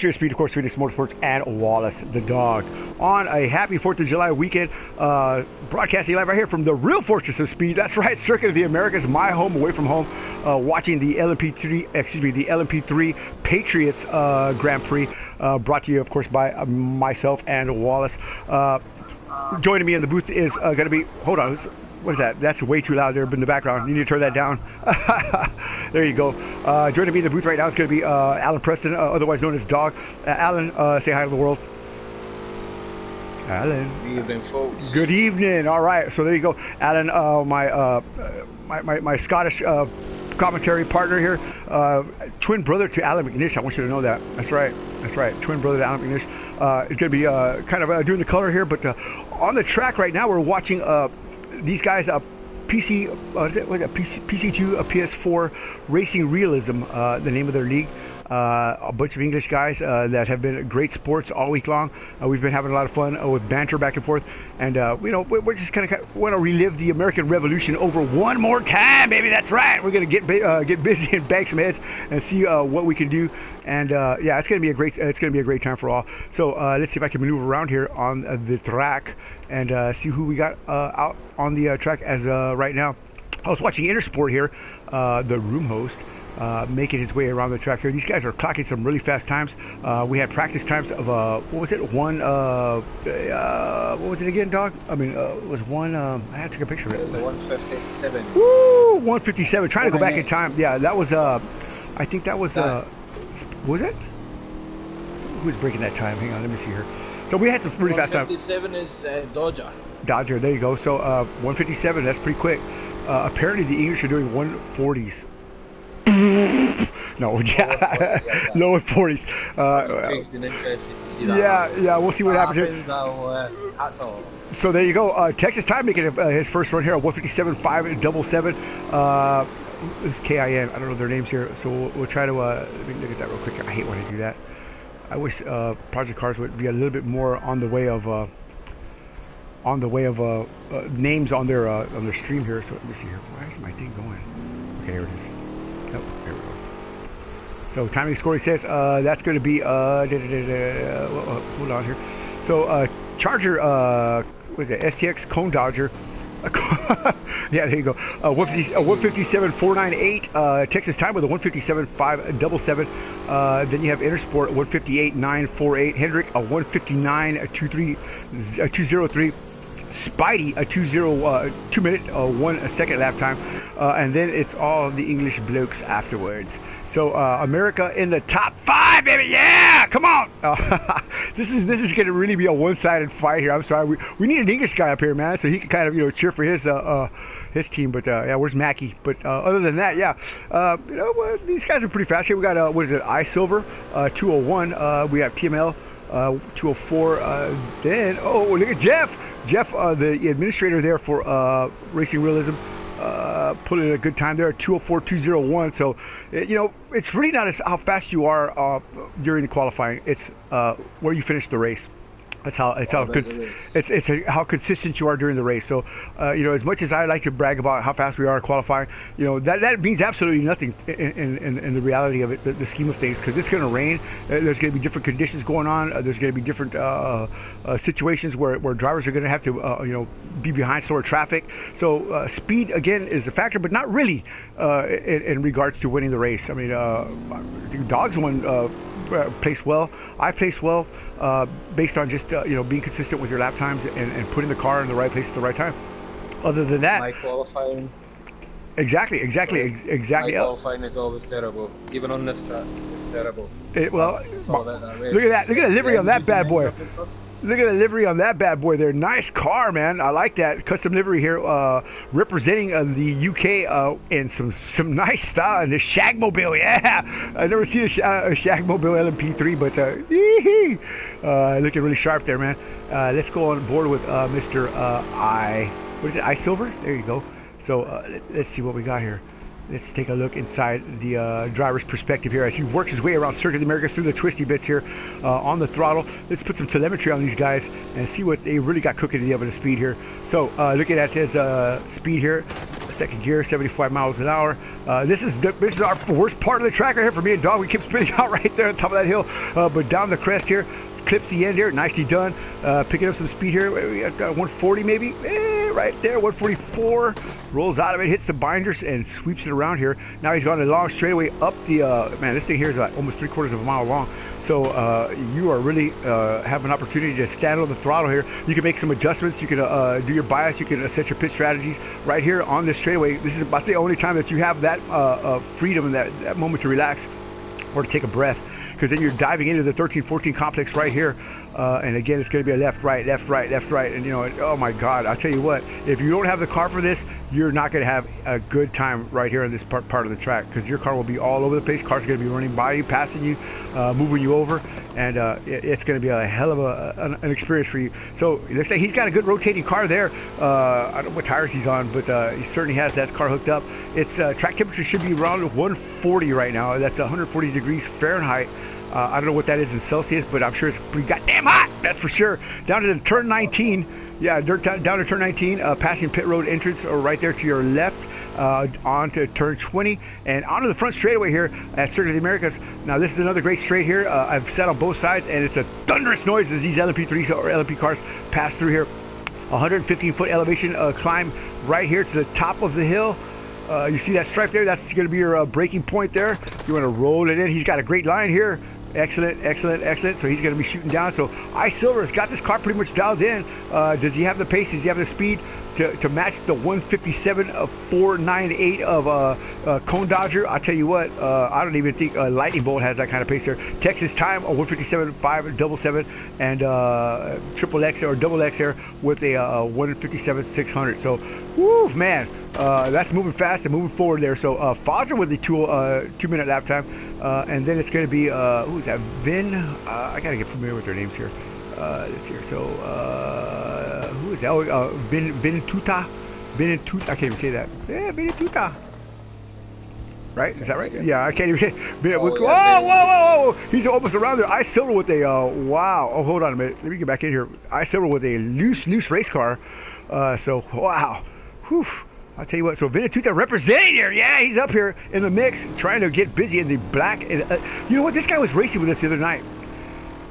Your speed, of course, Swedish Motorsports and Wallace the dog on a happy 4th of July weekend. Broadcasting live right here from the real fortress of speed. That's right, Circuit of the Americas, my home away from home. Watching the Lmp3 Patriots Grand Prix, brought to you, of course, by myself and Wallace. Joining me in the booth is going to be. Hold on. What is that? That's way too loud there in the background. You need to turn that down. There you go. Joining me in the booth right now is going to be Alan Preston, otherwise known as Dog. Alan, say hi to the world. Alan. Good evening, folks. Good evening. All right. So there you go, Alan. My Scottish commentary partner here, twin brother to Alan McNish. I want you to know that. That's right. That's right. Twin brother to Alan McNish. It's going to be kind of doing the color here, but on the track right now, we're watching. These guys, PC2, a Ps4 Racing Realism, the name of their league. A bunch of English guys that have been great sports all week long. We've been having a lot of fun with banter back and forth, and you know, we're just kind of want to relive the American Revolution over one more time, baby. That's right. We're gonna get busy and bang some heads and see what we can do. And yeah, it's gonna be a great time for all. So let's see if I can maneuver around here on the track and see who we got out on the track as right now. I was watching Intersport here, the room host. Making his way around the track here. These guys are clocking some really fast times. We had practice times of what was it? What was it again, Dog? I mean, it was one. I had to take a picture of it. The 157. Woo! 157. Trying to go back in time. Yeah, that was. I think that was. Was it? Who was breaking that time? Hang on, let me see here. So we had some really fast times. 157 is Dodger. Dodger. There you go. So 157. That's pretty quick. Apparently the English are doing 140s. No, yeah, lower 40s. Intrigued and interested to see that. Yeah, we'll see what happens. Hats off. So there you go. Texas Time making his first run here at 157.577. It's KIN. I don't know their names here, so we'll try to. Let me look at that real quick. I hate when I do that. I wish Project Cars would be a little bit more on the way of names on their stream here. So let me see here. Why is my thing going? Okay, here it is. Oh, there we go. So timing score, he says that's going to be hold on here. So Charger, what is it? STX Cone Dodger. Yeah, there you go. 157.498. Texas Time with a 157.577. Then you have Intersport 158.948. Hendrick a 159.203. Spidey a 2 minute 1 second lap time, and then it's all the English blokes afterwards. So America in the top 5, baby, yeah, come on. This is going to really be a one-sided fight here. I'm sorry, we need an English guy up here, man, so he can kind of cheer for his team. But yeah, where's Mackie? But other than that, yeah, these guys are pretty fast here. We got what is it? iSilver 201. We have TML 204. Then look at Jeff. Jeff, the administrator there for Racing Realism, put in a good time there at 204.201. So, it's really not how fast you are during the qualifying. It's where you finish the race. That's how it's how consistent you are during the race. So, as much as I like to brag about how fast we are qualifying, that means absolutely nothing in the reality of it, the scheme of things, because it's going to rain. There's going to be different conditions going on. There's going to be different situations where drivers are going to have to be behind slower traffic. So speed again is a factor, but not really in regards to winning the race. I mean, Dogs won. Place well. I place well based on just being consistent with your lap times and putting the car in the right place at the right time. Other than that, my qualifying. Exactly. My qualifying is always terrible. Even on this track, it's terrible. It's all about that race. Look at that. Look at the livery on that bad boy. Look at the livery on that bad boy there. Nice car, man. I like that custom livery here, representing the UK in some nice style. And the Shagmobile, yeah. I've never seen a Shagmobile Lmp3, but looking really sharp there, man. Let's go on board with Mr. iSilver. There you go. So let's see what we got here. Let's take a look inside the driver's perspective here as he works his way around Circuit of the Americas through the twisty bits here on the throttle. Let's put some telemetry on these guys and see what they really got cooking to the oven of speed here. So looking at his speed here, second gear, 75 miles an hour. This is our worst part of the track right here for me and Dog. We keep spinning out right there on top of that hill, but down the crest here, clips the end here, nicely done. Picking up some speed here. We got 140 maybe, right there, 144. Rolls out of it, hits the binders, and sweeps it around here. Now he's gone a long straightaway up the. Man, this thing here is like almost 3/4 of a mile long. So you are really have an opportunity to stand on the throttle here. You can make some adjustments. You can do your bias. You can set your pit strategies right here on this straightaway. This is about the only time that you have that freedom and that moment to relax or to take a breath, because then you're diving into the 13-14 complex right here. And again, it's going to be a left, right, left, right, left, right. And, you know, oh, my God, I'll tell you what, if you don't have the car for this, you're not going to have a good time right here in this part of the track, because your car will be all over the place. Cars are going to be running by you, passing you, moving you over. And it's going to be a hell of an experience for you. So it looks like he's got a good rotating car there. I don't know what tires he's on, but he certainly has that car hooked up. Its track temperature should be around 140 right now. That's 140 degrees Fahrenheit. I don't know what that is in Celsius, but I'm sure it's pretty goddamn hot, that's for sure. Down to the turn 19, yeah, down to turn 19, passing pit road entrance right there to your left, onto turn 20, and onto the front straightaway here at Circuit of the Americas. Now this is another great straight here. I've sat on both sides, and it's a thunderous noise as these Lmp3s or LMP cars pass through here. 115-foot elevation climb right here to the top of the hill. You see that stripe there? That's going to be your braking point there. You want to roll it in. He's got a great line here. Excellent, excellent, excellent. So he's going to be shooting down. So Silver's got this car pretty much dialed in. Does he have the pace? Does he have the speed to match the 157 of 498 of Cone Dodger? I'll tell you what, I don't even think Lightning Bolt has that kind of pace there. Texas time, a 157.577, and triple X or double X there with a 157.600. So, woo, man, that's moving fast and moving forward there. So Foster with the 2-minute lap time, and then it's going to be who's that? Vin. I gotta get familiar with their names here. Let's hear. So who is that? Oh, Vin Tuta. I can't even say that. Yeah, Vin Tuta. Right? Is that right? Yeah, I can't even. Whoa! He's almost around there. Silver with a wow. Oh, hold on a minute. Let me get back in here. Silver with a loose race car. So wow. Whew. I'll tell you what, so Vinatuta representing here. Yeah, he's up here in the mix, trying to get busy in the black. You know what? This guy was racing with us the other night.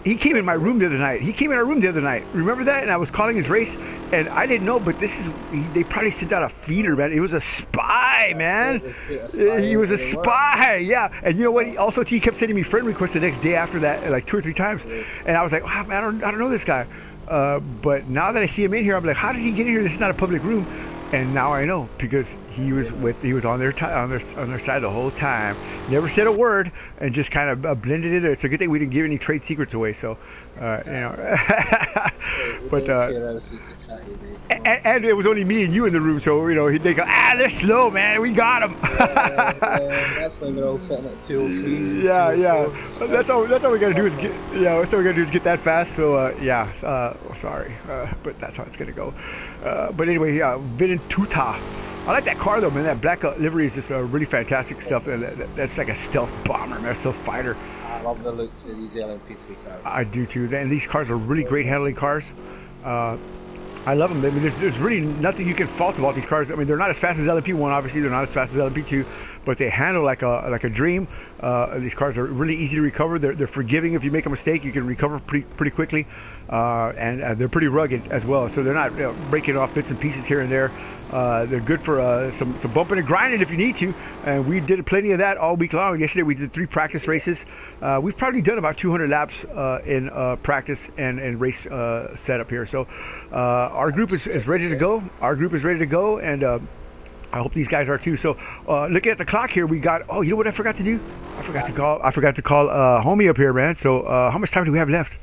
He came in my room the other night. He came in our room the other night. Remember that? And I was calling his race, and I didn't know, but they probably sent out a feeder, man. It was a spy, man. He was a spy, yeah. And you know what? He kept sending me friend requests the next day after that, like 2 or 3 times. And I was like, wow, man, I don't know this guy. But now that I see him in here, I'm like, how did he get in here? This is not a public room. And now I know, because he was on their side the whole time. Never said a word, and just kind of blended in. It's a good thing we didn't give any trade secrets away. So, you know. But and it was only me and you in the room, so you know they go, they're slow, man. We got them. That's when they're all sitting at 203. Yeah. That's all we gotta do is get. Yeah, that's all we gotta do is get that fast. So sorry, but that's how it's gonna go. But anyway, yeah, Vinatuta. I like that car though, man. That black livery is just really fantastic stuff. That's like a stealth bomber, man, a stealth fighter. I love the look to these Lmp3 cars. I do too. And these cars are really great handling cars. I love them. I mean, there's really nothing you can fault about these cars. I mean, they're not as fast as LMP1, obviously. They're not as fast as LMP2, but they handle like a dream. These cars are really easy to recover. They're forgiving. If you make a mistake, you can recover pretty quickly. And they're pretty rugged as well. So they're not breaking off bits and pieces here and there. They're good for some bumping and grinding if you need to. And we did plenty of that all week long. Yesterday we did 3 practice races. We've probably done about 200 laps in practice and race setup here. So our group is ready to go. And I hope these guys are too. So looking at the clock here, we got. Oh, you know what I forgot to do? I forgot to call homie up here, man. So how much time do we have left?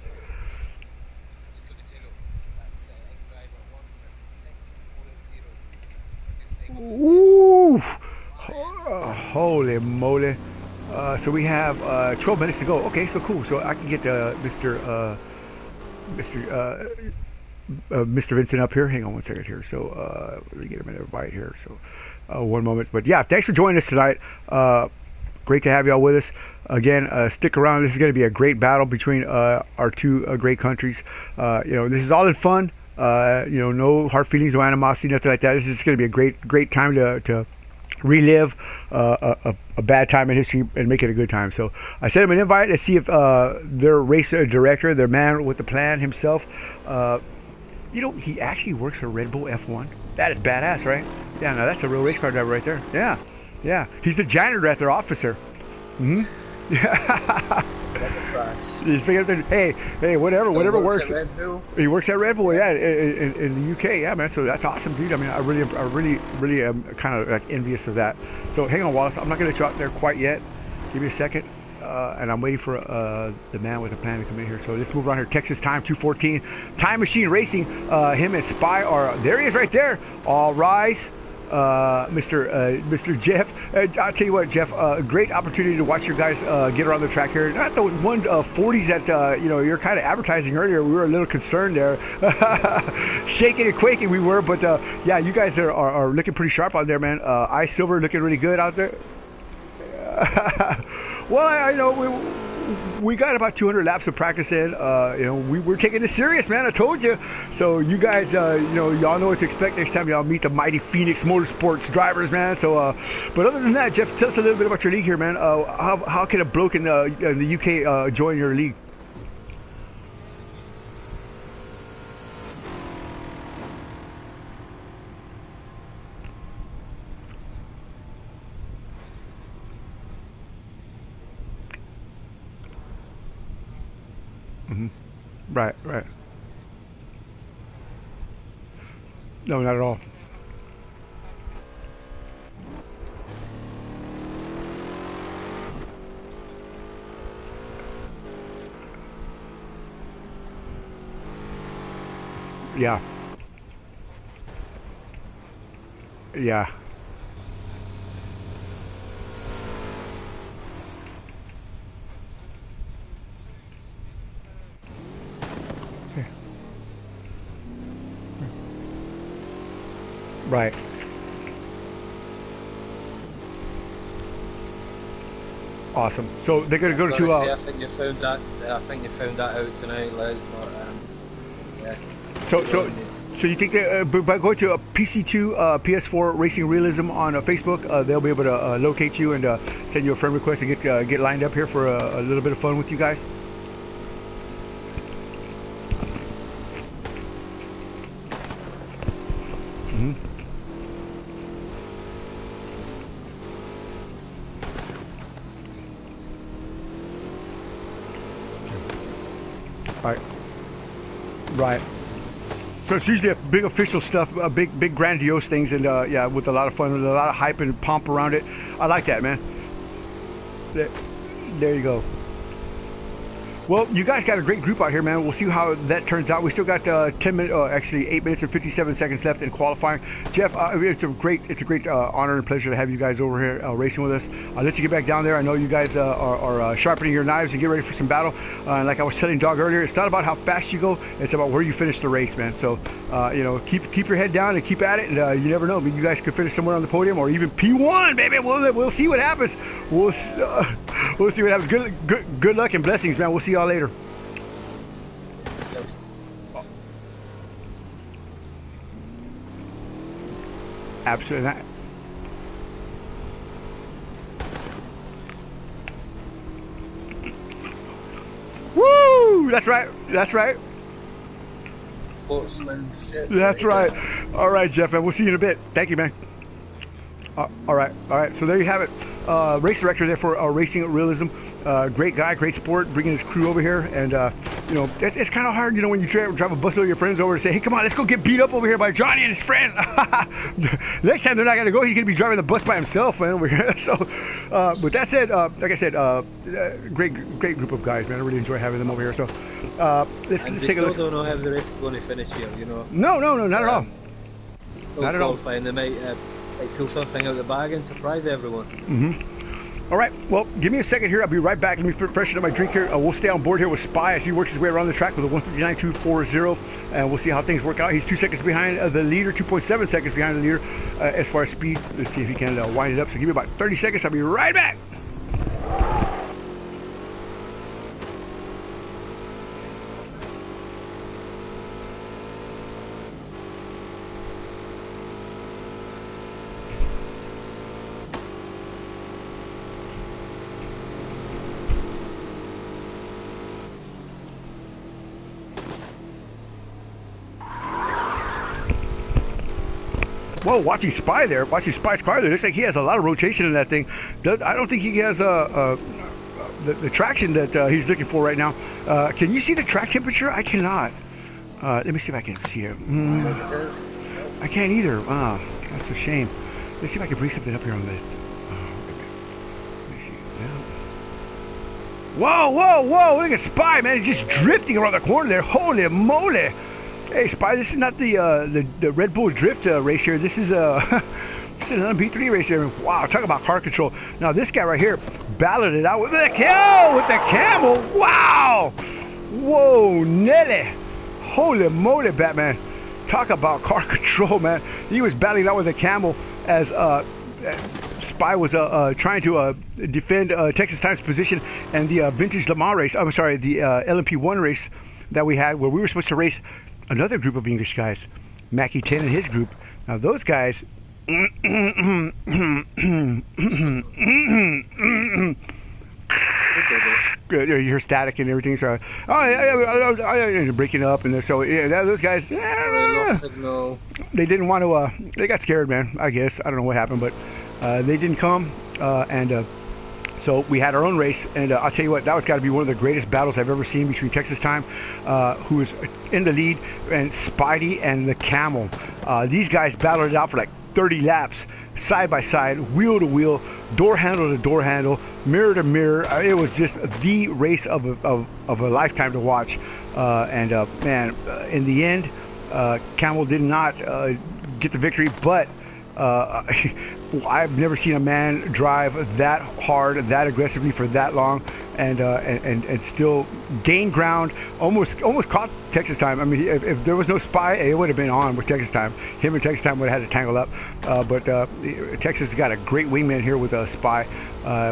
Ooh! Holy moly! So we have 12 minutes to go. Okay, so cool. So I can get Mr. Vincent up here. Hang on one second here. So let me get him in a bite here. So one moment. But yeah, thanks for joining us tonight. Great to have y'all with us. Again, stick around. This is going to be a great battle between our two great countries. You know, this is all in fun. You know, no hard feelings, no animosity, nothing like that. This is going to be a great time to relive a bad time in history and make it a good time. So I sent him an invite to see if their race director, their man with the plan himself, you know, he actually works for Red Bull F1. That is badass, right? Yeah, no, that's a real race car driver right there. Yeah, yeah. He's the janitor at their officer. Mm-hmm. Yeah. Hey, whatever works. He works at Red Bull, yeah, in the UK, yeah, man. So that's awesome, dude. I mean, I really am kind of like envious of that. So hang on, Wallace. I'm not gonna let you out there quite yet. Give me a second, and I'm waiting for the man with the plan to come in here. So let's move on here. Texas time 2:14. Time Machine Racing. Him and Spy are there. He is right there. All rise. Mr. Jeff, I'll tell you what, Jeff, great opportunity to watch your guys get around the track here. Not the 140s that you know you're kind of advertising earlier. We were a little concerned there, shaking and quaking we were, but yeah, you guys are looking pretty sharp out there, man. Ice Silver looking really good out there. Well, I know we got about 200 laps of practice in. You know, we're taking this serious, man. I told you. So you guys, you know, y'all know what to expect next time y'all meet the mighty Phoenix Motorsports drivers, man. So, but other than that, Jeff, tell us a little bit about your league here, man. How can a bloke in the UK join your league? Mm-hmm. Right. No, not at all. Yeah. Yeah. Right. Awesome. So they're going to go to. I think you found that. I think you found that out tonight, like. But, yeah. So you think that by going to a PC2 Ps4 Racing Realism on Facebook, they'll be able to locate you and send you a friend request and get lined up here for a little bit of fun with you guys? Mm-hmm. Right. So it's usually a big official stuff, big grandiose things, and yeah, with a lot of fun, with a lot of hype and pomp around it. I like that, man. There you go. Well, you guys got a great group out here, man. We'll see how that turns out. We still got 10 minutes, actually 8 minutes and 57 seconds left in qualifying. Jeff, it's a great honor and pleasure to have you guys over here racing with us. I'll let you get back down there. I know you guys are sharpening your knives and get ready for some battle. And like I was telling Dog earlier, it's not about how fast you go; it's about where you finish the race, man. So, you know, keep your head down and keep at it. And you never know, I mean, you guys could finish somewhere on the podium or even P1, baby. We'll see what happens. We'll see what happens. Good luck and blessings, man. We'll see y'all later. Absolutely not. Woo! That's right. That's right. That's right. All right, Jeff, man. We'll see you in a bit. Thank you, man. All right. So there you have it. Race director there for Racing Realism. Great guy, great sport, bringing his crew over here. And, you know, it's kind of hard, you know, when you drive a bus with your friends over to say, hey, come on, let's go get beat up over here by Johnny and his friends. Next time they're not going to go, he's going to be driving the bus by himself, man. So, with that said, like I said, great group of guys, man. I really enjoy having them over here. So, let's take a look. Still don't know how the race is going to finish here, you know. No, not at all. Not at all. They might pull something out of the bag and surprise everyone. Mm-hmm. All right, well, give me a second here. I'll be right back. Let me freshen up my drink here. We'll stay on board here with Spy as he works his way around the track with a 159.240, and we'll see how things work out. He's 2 seconds behind the leader, 2.7 seconds behind the leader as far as speed. Let's see if he can wind it up. So give me about 30 seconds. I'll be right back. Whoa, watching Spy there. Watching Spy's car there. Looks like he has a lot of rotation in that thing. I don't think he has the traction that he's looking for right now. Can you see the track temperature? I cannot. Let me see if I can see it. I can't either. Wow, that's a shame. Let's see if I can bring something up here on the... Whoa, whoa, whoa, look at Spy, man. He's just drifting around the corner there. Holy moly. Hey, Spy, this is not the Red Bull Drift race here. This is this is an Lmp3 race here. Wow, talk about car control. Now, this guy right here battled it out with the camel. Wow. Whoa, Nelly. Holy moly, Batman. Talk about car control, man. He was battling out with the camel as Spy was trying to defend Texas Time's position and the vintage Le Mans race. I'm sorry, the LMP1 race that we had, where we were supposed to race another group of English guys, Mackie 10 and his group. Now those guys. You hear static and everything, so breaking up, and so yeah, those guys. They didn't want to. They got scared, man. I guess I don't know what happened, but they didn't come, and so we had our own race. And I'll tell you what, that was got to be one of the greatest battles I've ever seen between Texas Time, who was in the lead, and Spidey and the Camel. These guys battled it out for like 30 laps. Side by side, wheel to wheel, door handle to door handle, mirror to mirror. It was just the race of a lifetime to watch. Man, in the end, Camel did not get the victory, but I've never seen a man drive that hard, that aggressively for that long, and still gain ground. Almost caught Texas Time. I mean, if there was no Spy, it would have been on with Texas Time. Him and Texas Time would have had to tangle up. But Texas has got a great wingman here with a Spy.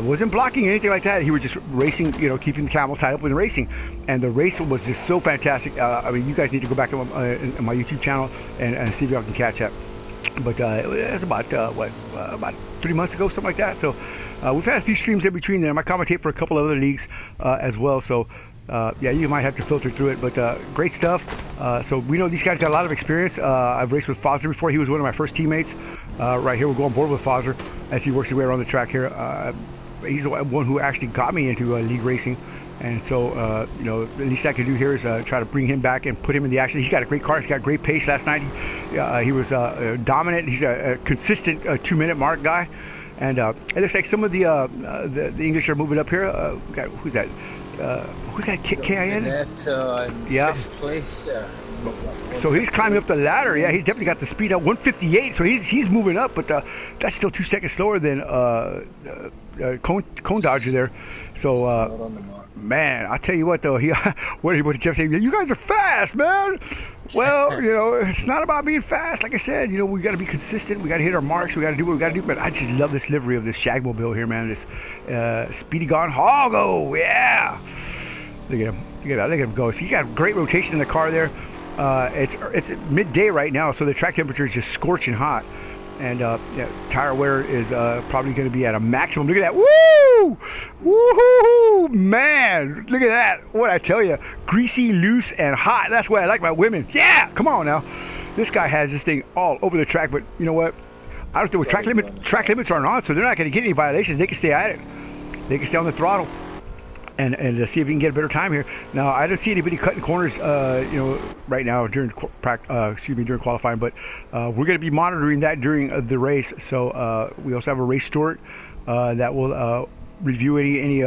Wasn't blocking anything like that. He was just racing, keeping the Camel tied up with racing. And the race was just so fantastic. I mean, you guys need to go back to my YouTube channel and see if y'all can catch that. But it was about about 3 months ago, something like that. So we've had a few streams in between them. I commentate for a couple of other leagues as well. So yeah, you might have to filter through it, but great stuff. So we know these guys got a lot of experience. I've raced with Foster before. He was one of my first teammates. Right here, we'll go on board with Foster as he works his way around the track here. He's the one who actually got me into league racing. And so, the least I can do here is try to bring him back and put him in the action. He's got a great car. He's got great pace. Last night, he was dominant. He's a consistent 2-minute mark guy. And it looks like some of the English are moving up here. Who's that? Who's that? KIN? Yeah. Fifth place. So he's climbing up the ladder. Yeah, he's definitely got the speed up. 158. So he's moving up, but that's still 2 seconds slower than Cone Dodger there. So man, I tell you what though, what did Jeff say? You guys are fast, man. Well, it's not about being fast. Like I said, we got to be consistent. We got to hit our marks. We got to do what we got to do. But I just love this livery of this Shagmobile here, man. This Speedy Gone Hoggo, yeah. Look at him. Look at him go. So he got great rotation in the car there. It's midday right now, so the track temperature is just scorching hot. And tire wear is probably going to be at a maximum. Look at that. Woo! Woo-hoo-hoo! Man, look at that. What I tell you. Greasy, loose, and hot. That's what I like about women. Yeah! Come on now. This guy has this thing all over the track, but you know what? I don't know. Track limits aren't on, so they're not going to get any violations. They can stay at it. They can stay on the throttle. And see if we can get a better time here. Now, I don't see anybody cutting corners, right now during qualifying. But we're going to be monitoring that during the race. So we also have a race steward that will review any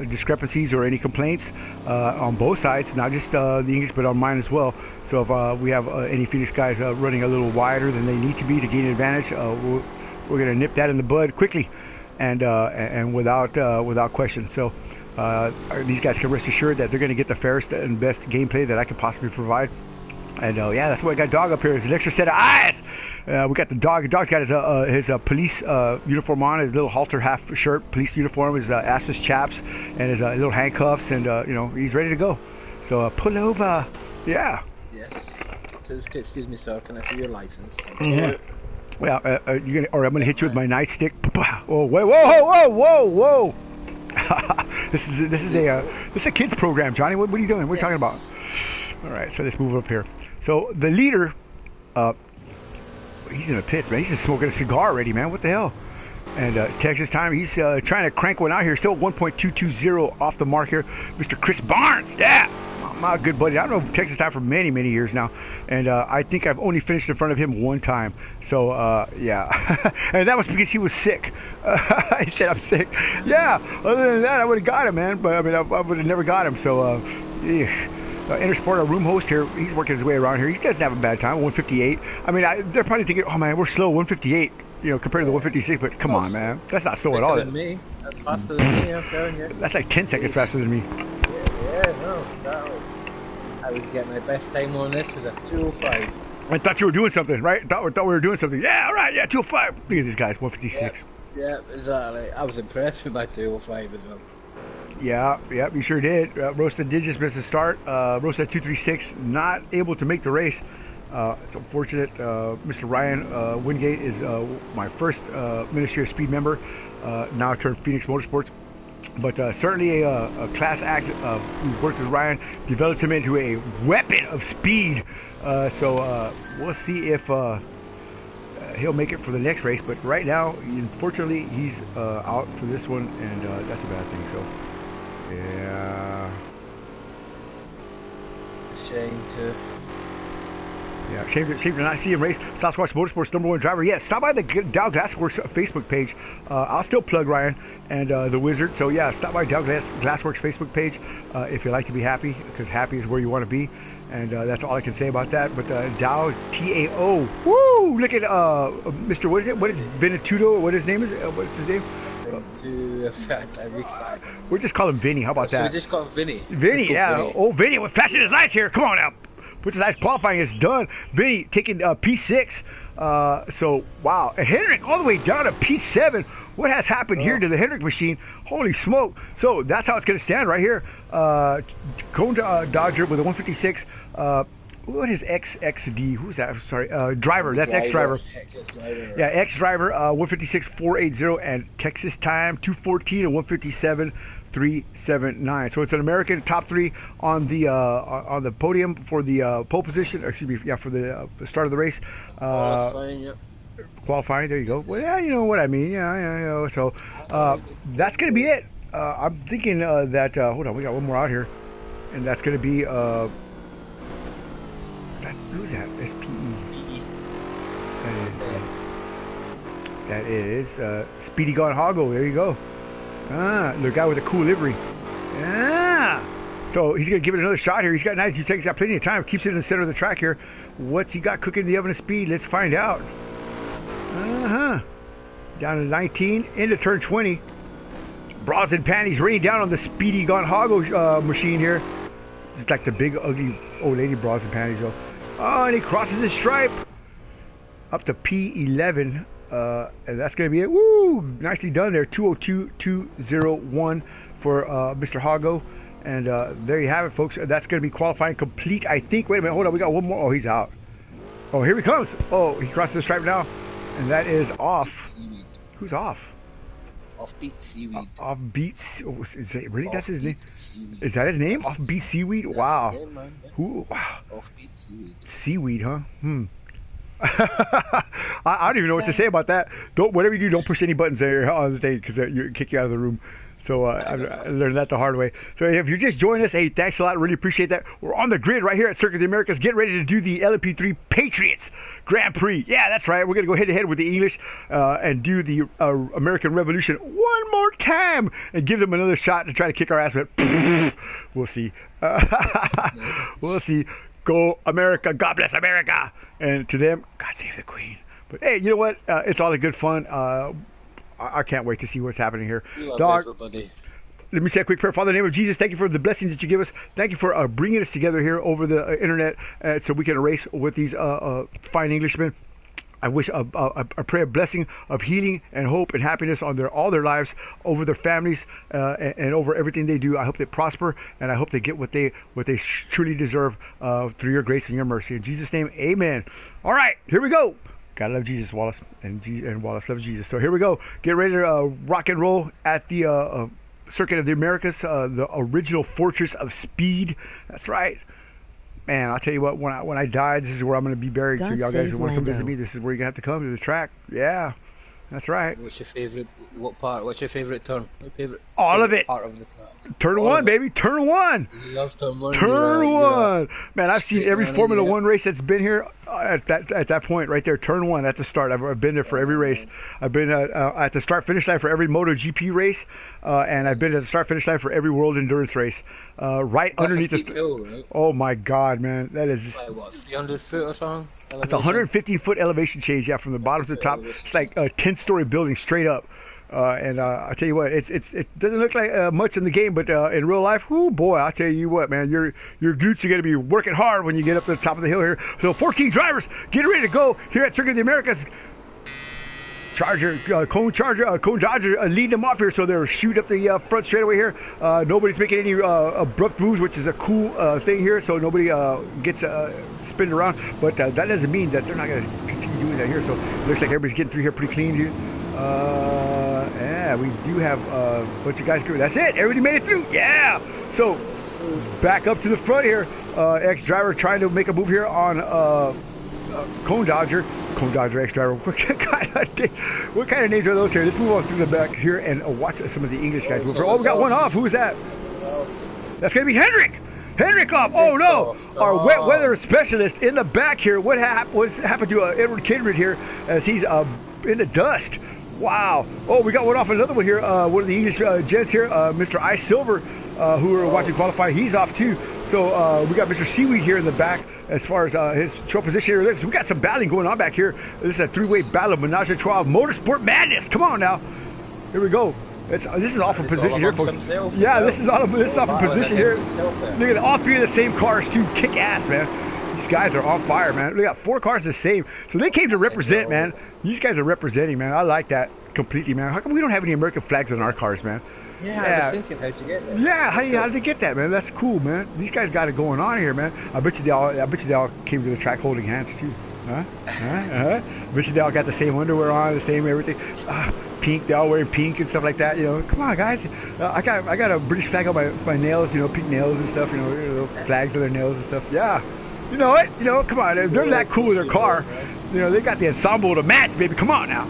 discrepancies or any complaints on both sides, not just the English, but on mine as well. So if we have any Phoenix guys running a little wider than they need to be to gain advantage, we're going to nip that in the bud quickly and without question. So. These guys can rest assured that they're going to get the fairest and best gameplay that I can possibly provide. And yeah, that's why I got Dog up here. It's an extra set of eyes. We got the dog. The dog's got his police uniform on, his little halter half shirt, police uniform, his assless chaps, and his little handcuffs, and he's ready to go. So pull over. Yeah. Yes. Excuse me, sir. Can I see your license? Mm-hmm. Well, I'm gonna hit you with my nightstick. Oh, whoa! This is a kids program, Johnny. What are you doing? What are you talking about? All right, so let's move up here. So the leader, he's in the pits, man. He's just smoking a cigar already, man. What the hell? And Texas time, he's trying to crank one out here. Still 1.220 off the mark here. Mr. Chris Barnes, yeah, my good buddy. I know Texas time for many, many years now. And I think I've only finished in front of him one time. So, yeah. And that was because he was sick. He said, I'm sick. Yeah, other than that, I would have got him, man. But, I mean, I would have never got him. So, yeah. Intersport, our room host here, he's working his way around here. He doesn't have a bad time, 158. I mean, they're probably thinking, oh, man, we're slow, 158. You know, compared to the 156, but come on, man. That's not slow at all. Than me. That's faster than me, I'm telling you. That's like 10 seconds faster than me. Yeah, no, exactly. I was getting my best time on this was a 205. I thought you were doing something, right? Thought we were doing something. Yeah, all right, yeah, 205. Look at these guys, 156. Yeah, exactly. I was impressed with my 205 as well. Yeah, you sure did. Roasted did just miss the start. Roasted 236, not able to make the race. It's unfortunate. Mr. Ryan Wingate is my first Ministry of Speed member, now turned Phoenix Motorsports. But certainly a class act. We've worked with Ryan, developed him into a weapon of speed. So we'll see if he'll make it for the next race. But right now, unfortunately, he's out for this one, and that's a bad thing. So, yeah. Shame to... Yeah, shame to not see him race. Sasquatch Motorsports #1 driver. Yeah, stop by the Dow Glassworks Facebook page. I'll still plug Ryan and the Wizard. So yeah, stop by Dow Glassworks Facebook page if you like to be happy, because happy is where you want to be. And that's all I can say about that. But Dow, T-A-O. Woo! Look at Mr. What is it? What is Venetudo? What his name is? What's his name? We'll just call him Vinny. How about that? So we just call him Vinny. Vinny, yeah. Vinny. Oh, Vinny, we're flashing his lights here. Come on now. Puts his eyes qualifying is done. Vinny taking P6. So, wow. And Hendrick all the way down to P7. What has happened here to the Hendrick machine? Holy smoke. So, that's how it's going to stand right here. Cone Dodger with a 156. What is XXD? Who's that? Sorry. Driver. That's X-Driver. Yeah, X-Driver, 156, 480. And Texas time, 214 and 157. 379. So it's an American top three on the podium for the pole position. Or excuse me, yeah, for the start of the race. Qualifying, yep. Qualifying. There you go. Well, yeah, you know what I mean. Yeah. So that's gonna be it. I'm thinking that. Hold on, we got one more out here, and that's gonna be. Who's that? SPE. That is Speedy Gone Hoggo. There you go. The guy with the cool livery. Yeah. So he's going to give it another shot here. He's got 92 seconds. He's got plenty of time. Keeps it in the center of the track here. What's he got cooking in the oven of speed? Let's find out. Down to 19. Into turn 20. Bras and panties raining down on the Speedy Gone Hoggo machine here. It's like the big, ugly old lady bras and panties, though. Oh, and he crosses his stripe. Up to P11. And that's going to be it. Woo! Nicely done there. 202.201 for Mr. Hoggo. And there you have it, folks. That's going to be qualifying complete, I think. Wait a minute. Hold on. We got one more. Oh, he's out. Oh, here he comes. Oh, he crosses the stripe now. And that is off. Seaweed. Who's off? Offbeat Seaweed. Offbeat. Oh, is it really? That's his name? Seaweed. Is that his name? Offbeat Seaweed? Wow. Name, man. Who? Wow. Offbeat Seaweed. Seaweed, huh? I don't even know what to say about that. Whatever you do, don't push any buttons there on the thing, because you kick you out of the room. So I learned that the hard way. So if you just joined us, hey, thanks a lot. Really appreciate that. We're on the grid right here at Circuit of the Americas. Get ready to do the Lmp3 Patriots Grand Prix. Yeah, that's right. We're going to go head-to-head with the English and do the American Revolution one more time and give them another shot to try to kick our ass. But we'll see. We'll see. Go America. God bless America. And to them, God save the Queen. But hey, you know what? It's all a good fun. I can't wait to see what's happening here. We love everybody. Let me say a quick prayer. Father, in the name of Jesus, thank you for the blessings that you give us. Thank you for bringing us together here over the internet so we can race with these fine Englishmen. I wish I pray a blessing of healing and hope and happiness on all their lives, over their families, and over everything they do. I hope they prosper, and I hope they get what they truly deserve through your grace and your mercy. In Jesus' name, amen. All right, here we go. Gotta love Jesus, Wallace, and Wallace loves Jesus. So here we go. Get ready to rock and roll at the Circuit of the Americas, the original fortress of speed. That's right. Man, I'll tell you what. When I die, this is where I'm going to be buried. So y'all guys who want to come visit me, this is where you're going to have to come to the track. Yeah, that's right. What's your favorite? What part? What's your favorite turn? What favorite? All of it. Part of the track. Turn one, baby. Turn one. You love turn one. Turn one. Man, I've seen every Formula One race that's been here at that point right there. Turn one at the start. I've been there for every race. I've been at the start finish line for every MotoGP race, and I've been at the start finish line for every World Endurance race. Right that's underneath the hill, right? Oh my God, man, that is. It's like what, 300 foot or something? It's a 115-foot elevation change, yeah, from the bottom to the top. It's like a 10-story building straight up. And I tell you what, it doesn't look like much in the game, but in real life, whoo boy, I'll tell you what, man, your glutes are going to be working hard when you get up to the top of the hill here. So 14 drivers getting ready to go here at Circuit of the Americas. Cone Dodger leading them off here, so they're shooting up the front straightaway here. Nobody's making any abrupt moves, which is a cool thing here, so nobody gets spinned around. But that doesn't mean that they're not going to continue doing that here. So it looks like everybody's getting through here pretty clean here. Yeah, we do have a bunch of guys. That's it. Everybody made it through. Yeah. So back up to the front here. Ex-driver trying to make a move here on Cone Dodger, ex-driver. What kind of names are those here? Let's move on through the back here and watch some of the English guys move. Oh, we got one off. Who is that? That's going to be Hendrick. Hendrick off. Oh no! Our wet weather specialist in the back here. What's happened to Edward Kindred here as he's in the dust? Wow. Oh, we got one off another one here. One of the English gents here, Mr. Ice Silver, who we're watching qualify. He's off too. So we got Mr. Seaweed here in the back as far as his show position here. So we got some battling going on back here. This is a three-way battle of Menage a Trois Motorsport Madness. Come on now. Here we go. This is off of position here, folks. Yeah, this is off of position here. Look at all three of the same cars too. Kick ass, man. These guys are on fire, man. We got 4 cars the same. So they came to represent, man. These guys are representing, man. I like that completely, man. How come we don't have any American flags on our cars, man? Yeah, I was thinking, how'd you get that? Yeah, how did they get that, man? That's cool, man. These guys got it going on here, man. I bet you they all came to the track holding hands too. Huh? I bet you they all got the same underwear on, the same everything. Pink, they all wearing pink and stuff like that. You know, come on, guys. I got a British flag on my nails, you know, pink nails and stuff. You know, little flags on their nails and stuff. Yeah. You know it. You know, come on. If they're that cool with their car, you know, they got the ensemble to match, baby. Come on now.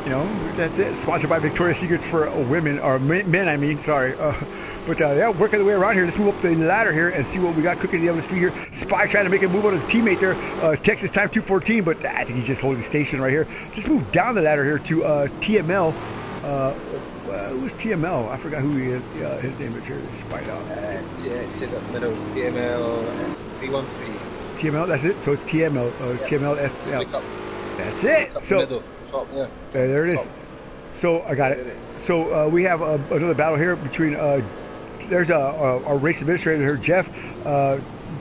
You know, that's it. Sponsored by Victoria's Secrets for women, or men, I mean, sorry. But yeah, working the way around here. Let's move up the ladder here and see what we got cooking the other street here. Spy trying to make a move on his teammate there. Texas time 2:14, but I think he's just holding station right here. Let's move down the ladder here to TML. Who's TML? I forgot who he is. His name is here. Let's find out. It's in the middle. TML S313. TML, that's it. So it's TML. TML SL. That's it. So top, yeah. There it is. So I got it. So we have another battle here between. There's our race administrator here, Jeff,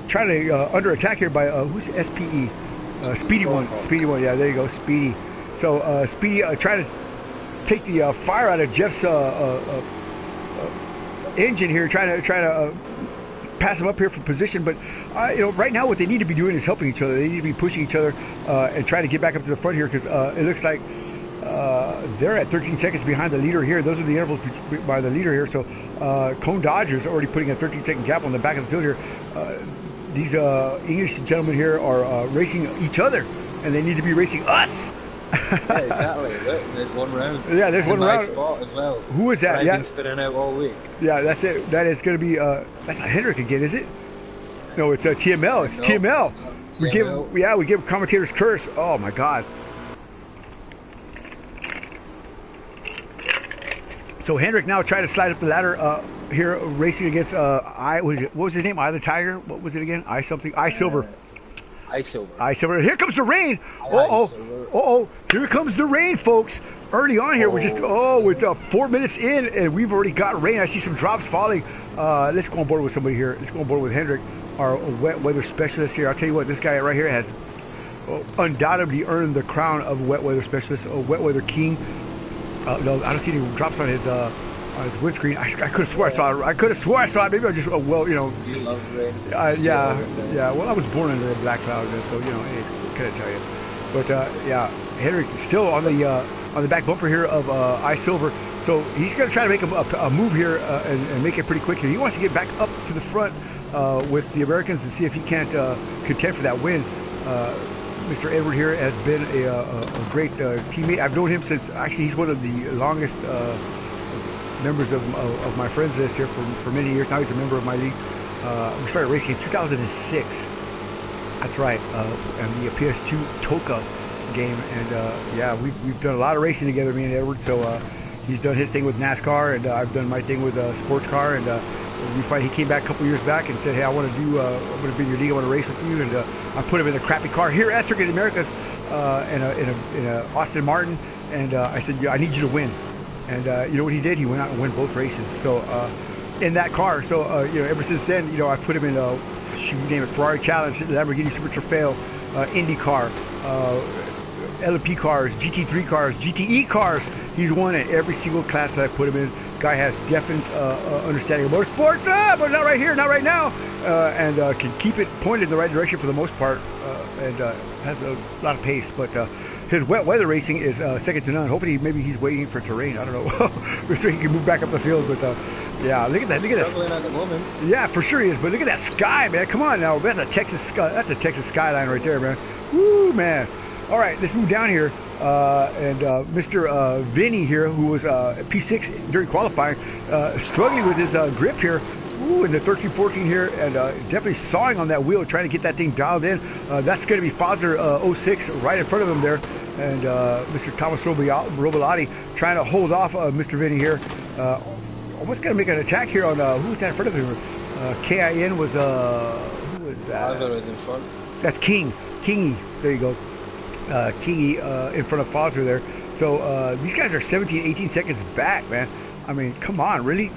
trying to under attack here by who's SPE, Speedy One. Speedy One, yeah, there you go, Speedy. So Speedy trying to take the fire out of Jeff's engine here, trying to pass him up here for position. But you know, right now what they need to be doing is helping each other. They need to be pushing each other and trying to get back up to the front here, because it looks like they're at 13 seconds behind the leader here. Those are the intervals by the leader here. So Cone Dodgers already putting a 13-second gap on the back of the field here. These English gentlemen here are racing each other, and they need to be racing us. Yeah, exactly. Look, there's one round. Yeah, there's one round. Spot as well. Who is that? I've been spinning out all week. Yeah, that's it. That is going to be. That's not Hendrick again, is it? No, it's TML. It's TML. We give commentators curse. Oh my God. So Hendrick now trying to slide up the ladder here, racing against what was his name? The Tiger. What was it again? Silver. Ice Silver. Here comes the rain. Here comes the rain, folks. Early on here, we're just with 4 minutes in, and we've already got rain. I see some drops falling. Let's go on board with somebody here. Let's go on board with Hendrick, our wet weather specialist here. I'll tell you what, this guy right here has undoubtedly earned the crown of wet weather specialist, a wet weather king. No, I don't see any drops on his windscreen. I could have swore I saw it. Maybe I just well, you know. You love rain. Yeah. Well, I was born under a black cloud, so you know, couldn't tell you. But yeah, Hendrick still on the back bumper here of Ice Silver. So he's going to try to make a move here and make it pretty quick here. He wants to get back up to the front with the Americans and see if he can't contend for that win. Mr. Edward here has been a great teammate. I've known him since, actually, he's one of the longest members of my friends list here for many years. Now he's a member of my league. We started racing in 2006. That's right, and the PS2 COTA game. And yeah, we've done a lot of racing together, me and Edward. So he's done his thing with NASCAR, and I've done my thing with sports car. And he came back a couple years back and said, hey, I want to do, I'm going to be in your league, I want to race with you. And I put him in a crappy car here at Circuit Americas in a Austin Martin. And I said, yeah, I need you to win. And you know what he did? He went out and won both races. So in that car. So you know, ever since then, you know, I put him in you name it, Ferrari Challenge, Lamborghini Super Trofeo, IndyCar, Lmp cars, GT3 cars, GTE cars. He's won at every single class that I put him in. Guy has definite understanding of motorsports, but not right here, not right now, and can keep it pointed in the right direction for the most part, and has a lot of pace. But his wet weather racing is second to none. Hopefully, maybe he's waiting for terrain. I don't know, so he can move back up the field. But yeah, look at that. Look at that. Struggling at the moment. Yeah, for sure he is. But look at that sky, man. Come on now, that's a Texas sky. That's a Texas skyline right there, man. Woo, man. All right, let's move down here. And Mr. Vinny here, who was P6 during qualifying, struggling with his grip here. Ooh, in the 13-14 here, and definitely sawing on that wheel, trying to get that thing dialed in. That's going to be Father 06 right in front of him there. And Mr. Thomas Robilotti trying to hold off Mr. Vinny here. Almost going to make an attack here on, who was that in front of him? KIN was, who was that? Father is in front. That's Kingy, there you go. Kingy in front of Foster there. So these guys are 17, 18 seconds back, man. I mean, come on, really?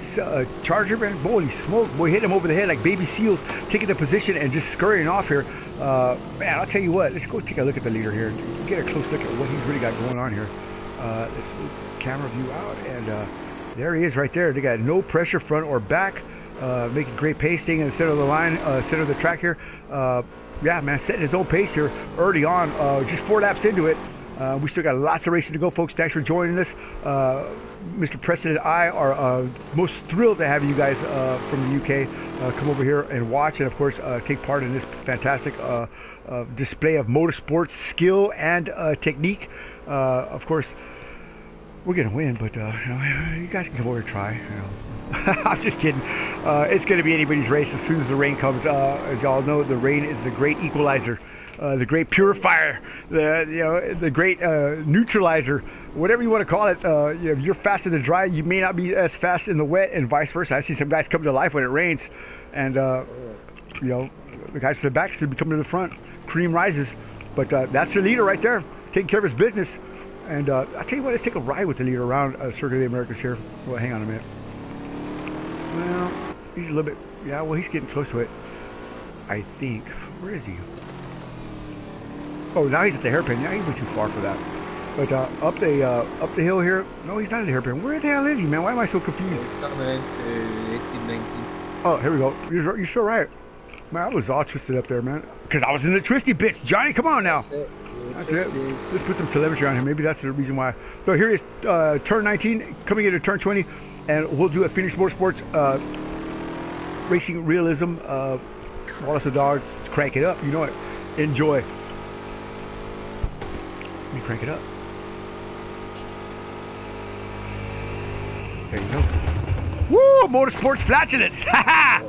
Charger, man? Holy smoke. Boy, hit him over the head like baby seals, taking the position and just scurrying off here. Man, I'll tell you what. Let's go take a look at the leader here. Get a close look at what he's really got going on here. Let's camera view out, and there he is right there. They got no pressure front or back. Making great pace, staying in the center of the line, center of the track here. Yeah, man, setting his own pace here early on. Just 4 laps into it. We still got lots of racing to go, folks. Thanks for joining us. Mr. Preston and I are most thrilled to have you guys from the UK come over here and watch, and of course take part in this fantastic display of motorsports skill and technique. Of course, we're gonna win, but you know, you guys can come over and try. You know. I'm just kidding. It's going to be anybody's race as soon as the rain comes. As y'all know, the rain is the great equalizer, the great purifier, the great neutralizer, whatever you want to call it. You know, if you're fast in the dry, you may not be as fast in the wet, and vice versa. I see some guys come to life when it rains, and you know, the guys to the back should be coming to the front. Cream rises, but that's the leader right there, taking care of his business. And I'll tell you what, let's take a ride with the leader around Circuit of the Americas here. Well, hang on a minute. Well, he's a little bit, yeah, well, he's getting close to it, I think. Where is he? Oh, now he's at the hairpin. Yeah, he went too far for that. But up the hill here, no, he's not at the hairpin. Where the hell is he, man? Why am I so confused? He's coming into 18, 19. Oh, here we go. You're sure right. Man, I was all twisted up there, man. Because I was in the twisty bits. Johnny, come on now. That's it. That's it. Let's put some telemetry on him. Maybe that's the reason why. So here is turn 19, coming into turn 20. And we'll do a Phoenix Motorsports racing realism. Wallace the dog, crank it up. You know it. Enjoy. Let me crank it up. There you go. Woo! Motorsports flatulence. Ha ha!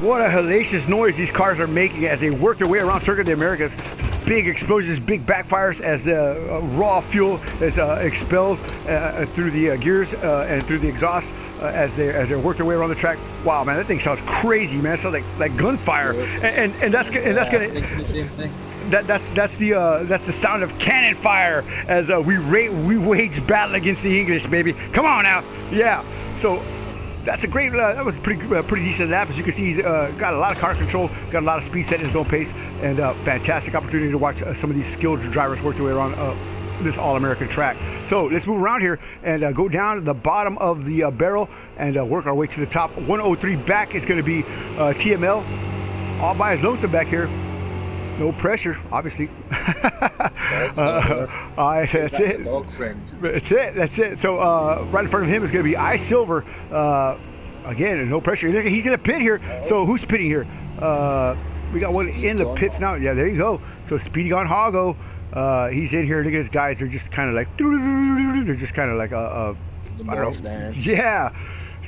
What a hellacious noise these cars are making as they work their way around Circuit of the Americas. Big explosions, big backfires as the raw fuel is expelled through the gears and through the exhaust as they work their way around the track. Wow, man, that thing sounds crazy, man. It sounds like gunfire, and that's gonna. That's the sound of cannon fire as we wage battle against the English, baby. Come on now, yeah. So that's a great. That was pretty decent lap. As you can see, he's got a lot of car control, got a lot of speed setting his own pace, and fantastic opportunity to watch some of these skilled drivers work their way around this all-American track. So let's move around here and go down to the bottom of the barrel and work our way to the top. 103 back is going to be TML, all by his lonesome back here. No pressure, obviously. That's it. Dog friend. That's it. So right in front of him is going to be I Silver. Again, no pressure. He's going to pit here. So who's pitting here? We got one in the pits now. Yeah, there you go. So Speedy Gone Hoggo. He's in here. Look at his guys. They're just kind of like. They're just kind of like the morph dance. Yeah.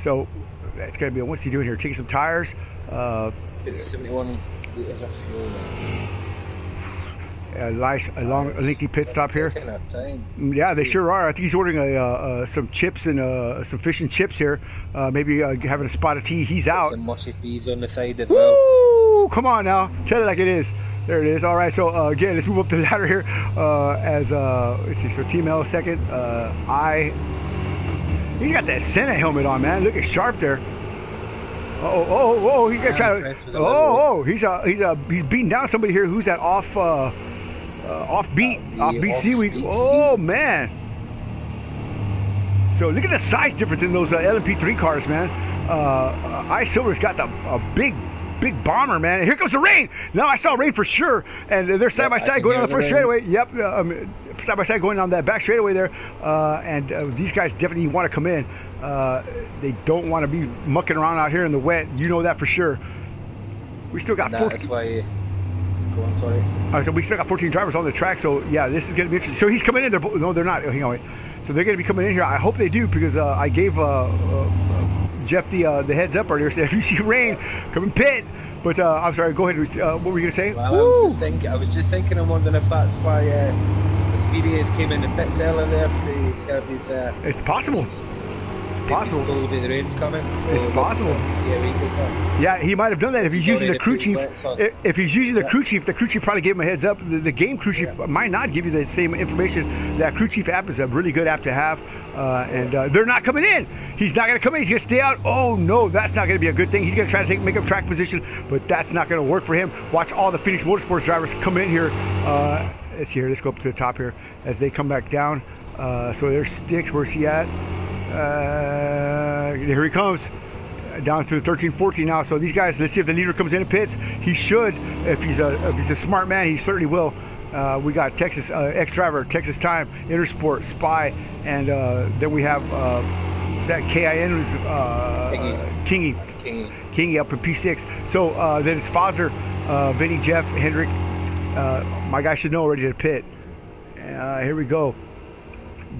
So that's going to be. What's he doing here? Taking some tires. It's 71 liters of fuel. A long, lengthy pit stop here. Time. Yeah, they sure are. I think he's ordering some chips and some fish and chips here. Maybe having a spot of tea. He's out. Some mushy peas on the side as Woo! well. Come on now, tell it like it is. There it is. All right. So again, let's move up the ladder here. As let's see. So TML second. He's got that Senna helmet on, man. Look at Sharp there. Oh! He's gonna try to. He's beating down somebody here who's at off beat seaweed. Oh man! So look at the size difference in those Lmp3 cars, man. I Silver's got a big bomber, man. And here comes the rain. Now I saw rain for sure, and they're side by side going on the first straightaway. Yep, side by side going on that back straightaway there. And these guys definitely want to come in. They don't want to be mucking around out here in the wet. You know that for sure. We still got 14. That's why. Go on, sorry. So we still got 14 drivers on the track. So yeah, this is going to be interesting. So he's coming in. No, they're not. Hang on, wait. So they're going to be coming in here. I hope they do because I gave Jeff the heads up earlier. Said if you see rain, come and pit. But I'm sorry. Go ahead. What were you going to say? Well, I was just thinking. I'm wondering if that's why Mr. Speedy has came in the pits earlier there to serve these. It's possible. Possible. Told the rain's coming. So it's possible. See how he gets up. Yeah, he might have done that if he's using the crew chief. If he's using the crew chief, the crew chief probably gave him a heads up. The game crew chief might not give you the same information. That crew chief app is a really good app to have, and they're not coming in. He's not going to come in. He's going to stay out. Oh no, that's not going to be a good thing. He's going to try to make up track position, but that's not going to work for him. Watch all the Phoenix Motorsports drivers come in here. Let's see here. Let's go up to the top here as they come back down. So there's Sticks. Where's he at? Here he comes down to 13-14 now. So these guys, let's see if the leader comes in and pits. He should. If he's a smart man, he certainly will. We got Texas ex-driver, Texas Time, Intersport, Spy, and then we have is that KIN Kingy. That's Kingy. Kingy up in P6. So then it's Foster, Vinny, Jeff, Hendrick. My guy should know already to pit. Here we go.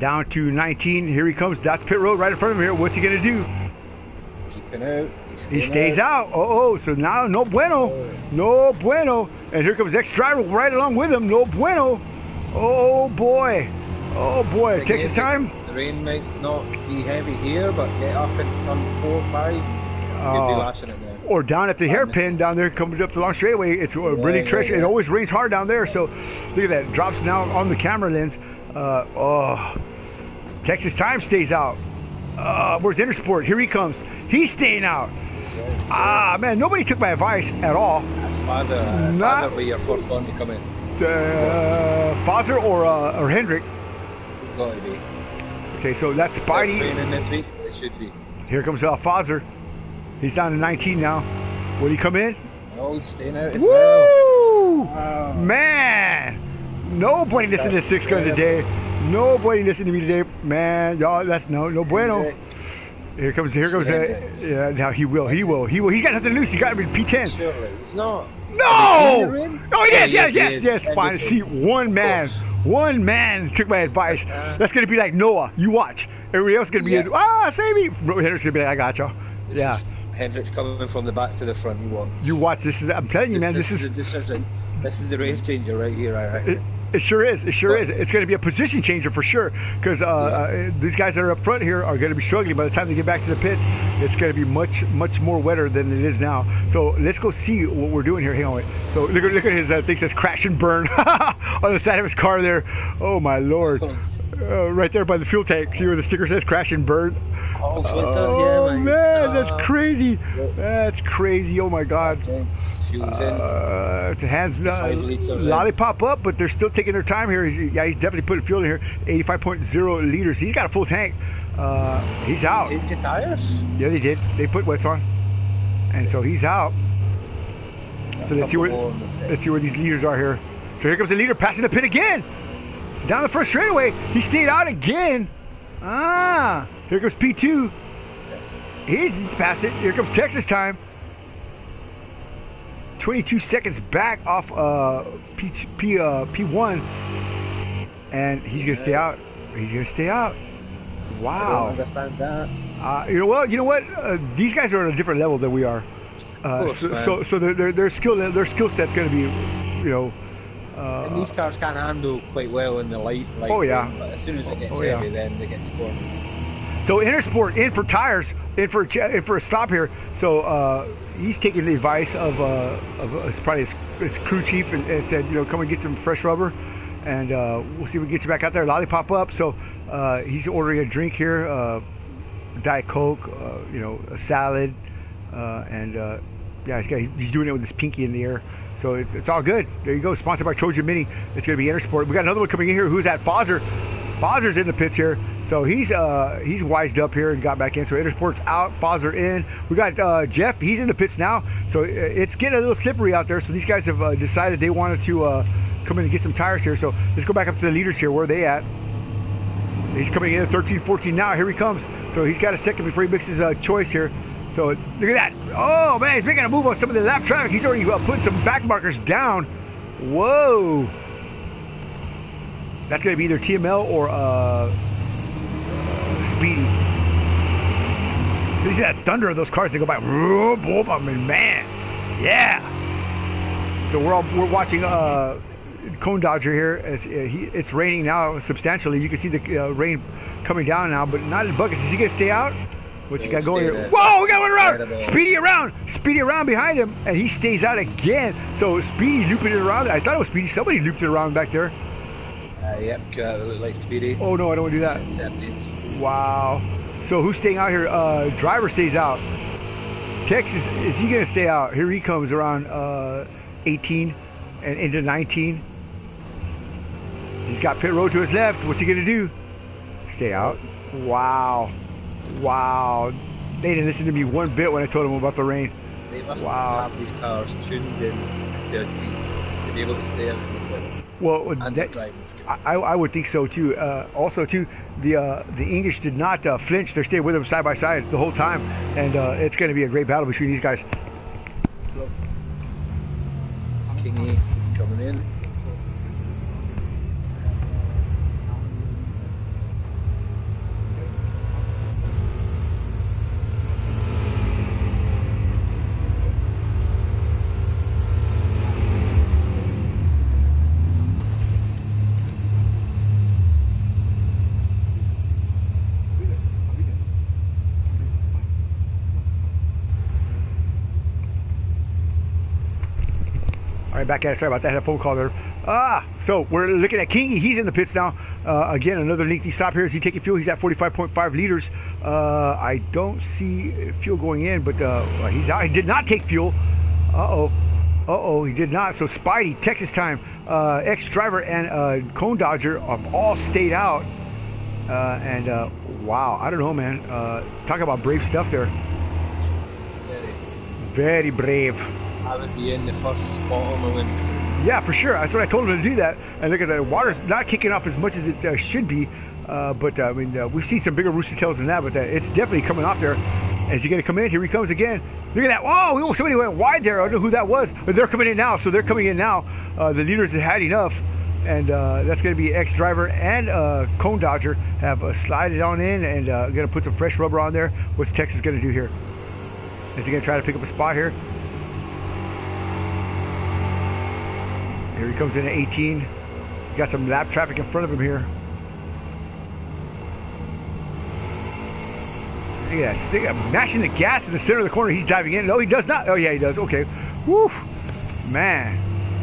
Down to 19. Here he comes. That's pit road right in front of him here. What's he going to do? Keeping out. He stays out. So now no bueno. No bueno. And here comes ex-driver right along with him. No bueno. Oh boy. Texas Time. The rain might not be heavy here, but get up in turn 4, 5. You'll be lashing it there. Or down at the hairpin down there, coming up the long straightaway. It's really treacherous. It always rains hard down there. So look at that. Drops now on the camera lens. Texas Time stays out. Where's Intersport? Here he comes. He's staying out. Man, nobody took my advice at all. Father be your first one to come in. Foster or Hendrick? It's got to be. Okay, so that's Spidey. Training this week, it should be. Here comes Foster. He's down to 19 now. Will he come in? Oh, he's staying out as well. Wow. Man. Nobody listened to 6 guns a day. Nobody listened to me today, man. Y'all, that's no bueno. Here comes. Yeah, now he will. He got nothing to lose. He got to be P10. Surely he's not. No. Oh, he is. Yes. Fine. See, one man took my advice. That's gonna be like Noah. You watch. Everybody else is gonna be save me. Henry's gonna be like, I got y'all. Yeah. Hendrick's coming from the back to the front. You watch. This is. I'm telling you, man. This is a decision. This is the race changer right here. It sure is. It sure is. It's going to be a position changer for sure, because these guys that are up front here are going to be struggling. By the time they get back to the pits, it's going to be much more wetter than it is now. So let's go see what we're doing here. Hang on, wait. So look at his thing says crash and burn on the side of his car there. Oh my lord! Right there by the fuel tank. See where the sticker says crash and burn. Oh yeah, man, that's crazy. That's crazy. Oh my god. Hands lollipop up, but they're still taking their time here. He's definitely putting fuel in here. 85.0 liters. He's got a full tank. He's out. Did they change the tires? Yeah, they did. They put wets on, and so he's out. So let's see where these leaders are here. So here comes the leader passing the pit again. Down the first straightaway. He stayed out again. Here comes P2. He's past it. Here comes Texas time. 22 seconds back off P1. And he's going to stay out. He's going to stay out. Wow. I don't understand that. You know what? These guys are at a different level than we are. So their skill set's going to be, and these cars can handle quite well in the light. Oh yeah. But as soon as it gets heavy, then they get scored. So Intersport in for tires, in for a stop here. So he's taking the advice of probably his crew chief and said, come and get some fresh rubber, and we'll see if we can get you back out there. Lollipop up. So he's ordering a drink here, Diet Coke, a salad, and he's doing it with his pinky in the air. So it's all good. There you go. Sponsored by Trojan Mini. It's going to be Intersport. We got another one coming in here. Who's that? Fozzer. Fozzer's in the pits here. So he's wised up here and got back in. So Intersport's out. Fozzer in. We got Jeff. He's in the pits now. So it's getting a little slippery out there. So these guys have decided they wanted to come in and get some tires here. So let's go back up to the leaders here. Where are they at? He's coming in at 13-14 now. Here he comes. So he's got a second before he makes his choice here. So look at that. Oh, man, he's making a move on some of the lap traffic. He's already putting some back markers down. Whoa. That's going to be either TML or Speedy. You see that thunder of those cars that go by. I mean, man. Yeah. So we're watching Cone Dodger here. As it's raining now substantially. You can see the rain coming down now, but not in buckets. Is he going to stay out? What's he got going here? Whoa, we got one around! Speedy around behind him, and he stays out again. So Speedy looping it around. I thought it was Speedy. Somebody looped it around back there. Yep, it looked like Speedy. Oh no, I don't want to do that. 17th. Wow. So who's staying out here? Driver stays out. Texas, is he going to stay out? Here he comes around 18 and into 19. He's got pit road to his left. What's he going to do? Stay out. Wow. They didn't listen to me one bit when I told them about the rain. They must have these cars tuned in to a T to be able to stay out in this weather. Well, and the driving skill. I would think so too. Also too, the English did not flinch. They stayed with them side by side the whole time, and it's going to be a great battle between these guys. It's Kingy. He's coming in. Back at it. Sorry about that. I had a phone call there. So we're looking at Kingy. He's in the pits now. Again, another lengthy stop here. Is he taking fuel? He's at 45.5 liters. I don't see fuel going in, but he's out. He did not take fuel. He did not. So Spidey, Texas time, ex-driver and Cone Dodger have all stayed out. Wow, I don't know, man. Talk about brave stuff there. Very brave. I would be in the first spot on my wins. Yeah, for sure. That's what I told him to do that. And look at that. Water's not kicking off as much as it should be. We've seen some bigger rooster tails than that, but it's definitely coming off there. Is he going to come in? Here he comes again. Look at that. Whoa, somebody went wide there. I don't know who that was, but they're coming in now. So they're coming in now. The leaders have had enough. And that's going to be ex-driver and Cone Dodger have slided on in and going to put some fresh rubber on there. What's Texas going to do here? Is he going to try to pick up a spot here? Here he comes in at 18. He got some lap traffic in front of him here. Look at that. Mashing the gas in the center of the corner. He's diving in. No, he does not. Oh, yeah, he does. Okay. Woo. Man.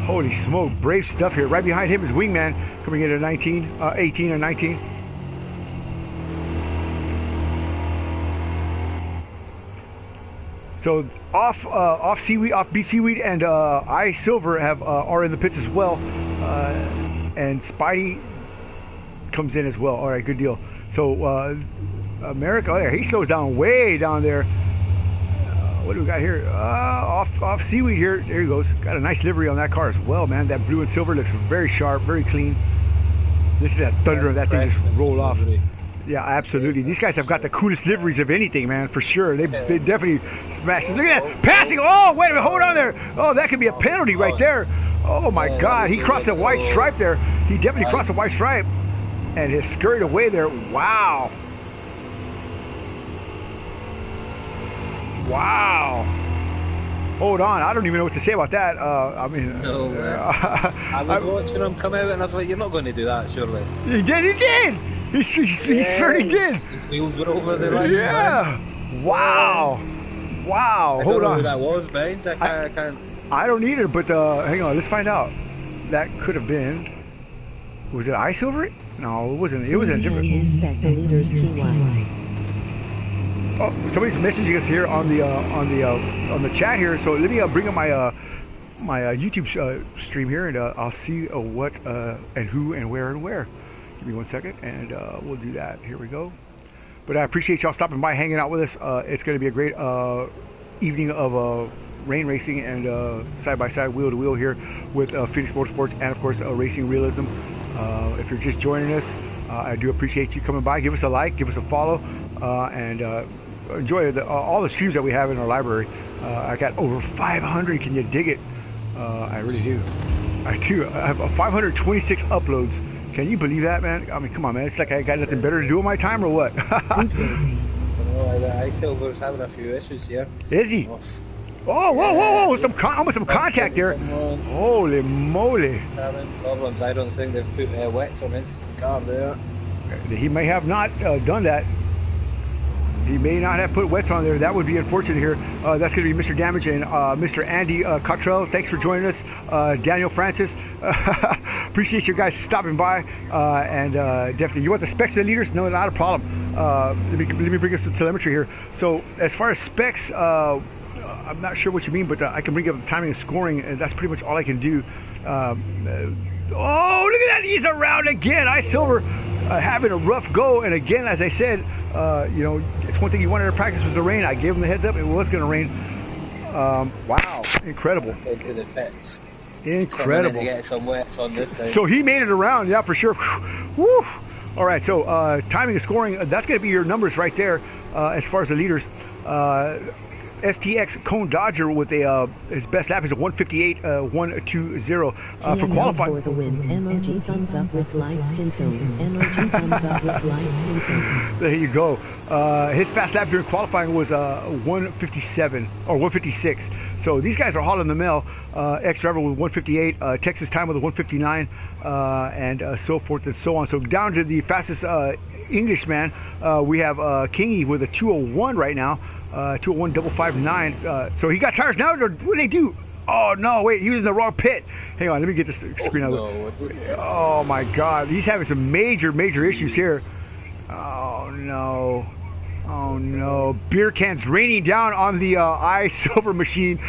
Holy smoke. Brave stuff here. Right behind him is Wingman coming in at 18 or 19. So off Seaweed, off B Seaweed, and I Silver are in the pits as well, and Spidey comes in as well. All right, good deal. So America, oh yeah, he slows down way down there. What do we got here? Off Seaweed here. There he goes. Got a nice livery on that car as well, man. That blue and silver looks very sharp, very clean. Listen to that thunder of that thing just roll off. Yeah, absolutely. These guys have got the coolest liveries of anything, man, for sure. They definitely smashed it. Look at that. Passing. Oh, wait a minute. Hold on there. Oh, that could be a penalty right there. Oh, my God. He crossed a white stripe there. He definitely crossed a white stripe and has scurried away there. Wow. Wow. Hold on. I don't even know what to say about that. I mean... No, I was watching him come out and I was like, you're not going to do that, surely. He did. He did. He certainly did. His wheels were over the line. Yeah. Man. Wow. Wow. I don't know who that was, behind. I can't. I don't either, but hang on. Let's find out. That could have been. Was it I Silver? No, it wasn't. It was a different. Inspect the leaders TY. Oh, somebody's messaging us here on the chat here. So let me bring up my my YouTube stream here, and I'll see what and who and where and where. Give me 1 second, and we'll do that. Here we go. But I appreciate y'all stopping by, hanging out with us. It's going to be a great evening of rain racing and side-by-side, wheel-to-wheel here with Phoenix Motorsports and, of course, Racing Realism. If you're just joining us, I do appreciate you coming by. Give us a like, give us a follow, and enjoy all the streams that we have in our library. I got over 500. Can you dig it? I really do. I do. I have 526 uploads. Can you believe that, man? I mean, come on, man. It's like I got nothing better to do with my time or what? I know, I Silver's having a few issues here. Is he? Oh, whoa. Almost some contact there. Holy moly. Having problems. I don't think they've put wets on his car there. He may have not done that. He may not have put wets on there. That would be unfortunate here. That's going to be Mr. Damage and Mr. Andy Cottrell. Thanks for joining us. Daniel Francis. Appreciate you guys stopping by. And definitely, you want the specs of the leaders? No, not a problem. Let me bring up some telemetry here. So as far as specs, I'm not sure what you mean, but I can bring up the timing and scoring, and that's pretty much all I can do. Oh, look at that. He's around again. I Silver having a rough go. And again, as I said, you know, it's one thing you wanted to practice was the rain. I gave him the heads up. It was going to rain. Wow. Incredible. Into the pits. Incredible. To get some wets on this time. So he made it around. Yeah, for sure. Woo. All right. So timing and scoring, that's going to be your numbers right there as far as the leaders. STX Cone Dodger with a his best lap is a 158.120 for qualifying. For the win. MOG thumbs up with light skin tone. MOG thumbs up with light skin tone. There you go. His fast lap during qualifying was 157 or 156. So these guys are hauling the mail. X-Driver with 158, Texas Time with a 159, and so forth and so on. So down to the fastest Englishman, we have Kingy with a 201 right now. 201.559. So he got tires now. What do they do? Oh no! Wait, he was in the wrong pit. Hang on, let me get this screen out. Oh my God, he's having some major issues here. Oh no! Oh no! Beer cans raining down on the I Silver machine.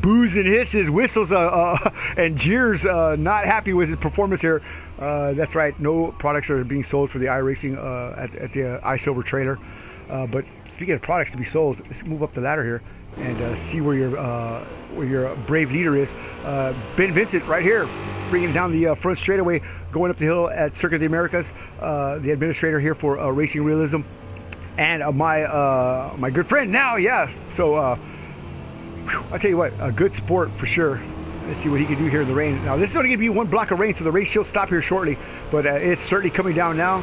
Boos and hisses, whistles, and jeers. Not happy with his performance here. That's right. No products are being sold for the iRacing at the I Silver trailer. But speaking of products to be sold, let's move up the ladder here and see where your brave leader is. Ben Vincent right here, bringing down the front straightaway, going up the hill at Circuit of the Americas. The administrator here for Racing Realism, and my good friend now, yeah. So I'll tell you what, a good sport for sure. Let's see what he can do here in the rain. Now this is only going to be one block of rain, so the race should stop here shortly, but it's certainly coming down now,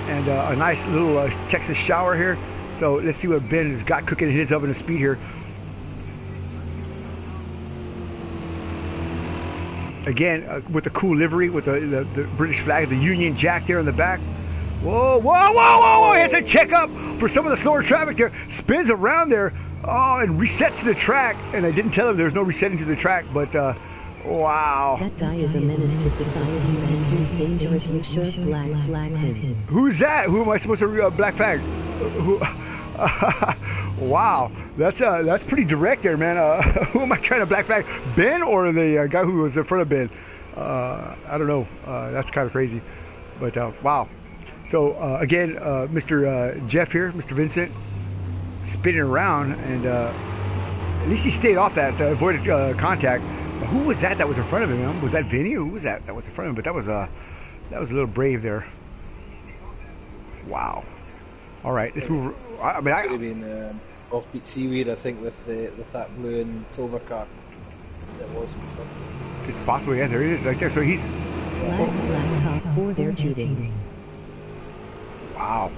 and a nice little Texas shower here. So let's see what Ben has got cooking in his oven of speed here. again, with the cool livery, with the British flag, the Union Jack there in the back. Whoa, whoa, whoa, whoa, whoa! Here's a checkup for some of the slower traffic there. Spins around there, and resets the track. And I didn't tell him there's no resetting to the track, but wow. That guy is a menace to society, man. He's dangerous. You should black flag him. Who's that? Who am I supposed to black flag? Who? Wow, that's pretty direct there, man. Who am I trying to black flag? Ben or the guy who was in front of Ben? I don't know. That's kind of crazy, but wow. So again, Mr. Jeff here, Mr. Vincent, spinning around, and at least he stayed off that, avoided contact. Who was that was in front of him? Was that Vinny? Who was that was in front of him? But that was a little brave there. Wow. All right, let's move. I mean, could have been Offbeat Seaweed, I think, with that blue and silver car. That was in front. It's possible. Yeah, there it is right there. So he's Flag top 4. They're cheating. Wow.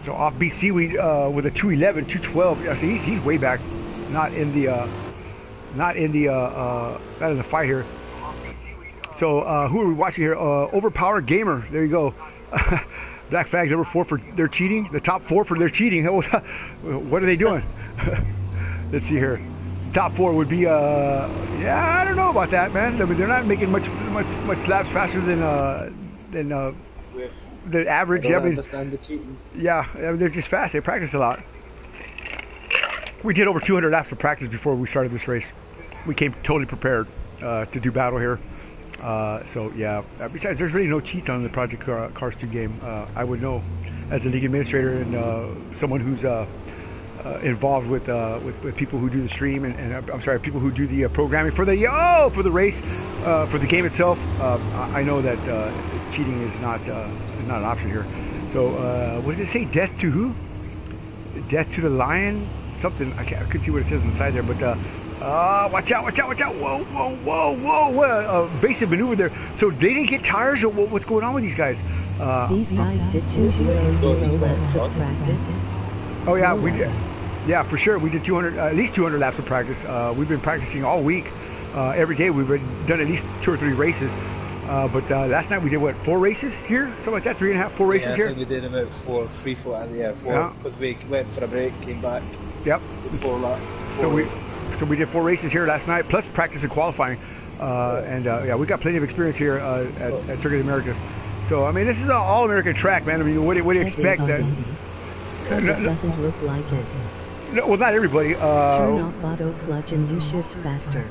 So off BC with a 211, 212. Yeah, so he's way back, not in the fight here. So who are we watching here? Overpowered Gamer. There you go. Black flag number 4 for their cheating. The top 4 for their cheating. What are they doing? Let's see here. Top 4 would be yeah, I don't know about that, man. I mean, they're not making much laps faster than the average. I don't understand the cheating. Yeah, I mean, they're just fast. They practice a lot. We did over 200 laps of practice before we started this race. We came totally prepared to do battle here. So yeah. Besides, there's really no cheats on the Project Cars 2 game. I would know, as a league administrator and someone who's involved with people who do the stream and I'm sorry, people who do the programming for the race, for the game itself. I know that cheating is not an option here. So what did it say? Death to who? Death to the lion? Something. I couldn't see what it says inside there, but watch out, watch out, watch out. Whoa, whoa, whoa, whoa. What basic maneuver there. So they didn't get tires, or what's going on with these guys? These guys did 200 laps of practice. Oh yeah, we did. Yeah, for sure. We did 200, at least 200 laps of practice. We've been practicing all week. Every day we've done at least 2 or 3 races. But last night we did what, 4 races here? Something like that, 3.5, 4 races here? I think we did about 4, 3, 4, yeah, 4, because we went for a break, came back. Yep. Did 4 laps. So we did 4 races here last night, plus practice and qualifying. And yeah, we got plenty of experience here at Circuit of the Americas. So, I mean, this is an all-American track, man. I mean, what do you expect? Because it doesn't look like it. No, well, not everybody. Turn off auto clutch and you shift faster.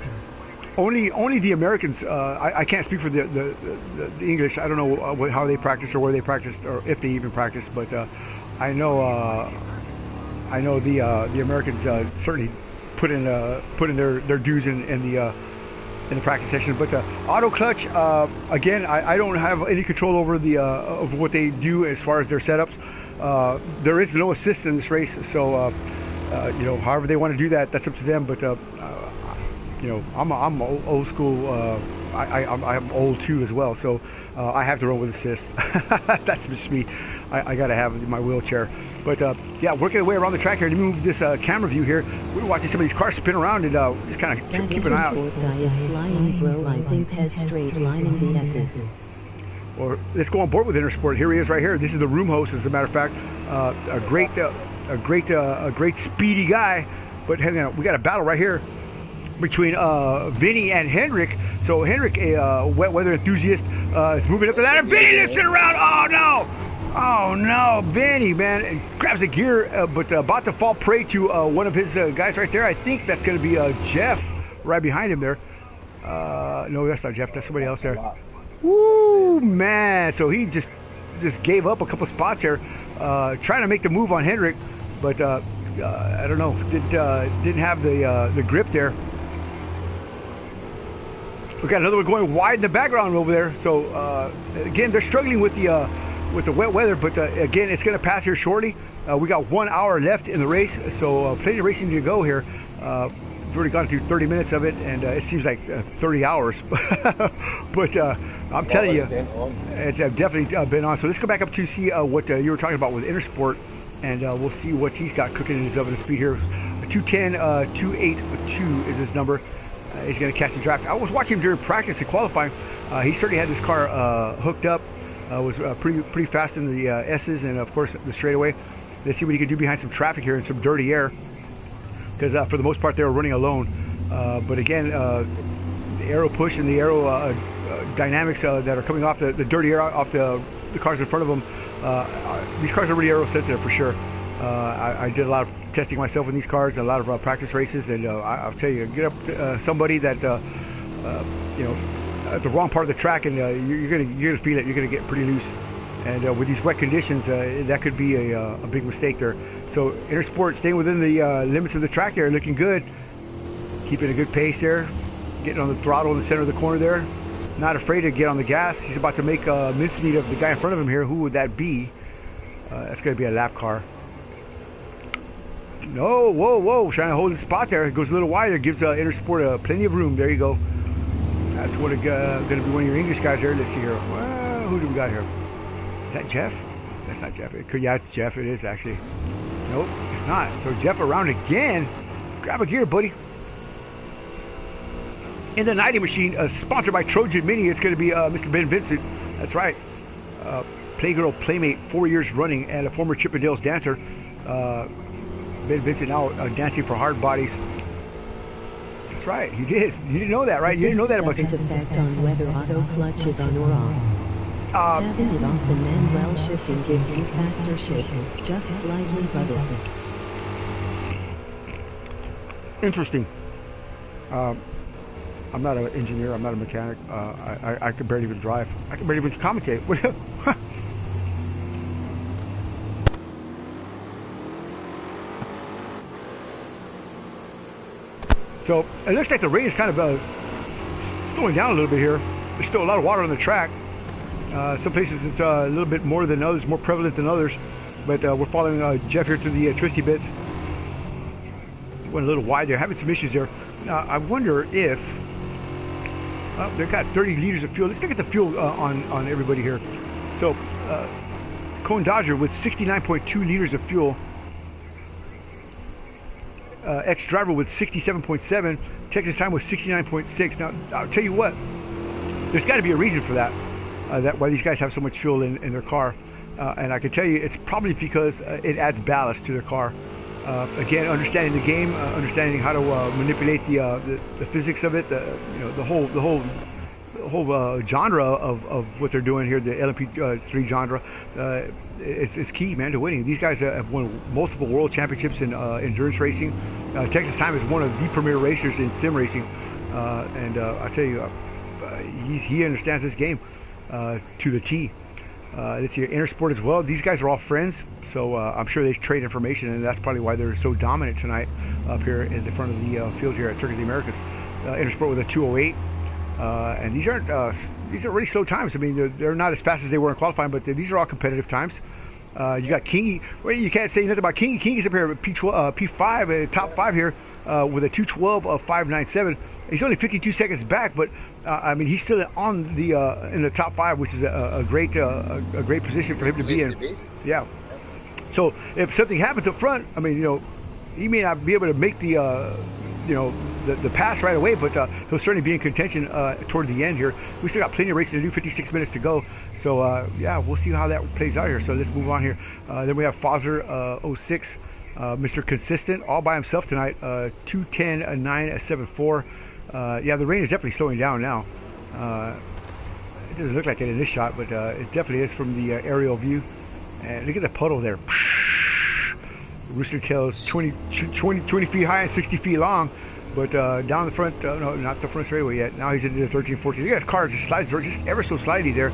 Only the Americans. I can't speak for the English. I don't know how they practice or where they practice or if they even practice. But I know the Americans certainly put in their dues in the practice session. But the auto clutch, again, I don't have any control over of what they do as far as their setups. There is no assist in this race, so you know, however they want to do that, that's up to them. But you know, I'm old school. I'm old too as well, so I have to run with assist. That's just me. I gotta have it in my wheelchair. But yeah, working our way around the track here to move this camera view here. We're watching some of these cars spin around and just kind of keep an eye out. That Intersport guy is flying, bro. I think has straight lining the S's. Or let's go on board with Intersport. Here he is, right here. This is the room host, as a matter of fact. A great speedy guy. But hang on, we got a battle right here between Vinny and Hendrick. So Hendrick, a wet weather enthusiast, is moving up the ladder. Vinny lifts it around. Oh no! Oh no, Vinny, man, and grabs a gear, but about to fall prey to one of his guys right there. I think that's going to be Jeff right behind him there. No, that's not Jeff. That's somebody else there. Woo, man! So he just gave up a couple spots here, trying to make the move on Hendrick, but I don't know, didn't have the grip there. We got another one going wide in the background over there. So again, they're struggling with the wet weather, but again, it's going to pass here shortly. We got 1 hour left in the race, so plenty of racing to go here. We've already gone through 30 minutes of it, and it seems like 30 hours. But I'm telling you, it's definitely been on. So let's go back up to see what you were talking about with Intersport, and we'll see what he's got cooking in his oven of speed here. 210, 282 is his number. He's going to catch the draft. I was watching him during practice and qualifying. He certainly had this car hooked up. Was pretty fast in the S's and of course the straightaway. Let's see what he can do behind some traffic here and some dirty air. Because for the most part they were running alone. But again, the aero push and the aero dynamics that are coming off the dirty air off the cars in front of them. These cars are really aero sensitive for sure. I did a lot of testing myself in these cars, a lot of practice races, and I'll tell you, get up somebody that you know, at the wrong part of the track, and you're gonna feel it. You're gonna get pretty loose, and with these wet conditions, that could be a big mistake there. So Intersport staying within the limits of the track there, looking good, keeping a good pace there, getting on the throttle in the center of the corner there. Not afraid to get on the gas. He's about to make mincemeat of the guy in front of him here. Who would that be? That's going to be a lap car. No, whoa, trying to hold his spot there. It goes a little wider, gives Intersport plenty of room. There you go. That's what going to be one of your English guys there. Let's see here. Well, who do we got here? Is that Jeff? That's not Jeff. Yeah, it's Jeff. It is actually. Nope, it's not. So Jeff around again. Grab a gear, buddy. In the 90 machine, sponsored by Trojan Mini, it's going to be Mr. Ben Vincent. That's right. Playgirl Playmate, 4 years running, and a former Chippendales dancer. Ben Vincent now dancing for hard bodies. That's right, he is. You didn't know that, right? You didn't know that about him. Doesn't affect on whether auto clutch is on or off. Having it off the manual shifting gives you faster shifts, just slightly better. Interesting. I'm not an engineer. I'm not a mechanic. I can barely even drive. I can barely even commentate. So it looks like the rain is kind of slowing down a little bit here. There's still a lot of water on the track. Some places it's a little bit more than others, more prevalent than others. But we're following Jeff here to the twisty bits. Went a little wide there, having some issues there. I wonder if they've got 30 liters of fuel. Let's look at the fuel on everybody here. So Cone Dodger with 69.2 liters of fuel. Ex-driver with 67.7. Texas Time with 69.6. Now I'll tell you what, there's got to be a reason for that. That why these guys have so much fuel in their car, and I can tell you it's probably because it adds ballast to their car. Again, understanding the game, understanding how to manipulate the physics of it, the whole genre of what they're doing here, the Lmp3 genre, is key, man, to winning. These guys have won multiple world championships in endurance racing. Texas Time is one of the premier racers in sim racing, and I tell you, he understands this game to the T. Let's see, Intersport as well. These guys are all friends, so I'm sure they trade information, and that's probably why they're so dominant tonight up here in the front of the field here at Circuit of the Americas. Intersport with a 2:08, and these are really slow times. I mean, they're not as fast as they were in qualifying, but these are all competitive times. You got Kingy. Well, you can't say nothing about Kingy. Kingy's up here at P5, top 5 here with a 2:12 of 5.97. He's only 52 seconds back, but I mean he's still on the in the top 5, which is a great position for him to be in. Yeah. So if something happens up front, I mean, he may not be able to make the the pass right away, but he'll certainly be in contention toward the end here. We still got plenty of racing to do. 56 minutes to go. So yeah, we'll see how that plays out here. So let's move on here. Then we have Fozer 06, Mr. Consistent, all by himself tonight. 2:10.9.74. Yeah, the rain is definitely slowing down now. It doesn't look like it in this shot, but it definitely is from the aerial view. And look at the puddle there. Rooster tail is 20 feet high and 60 feet long. But down the front, no, not the front straightaway yet. Now he's into the 13, 14. Look at his car, just slides, just ever so slightly there.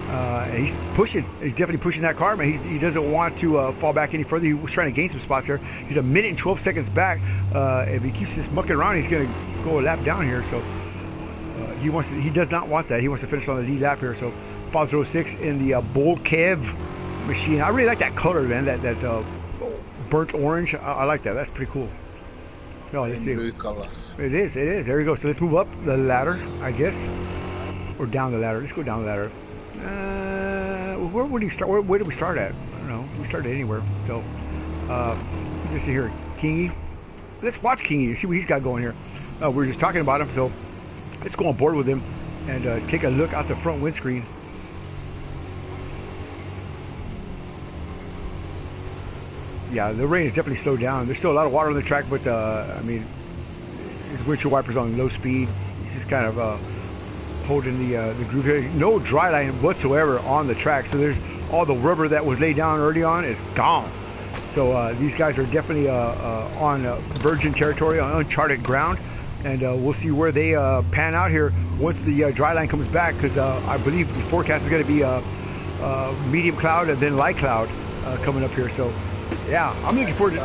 And he's pushing. He's definitely pushing that car, man. He doesn't want to fall back any further. He was trying to gain some spots here. He's 1 minute and 12 seconds back. If he keeps this mucking around, he's going to go a lap down here. So he does not want that. He wants to finish on the lead lap here. So 506 in the Bolkev machine. I really like that color, man. That burnt orange. I like that. That's pretty cool. Oh, let's see. Blue color. It is. There we go. So let's move up the ladder, I guess, or down the ladder. Let's go down the ladder. Where would he start? Where did we start at? I don't know. We started anywhere. So let's see here. Kingy. Let's watch Kingy. See what he's got going here. we were just talking about him, so let's go on board with him and take a look out the front windscreen. Yeah, the rain has definitely slowed down. There's still a lot of water on the track, but I mean, his windshield wipers on low speed. He's just kind of holding the groove here. No dry line whatsoever on the track, so there's all the rubber that was laid down early on is gone. So these guys are definitely on virgin territory, on uncharted ground, and we'll see where they pan out here once the dry line comes back, because I believe the forecast is going to be medium cloud and then light cloud coming up here. So yeah, I'm looking forward to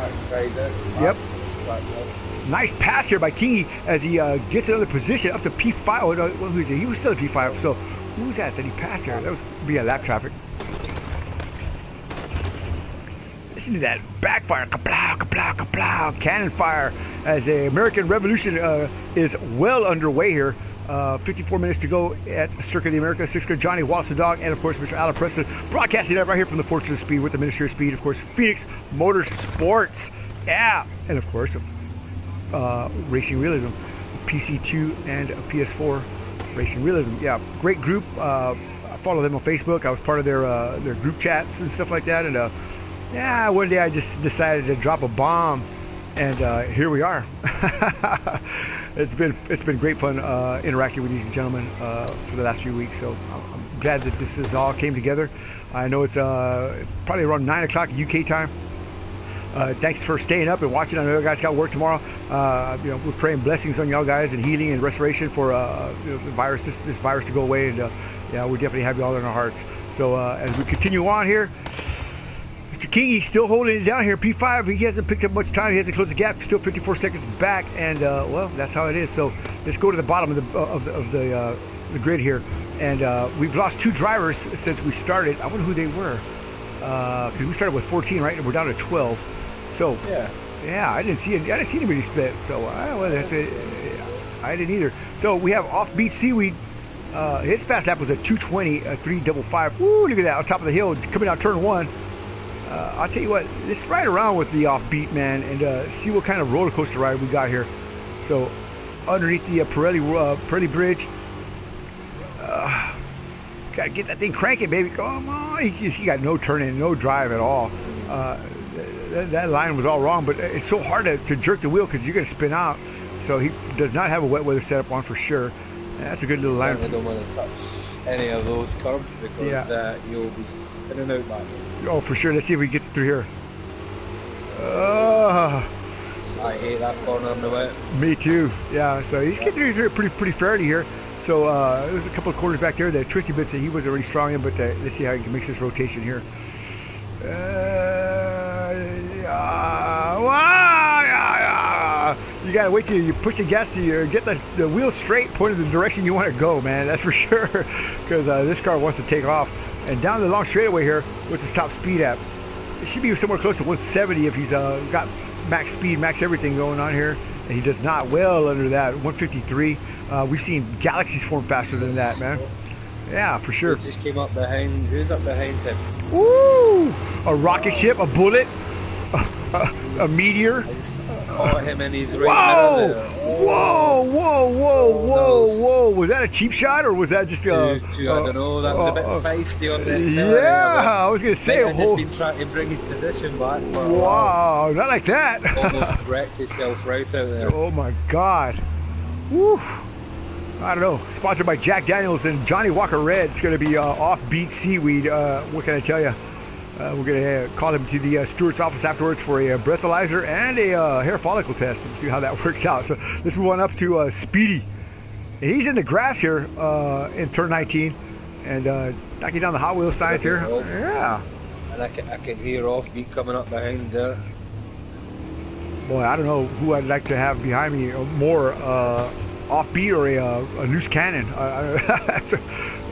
Yep. Nice pass here by Kingy as he gets another position up to P5. Oh, no, who's he? He was still at P5. So who's that he passed here? That was via lap traffic. Listen to that backfire, kaplow, kaplow, kaplow, cannon fire as the American Revolution is well underway here. 54 minutes to go at Circuit of the Americas. 6th Johnny Wallace the Dog, and of course Mr. Alan Preston broadcasting that right here from the Fortress of Speed with the Ministry of Speed. Of course, Phoenix Motorsports, yeah, and of course Racing Realism, PC2 and Ps4 Racing Realism. Yeah, great group. I follow them on Facebook. I was part of their group chats and stuff like that. And yeah, one day I just decided to drop a bomb, and here we are. It's been great fun interacting with these gentlemen for the last few weeks. So I'm glad that this is all came together. I know it's probably around 9 o'clock UK time. Thanks for staying up and watching. I know you guys got work tomorrow. You know, we're praying blessings on y'all guys and healing and restoration for you know, the virus, this virus to go away. And yeah, we definitely have you all in our hearts. So as we continue on here, Mr. King, he's still holding it down here. P5, he hasn't picked up much time. He hasn't closed the gap. Still 54 seconds back, and well, that's how it is. So let's go to the bottom of the grid here, and we've lost 2 drivers since we started. I wonder who they were, because we started with 14, right? And we're down to 12. So yeah, I didn't see anybody split. So well, that's it. I didn't either. So we have Offbeat Seaweed. His fast lap was a 2:20, a 3:55. Woo! Look at that on top of the hill, coming out turn 1. I'll tell you what, let's ride around with the Offbeat, man, and see what kind of roller coaster ride we got here. So underneath the Pirelli Bridge, gotta get that thing cranking, baby. Come on, he got no turning, no drive at all. That line was all wrong, but it's so hard to jerk the wheel because you're going to spin out. So he does not have a wet weather setup on for sure. And that's a good little line. I don't want to touch any of those curbs because you'll be spinning out backwards. Oh, for sure. Let's see if he gets through here. I hate that corner in the wet. Me too. Yeah, so he's getting through here pretty fairly here. So there's a couple of corners back there, the twisty bits that he wasn't really strong in, but let's see how he can make this rotation here. You gotta wait till you push the gas to you get the wheel straight, pointed in the direction you want to go, man. That's for sure, because this car wants to take off. And down the long straightaway here, what's his top speed at? It should be somewhere close to 170 if he's got max speed, max everything going on here. And he does not. Well under that, 153. We've seen galaxies form faster than that, man. Yeah, for sure. He just came up behind. Who's up behind him? Woo! A rocket ship, a bullet, a meteor. I just caught him in his right middle there. Whoa! Was that a cheap shot or was that just I don't know. That was a bit feisty on the yeah, I was gonna say. I've just been trying to bring his position back. Wow, not like that. Almost wrecked himself right out there. Oh my God. Woo. I don't know. Sponsored by Jack Daniels and Johnny Walker Red. It's going to be Offbeat Seaweed. What can I tell you? We're going to call him to the Stewart's office afterwards for a breathalyzer and a hair follicle test and see how that works out. So let's move on up to Speedy. And he's in the grass here in turn 19 and knocking down the Hot Wheels signs here. Yeah. And I can hear Offbeat coming up behind there. Boy, I don't know who I'd like to have behind me more. Offbeat or a loose cannon.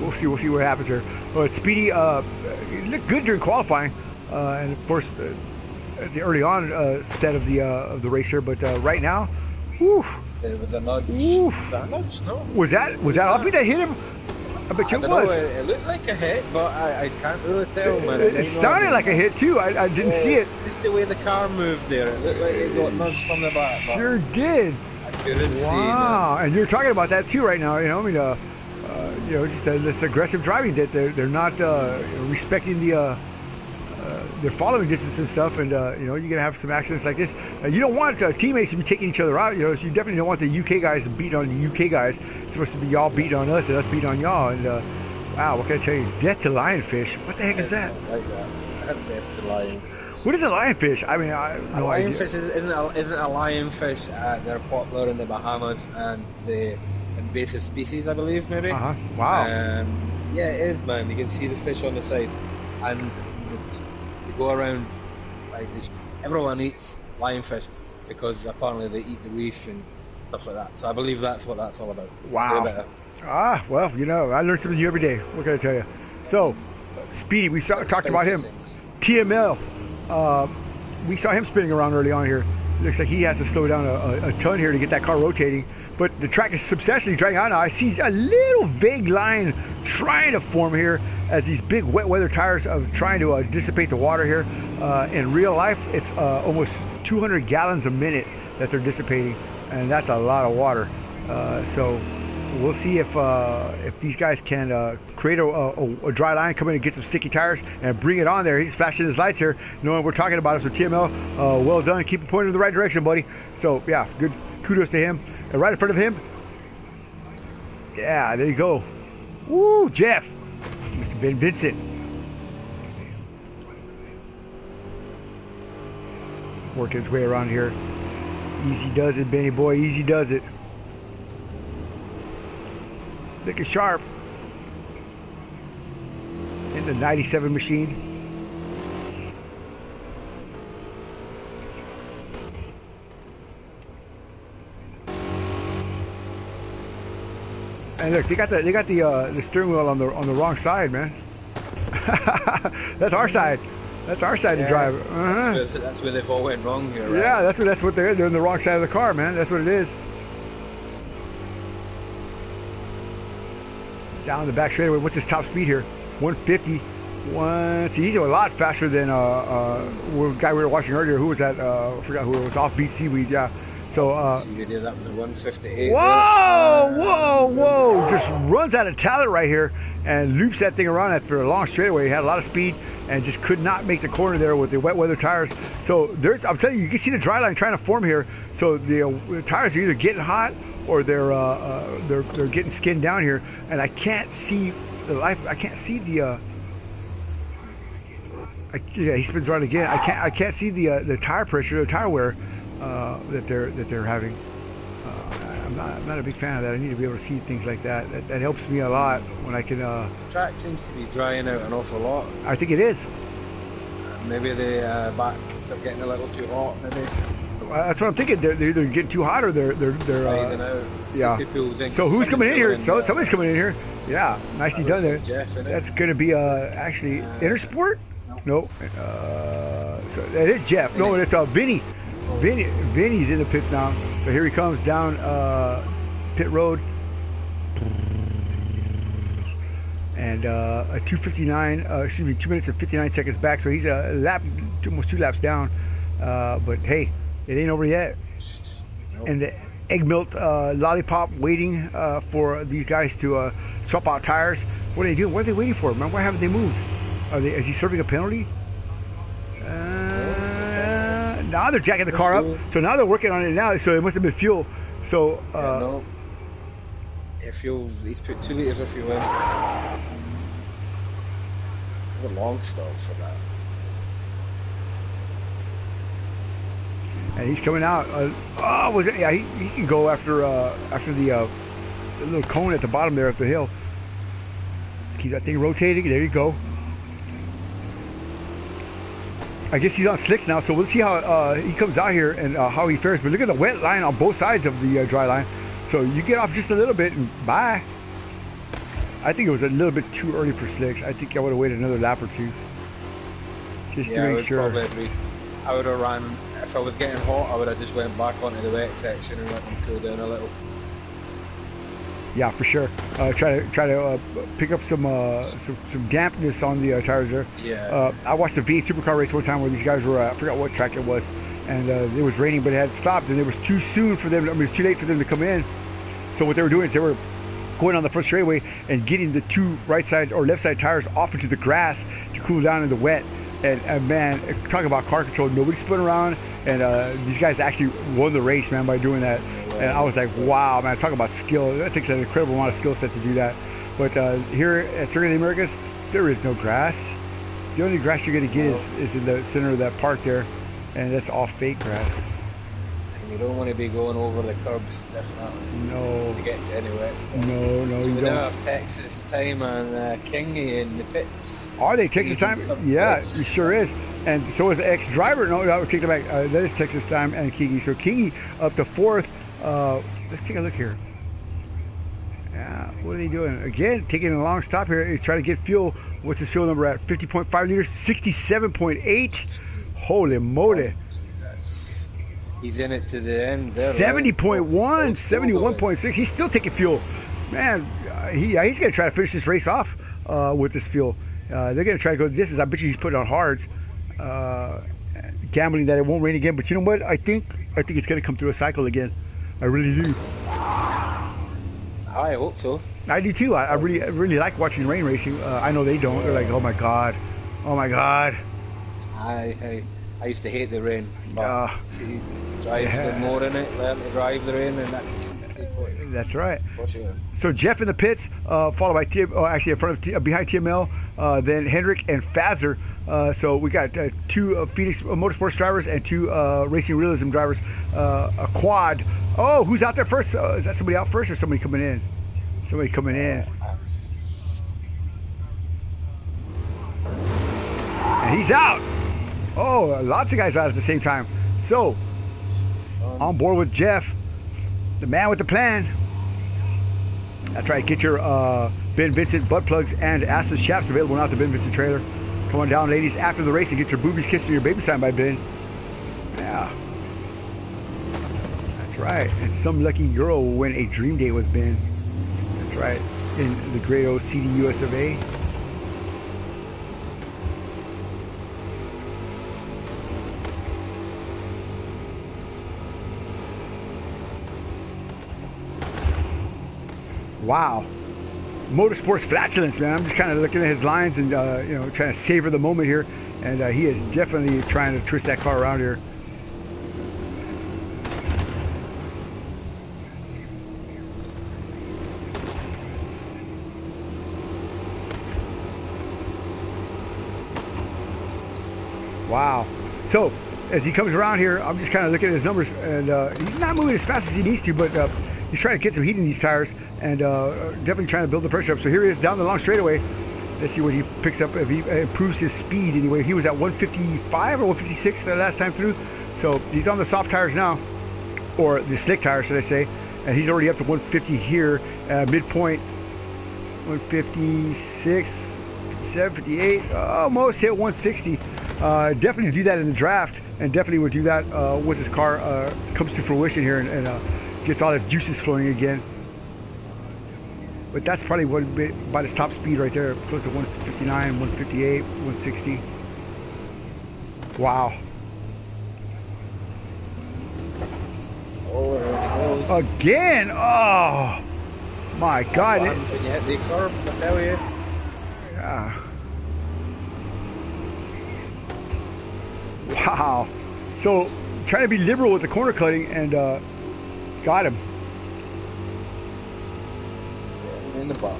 We'll see what happens here. But Speedy, he looked good during qualifying, and of course the early on set of the race here. But right now, whew, there was a nudge. Was that a nudge? No. Was that Offbeat that hit him? I bet you it was. It looked like a hit, but I can't really tell, man. It sounded like a hit too. I didn't see it. Just the way the car moved there, it looked like it got nudged from the back. Sure did. I You're insane, wow, man. and you're talking about that too right now. You know, I mean, you know, just this aggressive driving that they're not respecting the their following distance and stuff, and you know, you're gonna have some accidents like this. You don't want teammates to be taking each other out. You know, so you definitely don't want the UK guys beating on the UK guys. It's supposed to be y'all beating on us and us beating on y'all. And wow, what can I tell you? Death to lionfish. What the heck is that? I like that. Death to lionfish. What is a lionfish? I mean, I have no idea. Lionfish isn't a lionfish. They're popular in the Bahamas and the invasive species, I believe, maybe. Wow. Yeah, it is, man. You can see the fish on the side, and they go around like everyone eats lionfish because apparently they eat the reef and stuff like that. So I believe that's what that's all about. Wow. Well, you know, I learn something new every day. What can I tell you? So, Speedy, we talked about him. TML, we saw him spinning around early on here. Looks like he has to slow down a ton here to get that car rotating. But the track is substantially dragging out now. I see a little vague line trying to form here as these big wet weather tires are trying to dissipate the water here. In real life, it's almost 200 gallons a minute that they're dissipating, and that's a lot of water. So we'll see if these guys can create a dry line, come in and get some sticky tires and bring it on there. He's flashing his lights here, knowing we're talking about it. So TML, well done. Keep it pointed in the right direction, buddy. So yeah, good. Kudos to him. And right in front of him, yeah, there you go. Woo, Jeff. Mr. Ben Vincent. Working his way around here. Easy does it, Benny boy. Easy does it. Looking sharp. In the 97 machine. And look, they got the steering wheel on the wrong side, man. That's our side. That's our side to drive. That's where they've all went wrong here, right? Yeah, that's what they're on the wrong side of the car, man. That's what it is. Down the back straightaway. What's his top speed here? 150. See, he's a lot faster than the guy we were watching earlier. Who was that? I forgot who it was. Offbeat Seaweed. Yeah. So that was a 158. Whoa! Just runs out of talent right here and loops that thing around after a long straightaway. He had a lot of speed and just could not make the corner there with the wet weather tires. So I'm telling you, you can see the dry line trying to form here. So the tires are either getting hot or they're getting skinned down here, and I can't see the life. I can't see the. Yeah, he spins around again. I can't see the tire pressure, the tire wear that they're having. I'm not a big fan of that. I need to be able to see things like that. That helps me a lot when I can. The track seems to be drying out an awful lot. I think it is. Maybe the backs are getting a little too hot. Maybe. That's what I'm thinking. They're either getting too hot or they're out. Yeah. So who's coming in here? Somebody's coming in here. Yeah, nicely done there. Jeff, that's going to be actually Intersport. No. So it is Jeff. No, it's Vinny. Vinny's in the pits now. So here he comes down pit road. And a 2:59, 2 minutes and 59 seconds back. So he's a lap, almost 2 laps down. But hey, it ain't over yet. Nope. And the egg milk lollipop waiting for these guys to swap out tires. What are they doing? What are they waiting for, man? Why haven't they moved? Is he serving a penalty? Now they're jacking the car up. So now they're working on it now. So it must have been fuel. So no. Yeah, fuel. He's put 2 liters of fuel in. There's a long stop for that. And he's coming out. Was it? Yeah, he can go after the little cone at the bottom there of the hill. Keep that thing rotating. There you go. I guess he's on slicks now, so we'll see how he comes out here and how he fares. But look at the wet line on both sides of the dry line. So you get off just a little bit and bye. I think it was a little bit too early for slicks. I think I would have waited another lap or two. Just to make sure. Probably agree. I would have ran, if I was getting hot, I would have just went back onto the wet section and let them cool down a little. Yeah, for sure. Try to pick up some dampness on the tires there. Yeah. I watched the V8 Supercar race one time where these guys were, I forgot what track it was, and it was raining, but it had stopped, and it was too soon for them. I mean, it was too late for them to come in. So what they were doing is they were going on the front straightaway and getting the two right side or left side tires off into the grass to cool down in the wet. And man, talk about car control. Nobody spun around, and these guys actually won the race, man, by doing that. And I was like, wow, man, talk about skill. That takes an incredible amount of skill set to do that. But here at Circuit of the Americas, there is no grass. The only grass you're going to get is in the center of that park there, and that's all fake grass. And you don't want to be going over the curbs, definitely, to get to anywhere. No, so you we don't. now have Texas time and Kingy in the pits. Are they Texas time? Yeah, it sure is. And so is the ex-driver. No, I would take it back. That is Texas time and Kingy. So Kingy up to 4th. Let's take a look here. Yeah, what are they doing? Again, taking a long stop here. He's trying to get fuel. What's his fuel number at? 50.5 liters, 67.8. Holy moly. He's in it to the end there. 70.1, 71.6. He's still taking fuel. Man, he's going to try to finish this race off with this fuel. They're going to try to go the distance. I bet you he's putting on hards. Gambling that it won't rain again. But you know what? I think it's going to come through a cycle again. I really do. I hope so. I do too. I really like watching rain racing. I know they don't. They're like, oh my god. I used to hate the rain, but see, drive more in it, learn to drive the rain, and that can stay quick. That's right. For sure. So Jeff in the pits, followed by actually in front of behind TML, then Hendrick and Fazer. So we got two Phoenix Motorsports drivers and two Racing Realism drivers. A quad. Oh, who's out there first? Is that somebody out first or somebody coming in? Somebody coming in. And he's out. Oh, lots of guys out at the same time. So, on board with Jeff, the man with the plan. That's right. Get your Ben Vincent butt plugs and assless chaps available now at the Ben Vincent trailer. Come on down, ladies, after the race and get your boobies kissed and your baby signed by Ben. Yeah. That's right. And some lucky girl will win a dream date with Ben. That's right. In the great old CDUS of A. Wow. Motorsports flatulence, man. I'm just kind of looking at his lines and trying to savor the moment here, and he is definitely trying to twist that car around here. Wow. So as he comes around here, I'm just kind of looking at his numbers, and he's not moving as fast as he needs to, but he's trying to get some heat in these tires, and definitely trying to build the pressure up. So here he is down the long straightaway. Let's see what he picks up, if he improves his speed anyway. He was at 155 or 156 last time through. So he's on the soft tires now, or the slick tires, should I say. And he's already up to 150 here, midpoint. 156, 758, almost hit 160. Definitely do that in the draft, and definitely would do that once his car comes to fruition here and gets all his juices flowing again. But that's probably what about his top speed right there, close to 159, 158, 160. Wow. Oh, there he goes. Again! Oh my God! When you hit the curb, I tell you. Yeah. Wow. So trying to be liberal with the corner cutting, and got him. In the bottom.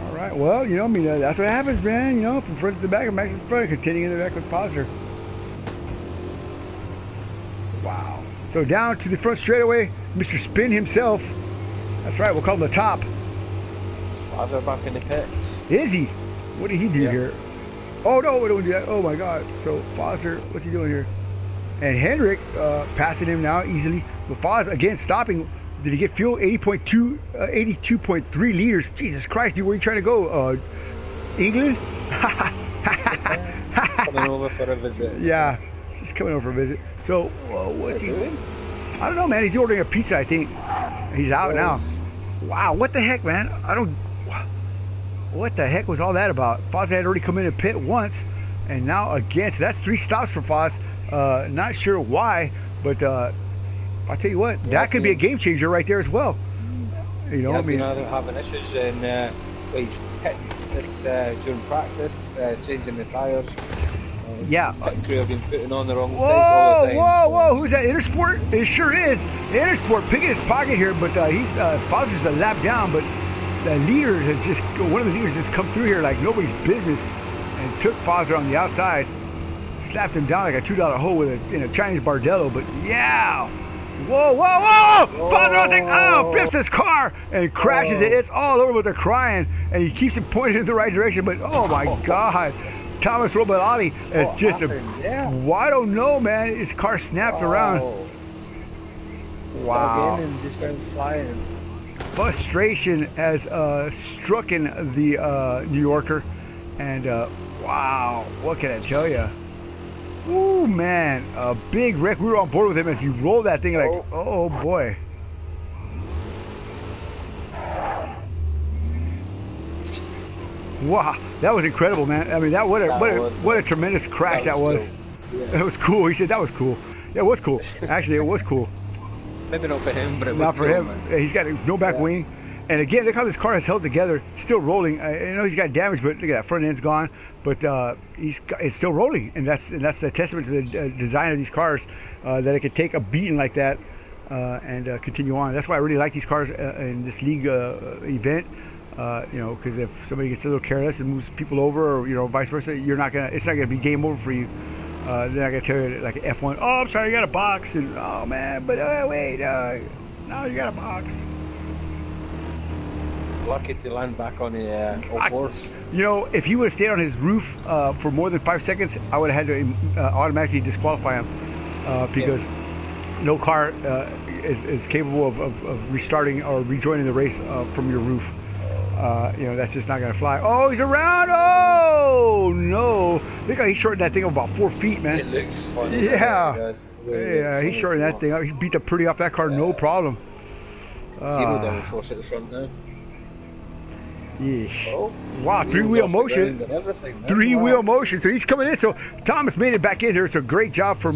All right. Well, I mean, that's what happens, man. From front to the back and back to the front, continuing in the back with positive. Wow. So down to the front straightaway, Mr. Spin himself. That's right. We'll call him the top. Father back in the pits. Is he? What did he do here? Oh no, we don't do that. Oh my God. So Foster, what's he doing here? And Hendrick passing him now easily. But Foster again stopping. Did he get fuel? 82.3 liters. Jesus Christ, dude, where are you trying to go? England? He's coming over for a visit. Yeah, he's coming over for a visit. So what's he doing? I don't know, man. He's ordering a pizza, I think. He's out now. Wow, what the heck, man? What the heck was all that about? Foz had already come in and pit once, and now again. So that's 3 stops for Foz. Not sure why, but I'll tell you what, that could be a game changer right there as well. You know, I mean, having issues in his pits this during practice, changing the tyres. Yeah. Pit crew have been putting on the wrong type all the time. Whoa! Who's that? Intersport? It sure is. Intersport picking his pocket here, but he's Foster's a lap down, but the leader has just, one of the leaders has come through here like nobody's business and took Foster on the outside, slapped him down like a $2 hole with a Chinese Bardello, but yeah. Whoa! Foster flips his car and crashes it. It's all over, but they're crying, and he keeps it pointed in the right direction, but oh my God. Thomas Robalati is just well, I don't know, man. His car snapped around. Wow. Dug in and just went flying. Frustration has strucken the New Yorker, and wow, what can I tell you? Ooh, man, a big wreck. We were on board with him as he rolled that thing like, oh boy. Wow, that was incredible, man. I mean, what a tremendous crash that was. Cool. Yeah. It was cool. He said that was cool. Yeah, it was cool. Actually, it was cool. Maybe not for him, but it was not for cool, him. Man. He's got no back wing, and again, look how this car is held together, still rolling. I know he's got damage, but look at that front end's gone, but it's still rolling, and that's a testament to the design of these cars, that it could take a beating like that and continue on. That's why I really like these cars in this league event. You know, because if somebody gets a little careless and moves people over, or you know, vice versa, it's not gonna be game over for you. They're not gonna tell you like F1. Oh, I'm sorry, you got a box, and oh man, but wait, no, you got a box. Lucky to land back on the all-fours. You know, if he would have stayed on his roof for more than 5 seconds, I would have had to automatically disqualify him because no car is capable of restarting or rejoining the race from your roof. You know, that's just not going to fly. Oh, he's around. Oh, no. Look how he shortened that thing up about 4 feet, man. It looks funny. Yeah. Yeah, he shortened that thing up. He beat the Pretty off that car, no problem. Zero down force at the front now. Yeesh. Oh, wow, 3-wheel motion. 3-wheel motion. So he's coming in. So Thomas made it back in here. It's a great job from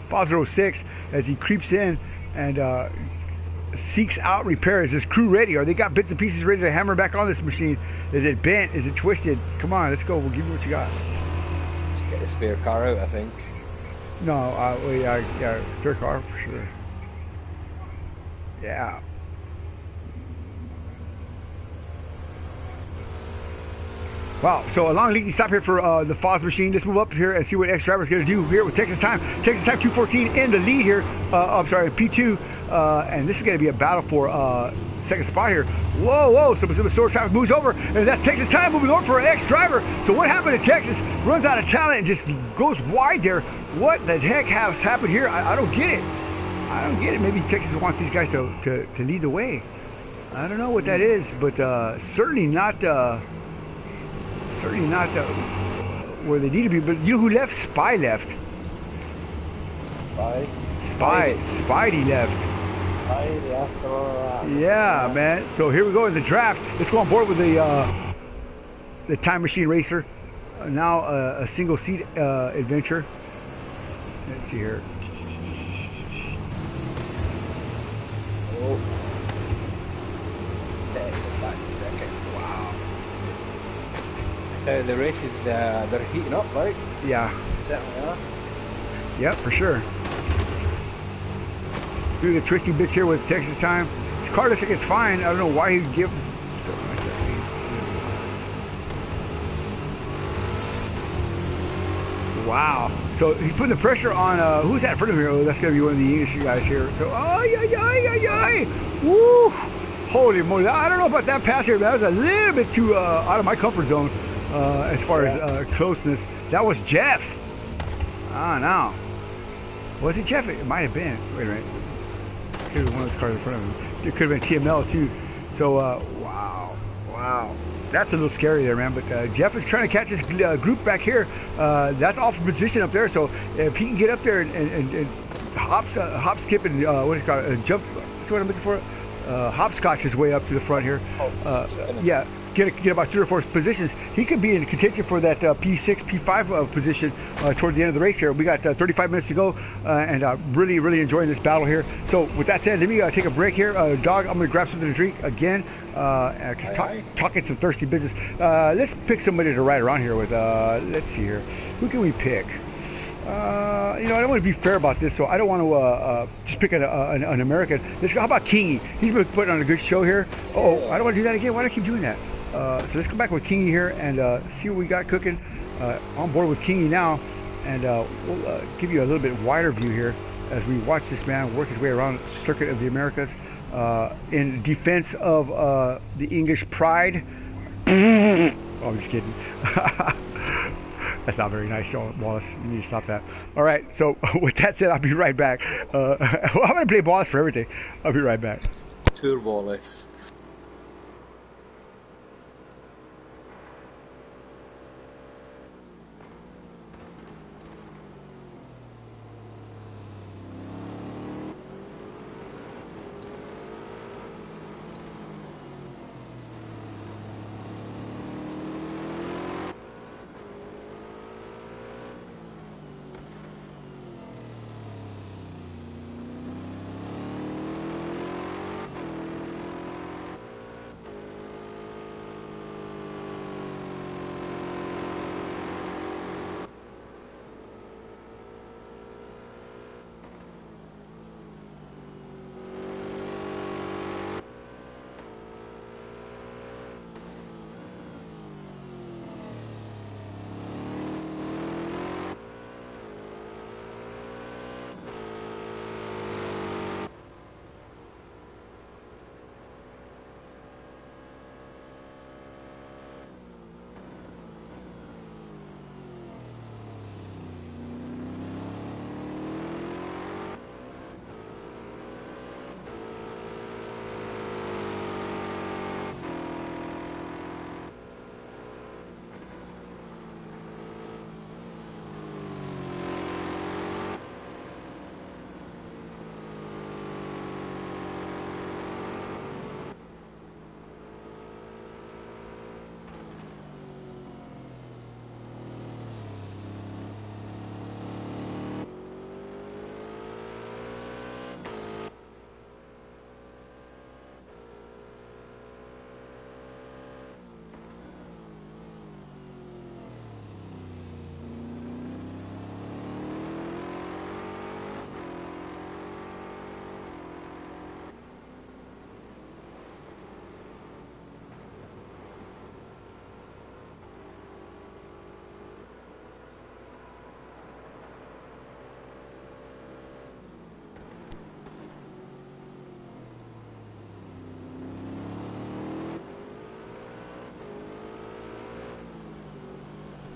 Foster 06 as he creeps in and seeks out repairs. Is crew ready? Are they got bits and pieces ready to hammer back on this machine? Is it bent? Is it twisted? Come on, let's go. We'll give you what you got. Let's get the spare car out, I think. No, well, yeah, spare car for sure. Yeah. Wow, so a long leaky stop here for the Foz machine. Let's move up here and see what X driver's going to do here with Texas time. Texas time 2:14 in the lead here. I'm sorry, P2. And this is going to be a battle for second spot here. Whoa, some store traffic moves over, and that's Texas time moving over for an X driver. So what happened to Texas? Runs out of talent and just goes wide there. What the heck has happened here? I don't get it. I don't get it. Maybe Texas wants these guys to lead the way. I don't know what that is, but certainly not where they need to be. But you know who left? Spy left. Spidey left. After all that. Yeah, man. So here we go in the draft. Let's go on board with the Time Machine Racer. Now a single seat adventure. Let's see here. Oh. That's back in a second. Wow. The races, they're heating up, right? Yeah. Certainly are. Yep, for sure. Through the twisty bits here with Texas time. His car looks like it's fine. I don't know why he'd give. Wow. So he's putting the pressure on, who's that in front of him here? Oh, that's going to be one of the English guys here. So, woo! Holy moly. I don't know about that pass here. That was a little bit too out of my comfort zone as far as closeness. That was Jeff. No. Was it Jeff? It might have been. Wait a minute. It was one of those cars in front of him. It could have been TML too. So, wow. That's a little scary there, man. But Jeff is trying to catch his group back here. That's off position up there. So if he can get up there and hop, skip, and what do you call it? Jump. That's what I'm looking for. Hopscotch his way up to the front here. get about 3 or 4 positions, he could be in contention for that P6, P5 position toward the end of the race here. We got 35 minutes to go, and really, really enjoying this battle here. So with that said, let me take a break here. Dog, I'm going to grab something to drink again, talking some thirsty business. Let's pick somebody to ride around here with. Let's see here. Who can we pick? You know, I don't want to be fair about this, so I don't want to just pick an American. Let's go. How about Kingy? He's been putting on a good show here. Oh, I don't want to do that again. Why do I keep doing that? So let's come back with Kingy here and see what we got cooking. On board with Kingy now, and we'll give you a little bit wider view here as we watch this man work his way around the circuit of the Americas in defense of the English pride. Oh, I'm just kidding. That's not very nice, Wallace. You need to stop that. All right, so with that said, I'll be right back. I'm going to play Wallace for everything. I'll be right back. Tour Wallace.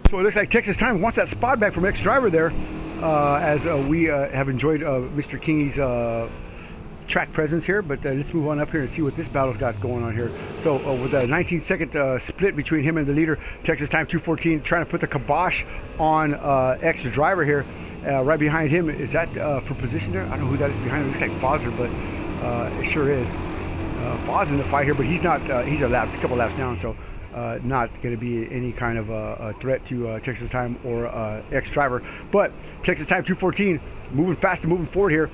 So it looks like Texas Time wants that spot back from ex-driver there, as we have enjoyed Mr. Kingy's track presence here. But let's move on up here and see what this battle's got going on here. So with a 19-second split between him and the leader, Texas Time 214, trying to put the kibosh on ex-driver here. Right behind him, is that for position there? I don't know who that is behind him. It looks like Foster, but it sure is. Foz in the fight here, but he's not. He's a couple laps down, so not going to be any kind of a threat to Texas Time or ex-driver. But Texas Time 214 moving fast and moving forward here.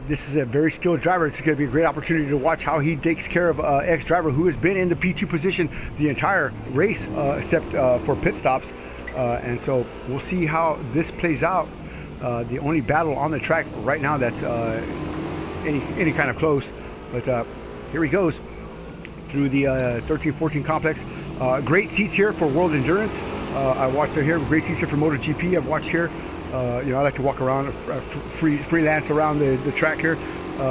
This is a very skilled driver. It's going to be a great opportunity to watch how he takes care of ex-driver, who has been in the P2 position the entire race, except for pit stops. And so we'll see how this plays out. The only battle on the track right now that's any kind of close. But here he goes through the 13-14 complex. Great seats here for World Endurance. I watched here. Great seats here for MotoGP. I've watched here. You know, I like to walk around, freelance around the track here.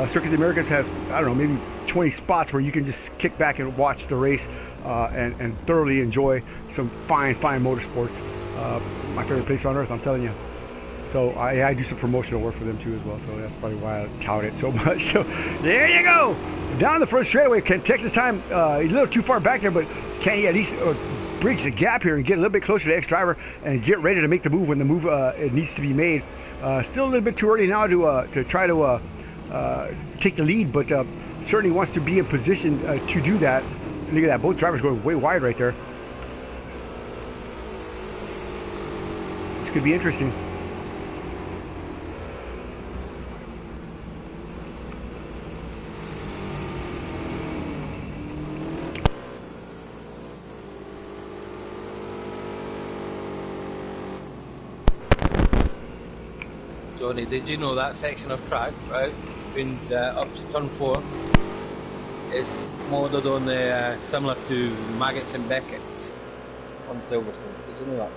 Circuit of the Americas has, I don't know, maybe 20 spots where you can just kick back and watch the race and thoroughly enjoy some fine motorsports. My favorite place on earth, I'm telling you. So I do some promotional work for them too as well, so that's probably why I tout it so much. So there you go, down the front straightaway. Can Texas Time a little too far back there, but can he at least bridge the gap here and get a little bit closer to ex-driver and get ready to make the move when the move it needs to be made? Still a little bit too early now to try to take the lead, but certainly wants to be in position to do that. Look at that. Both drivers going way wide right there. This could be interesting. Johnny, did you know that section of track, right, between up to turn 4, is modelled on the similar to Maggots and Beckett's on Silverstone? Did you know that?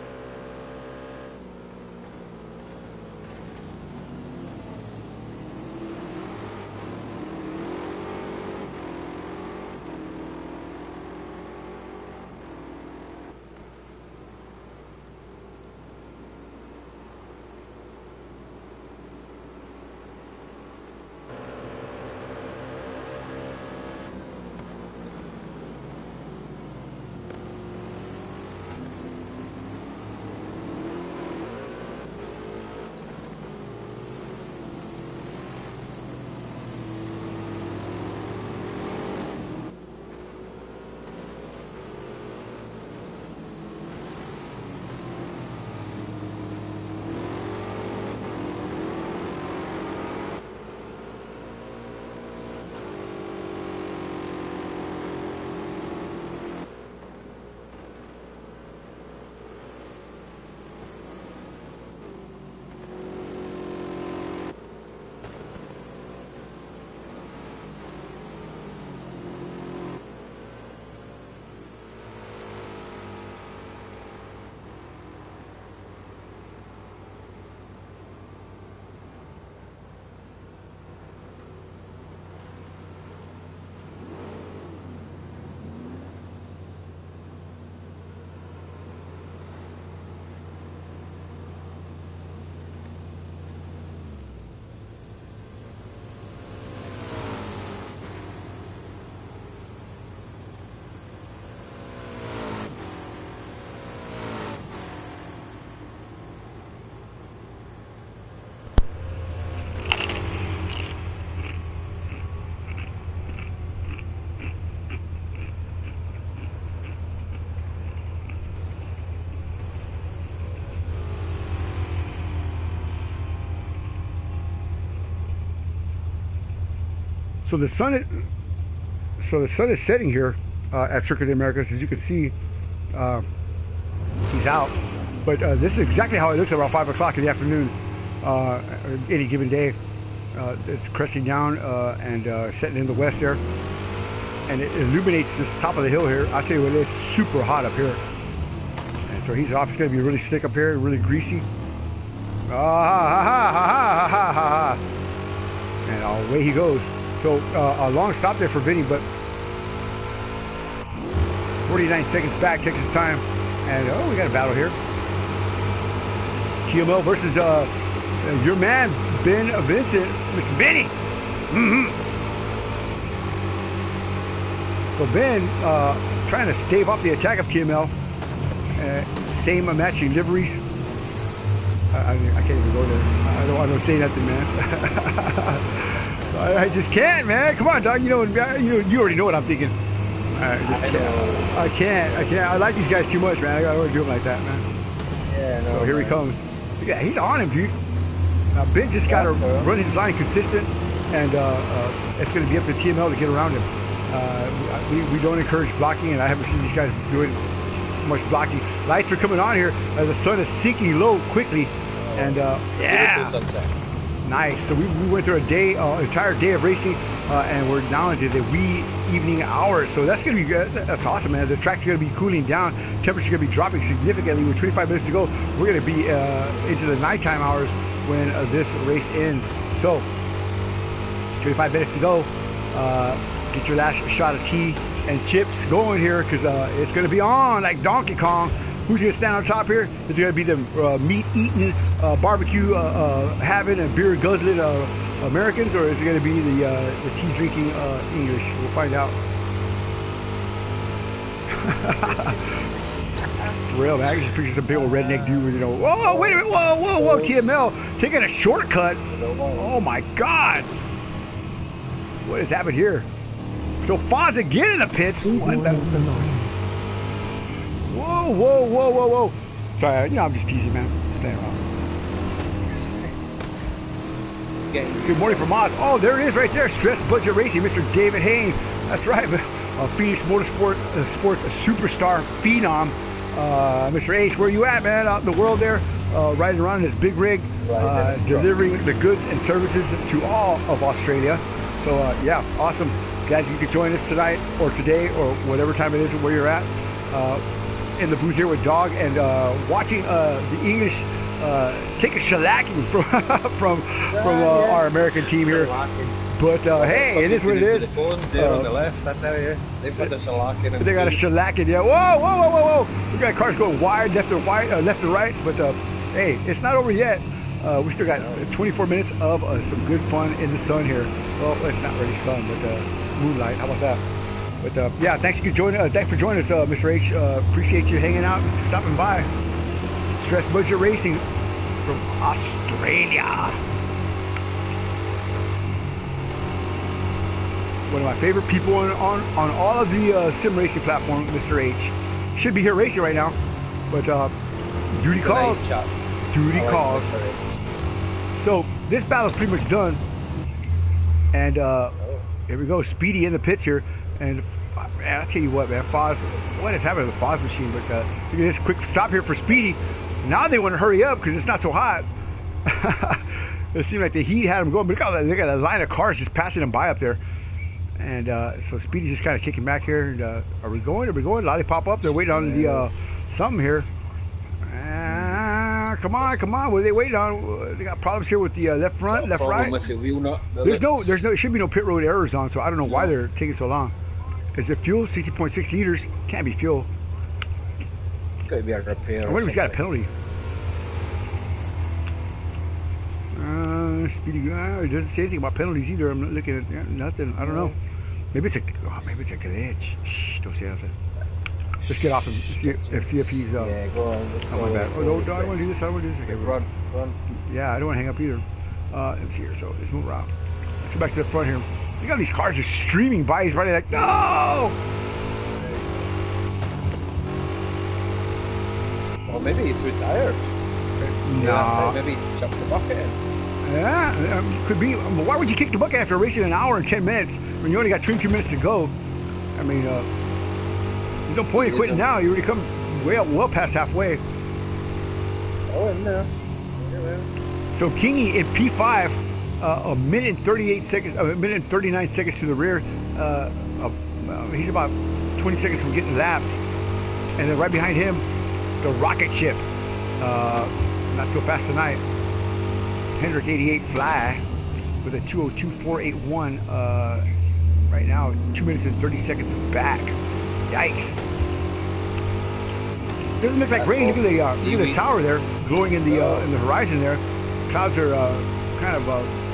So the sun is setting here at Circuit of the Americas. As you can see, he's out. But this is exactly how it looks around 5 o'clock in the afternoon, any given day. It's cresting down and setting in the west there, and it illuminates this top of the hill here. I'll tell you what, it's super hot up here. And so he's off. It's going to be really slick up here, really greasy. And away he goes. So a long stop there for Vinny, but 49 seconds back, takes his time. And oh, we got a battle here. TML versus your man, Ben Vincent, Mr. Benny. So Ben trying to stave off the attack of TML. Same matching liveries. I can't even go there. I don't say nothing, man. I just can't, man. Come on, dog. You already know what I'm thinking. I can't. I like these guys too much, man. I gotta do them like that, man. Yeah, no. So here he comes. Look at that. He's on him, dude. Ben just got to run his line consistent, and it's going to be up to TML to get around him. We don't encourage blocking, and I haven't seen these guys doing much blocking. Lights are coming on here. The sun is sinking low quickly, and yeah, nice. So we went through a day, entire day of racing, and we're now into the wee evening hours. So that's going to be good. That's awesome, man. The track's going to be cooling down. Temperature's going to be dropping significantly. With 25 minutes to go, we're going to be into the nighttime hours when this race ends. So 25 minutes to go. Get your last shot of tea and chips going here, because it's going to be on like Donkey Kong. Who's going to stand on top here? Is it going to be the meat-eating, barbecue having and beer guzzling Americans, or is it going to be the tea-drinking English? We'll find out. Real, man. I can just picture some big old redneck dude, you know. Whoa, wait a minute. Whoa. TML taking a shortcut. Oh, my God. What has happened here? So Foz again in the pits. Sweet What the? morning from Mars. Whoa, whoa, whoa, whoa, whoa. Sorry, I'm just teasing, man. Playing around. Good morning from Oz. Oh, there it is right there. Stress Budget Racing, Mr. David Haynes. That's right. Phoenix Motorsports sports superstar phenom. Mr. H, where you at, man? Out in the world there, riding around in his big rig, delivering the goods and services to all of Australia. So, yeah, awesome. Glad you could join us tonight or today or whatever time it is where you're at. In the booth here with Dog and watching the English take a shellacking from our American team here. But hey, it is what it is. The bones there on the left, I tell you, they've had a shellacking. They got a shellacking, yeah. Whoa, whoa, whoa, whoa, whoa! We got cars going wide, left and right. But hey, it's not over yet. We still got 24 minutes of some good fun in the sun here. Well, it's not really sun, but moonlight. How about that? But yeah, thanks for joining us, Mr. H. Appreciate you hanging out, and stopping by. Stress Budget Racing from Australia. One of my favorite people on all of the sim racing platforms, Mr. H. Should be here racing right now, but duty calls. Nice duty calls. So this battle's pretty much done, and here we go. Speedy in the pits here. And man, I'll tell you what, man, Foz, what is happening to the Foz machine? But look at this quick stop here for Speedy. Now they want to hurry up because it's not so hot. It seemed like the heat had them going. But look at that line of cars just passing them by up there. And so Speedy's just kind of kicking back here. And, are we going? Are we going? Lollipop up. They're waiting on the something here. Come on. What are they waiting on? They got problems here with the left front, left right. With the wheel nut, there's no, there should be no pit road errors on, so I don't know why they're taking so long. Is it fuel? 60.6 liters. Can't be fuel. Could be a repair. I wonder if he's got a penalty. Speedy, it doesn't say anything about penalties either. I'm not looking at nothing. I don't know. Maybe it's a glitch. Shh, don't say nothing. Let's get off him. See if he's. Yeah, go on. Let's go. My bad. Oh, no, I don't want to do this. Okay, run. Yeah, I don't want to hang up either. Let's see here. So let's move around. Let's go back to the front here. Look at these cars just streaming by. He's running like, no! Well, maybe he's retired. No. Yeah, maybe he's chucked the bucket in. Yeah, could be. Why would you kick the bucket after racing an hour and 10 minutes when you only got 22 minutes to go? I mean, there's no point in quitting now. You already come well past halfway. Oh, in there. Yeah. So Kingy in P5, a minute and 38 seconds, a minute and 39 seconds to the rear. He's about 20 seconds from getting lapped. And then right behind him, the rocket ship. Not so fast tonight. Hendrick 88 Fly with a 2:02.481. Right now, 2 minutes and 30 seconds back. Yikes. Doesn't look like rain. Look at the tower there, glowing in the horizon there. Clouds are kind of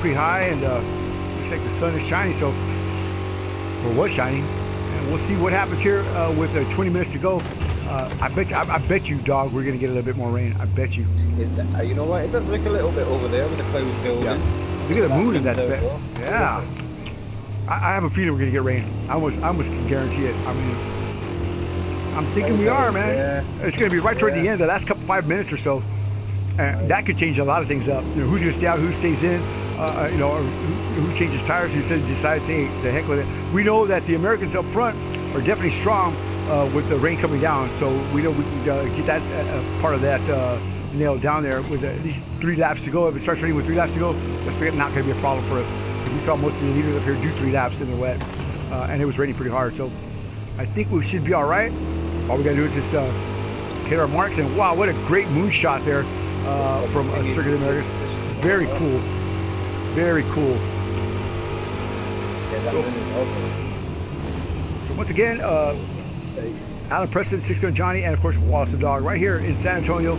pretty high, and looks like the sun is shining. So, or was shining. And we'll see what happens here with 20 minutes to go. I bet you, Dog, we're gonna get a little bit more rain. I bet you. You know what? It does look a little bit over there with the clouds building. Yeah. Look at the moon in that bit. Yeah. I have a feeling we're gonna get rain. I almost can guarantee it. I mean, I'm thinking we are, man. Yeah. It's gonna be right toward the end, the last 5 minutes or so. And that could change a lot of things up. You know, who's gonna stay out, who stays in, you know, or who changes tires, who decides, hey, the heck with it. We know that the Americans up front are definitely strong with the rain coming down, so we know we can get that part of that nailed down there with at least 3 laps to go. If it starts raining with 3 laps to go, that's not going to be a problem for us. We saw most of the leaders up here do 3 laps in the wet, and it was raining pretty hard, so I think we should be all right. All we got to do is just hit our marks, and wow, what a great moon shot there from Circuit of America. Very cool. Very cool. Yeah, that moon is awesome. So once again, Alan Preston, Six Gun Johnny, and of course Wallace the Dog right here in San Antonio,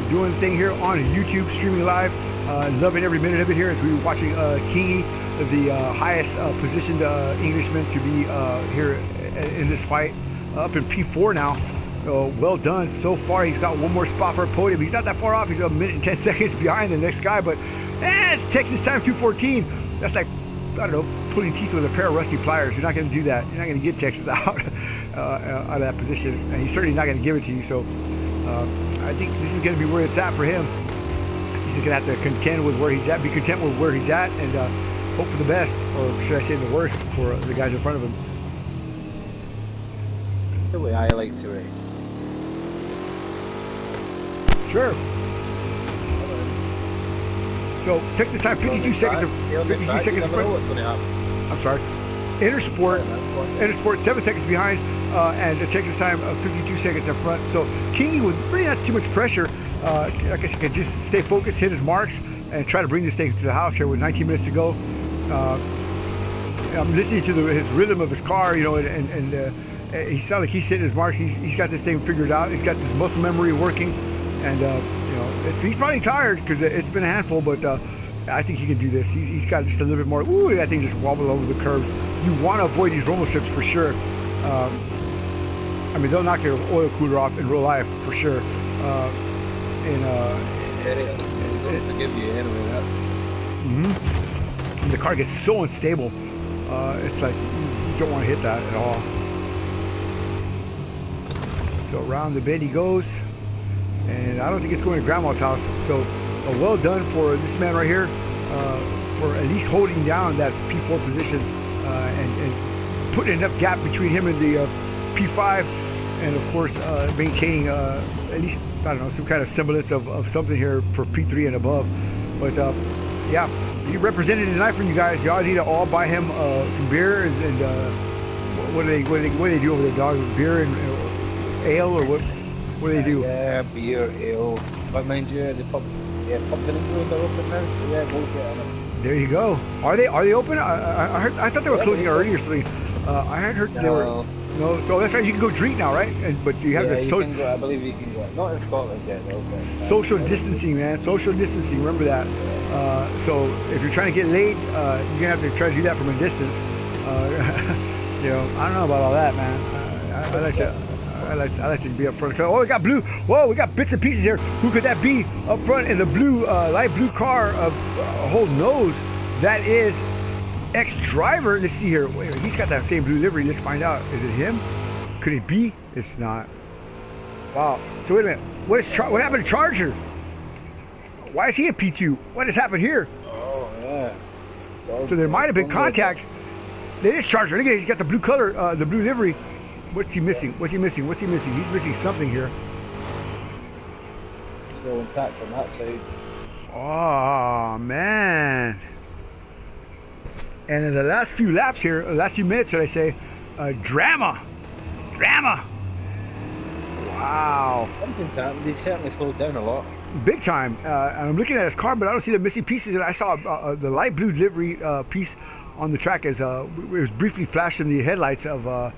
doing the thing here on YouTube, streaming live. Loving every minute of it here as we were watching Kingy, the highest positioned Englishman to be here in this fight, up in P4 now. Well done so far. He's got one more spot for a podium. He's not that far off. He's a minute and 10 seconds behind the next guy, but it's Texas time 2:14. That's like I don't know, pulling teeth with a pair of rusty pliers. You're not going to do that. You're not going to get Texas out out of that position, and he's certainly not going to give it to you. So I think this is going to be where it's at for him. He's going to have to contend with where he's at, be content with where he's at, and hope for the best, or should I say the worst, for the guys in front of him. That's the way I like to race. Sure. So take the time, 52 seconds. 52 seconds. You never know what's going to happen. I'm sorry. Intersport 7 seconds behind, and it takes his time 52 seconds in front. So Kingy with really not too much pressure. I guess he could just stay focused, hit his marks, and try to bring this thing to the house here with 19 minutes to go. I'm listening to his rhythm of his car, you know, and he sounds like he's hitting his marks. He's got this thing figured out. He's got this muscle memory working, and you know, he's probably tired because it's been a handful, but I think he can do this. He's got just a little bit more. Ooh, that thing just wobbled over the curves. You want to avoid these rumble strips for sure. I mean, they'll knock your oil cooler off in real life for sure. It doesn't forgive you anyway. That's the thing. And the car gets so unstable. It's like you don't want to hit that at all. So around the bend he goes, and I don't think it's going to Grandma's house. So well done for this man right here for at least holding down that P4 position and putting enough gap between him and the P5, and of course maintaining at least, I don't know, some kind of semblance of something here for P3 and above. But yeah, he represented tonight for you guys. Y'all need to all buy him some beer and what do they do over there, dog? Beer and ale, or what do they do? Yeah, beer, ale. But mind you, the pubs in England are open now, so yeah, go get on it. There you go. Are they open? I thought they were closing early or something. I had heard they were. No, so that's right. You can go drink now, right? But you have you can go, I believe you can go. Not in Scotland yet, though. But, social distancing, man. Social distancing. Remember that. So if you're trying to get laid, you're gonna have to try to do that from a distance. You know, I don't know about all that, man. I like that. I like to be up front. Oh, we got blue. Whoa, we got bits and pieces here. Who could that be up front in the blue, light blue car of a whole nose? That is ex-driver. Let's see here. Wait, he's got that same blue livery. Let's find out. Is it him? Could it be? It's not. Wow. So wait a minute. What happened to Charger? Why is he a P2? What has happened here? Oh yeah. So there might have been contact. It is Charger. Look at it. He's got the blue color, the blue livery. What's he missing? What's he missing? What's he missing? He's missing something here. Still intact on that side. Oh man. And in the last few laps here, last few minutes, should I say, drama. Wow. Something's happened. He certainly slowed down a lot. Big time. And I'm looking at his car, but I don't see the missing pieces. And I saw the light blue livery piece on the track as it was briefly flashed in the headlights of. A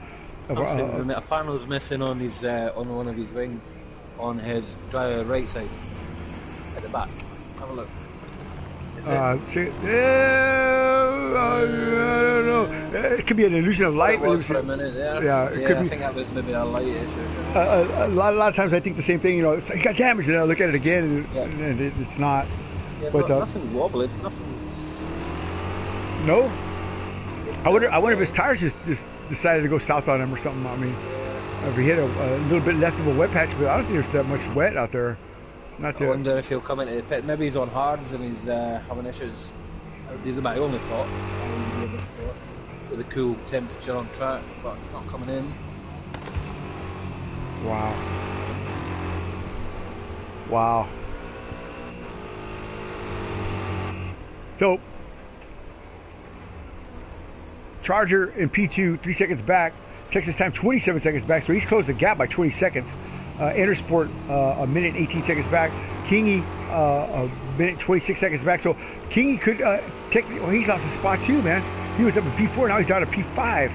panel's missing on his on one of his wings, on his right side, at the back. Have a look. I don't know. It could be an illusion of light. It was for a minute, yeah. It could be. I think that was maybe a light issue. A lot of times I think the same thing. You know, it's like, he got damaged, and I look at it again, and it's not. Yeah, but nothing's wobbling. Nothing's. No. I wonder if his tires just decided to go south on him or something. I mean, if he hit a little bit left of a wet patch, but I don't think there's that much wet out there. I wonder if he'll come into the pit. Maybe he's on hards and he's having issues. That would be my only thought. With a cool temperature on track, but it's not coming in. Wow. So, Charger in P2, 3 seconds back. Texas time 27 seconds back, so he's closed the gap by 20 seconds. Intersport a minute 18 seconds back. Kingy a minute 26 seconds back. So Kingy could he's lost a spot too, man. He was up at P4, now he's down to P5.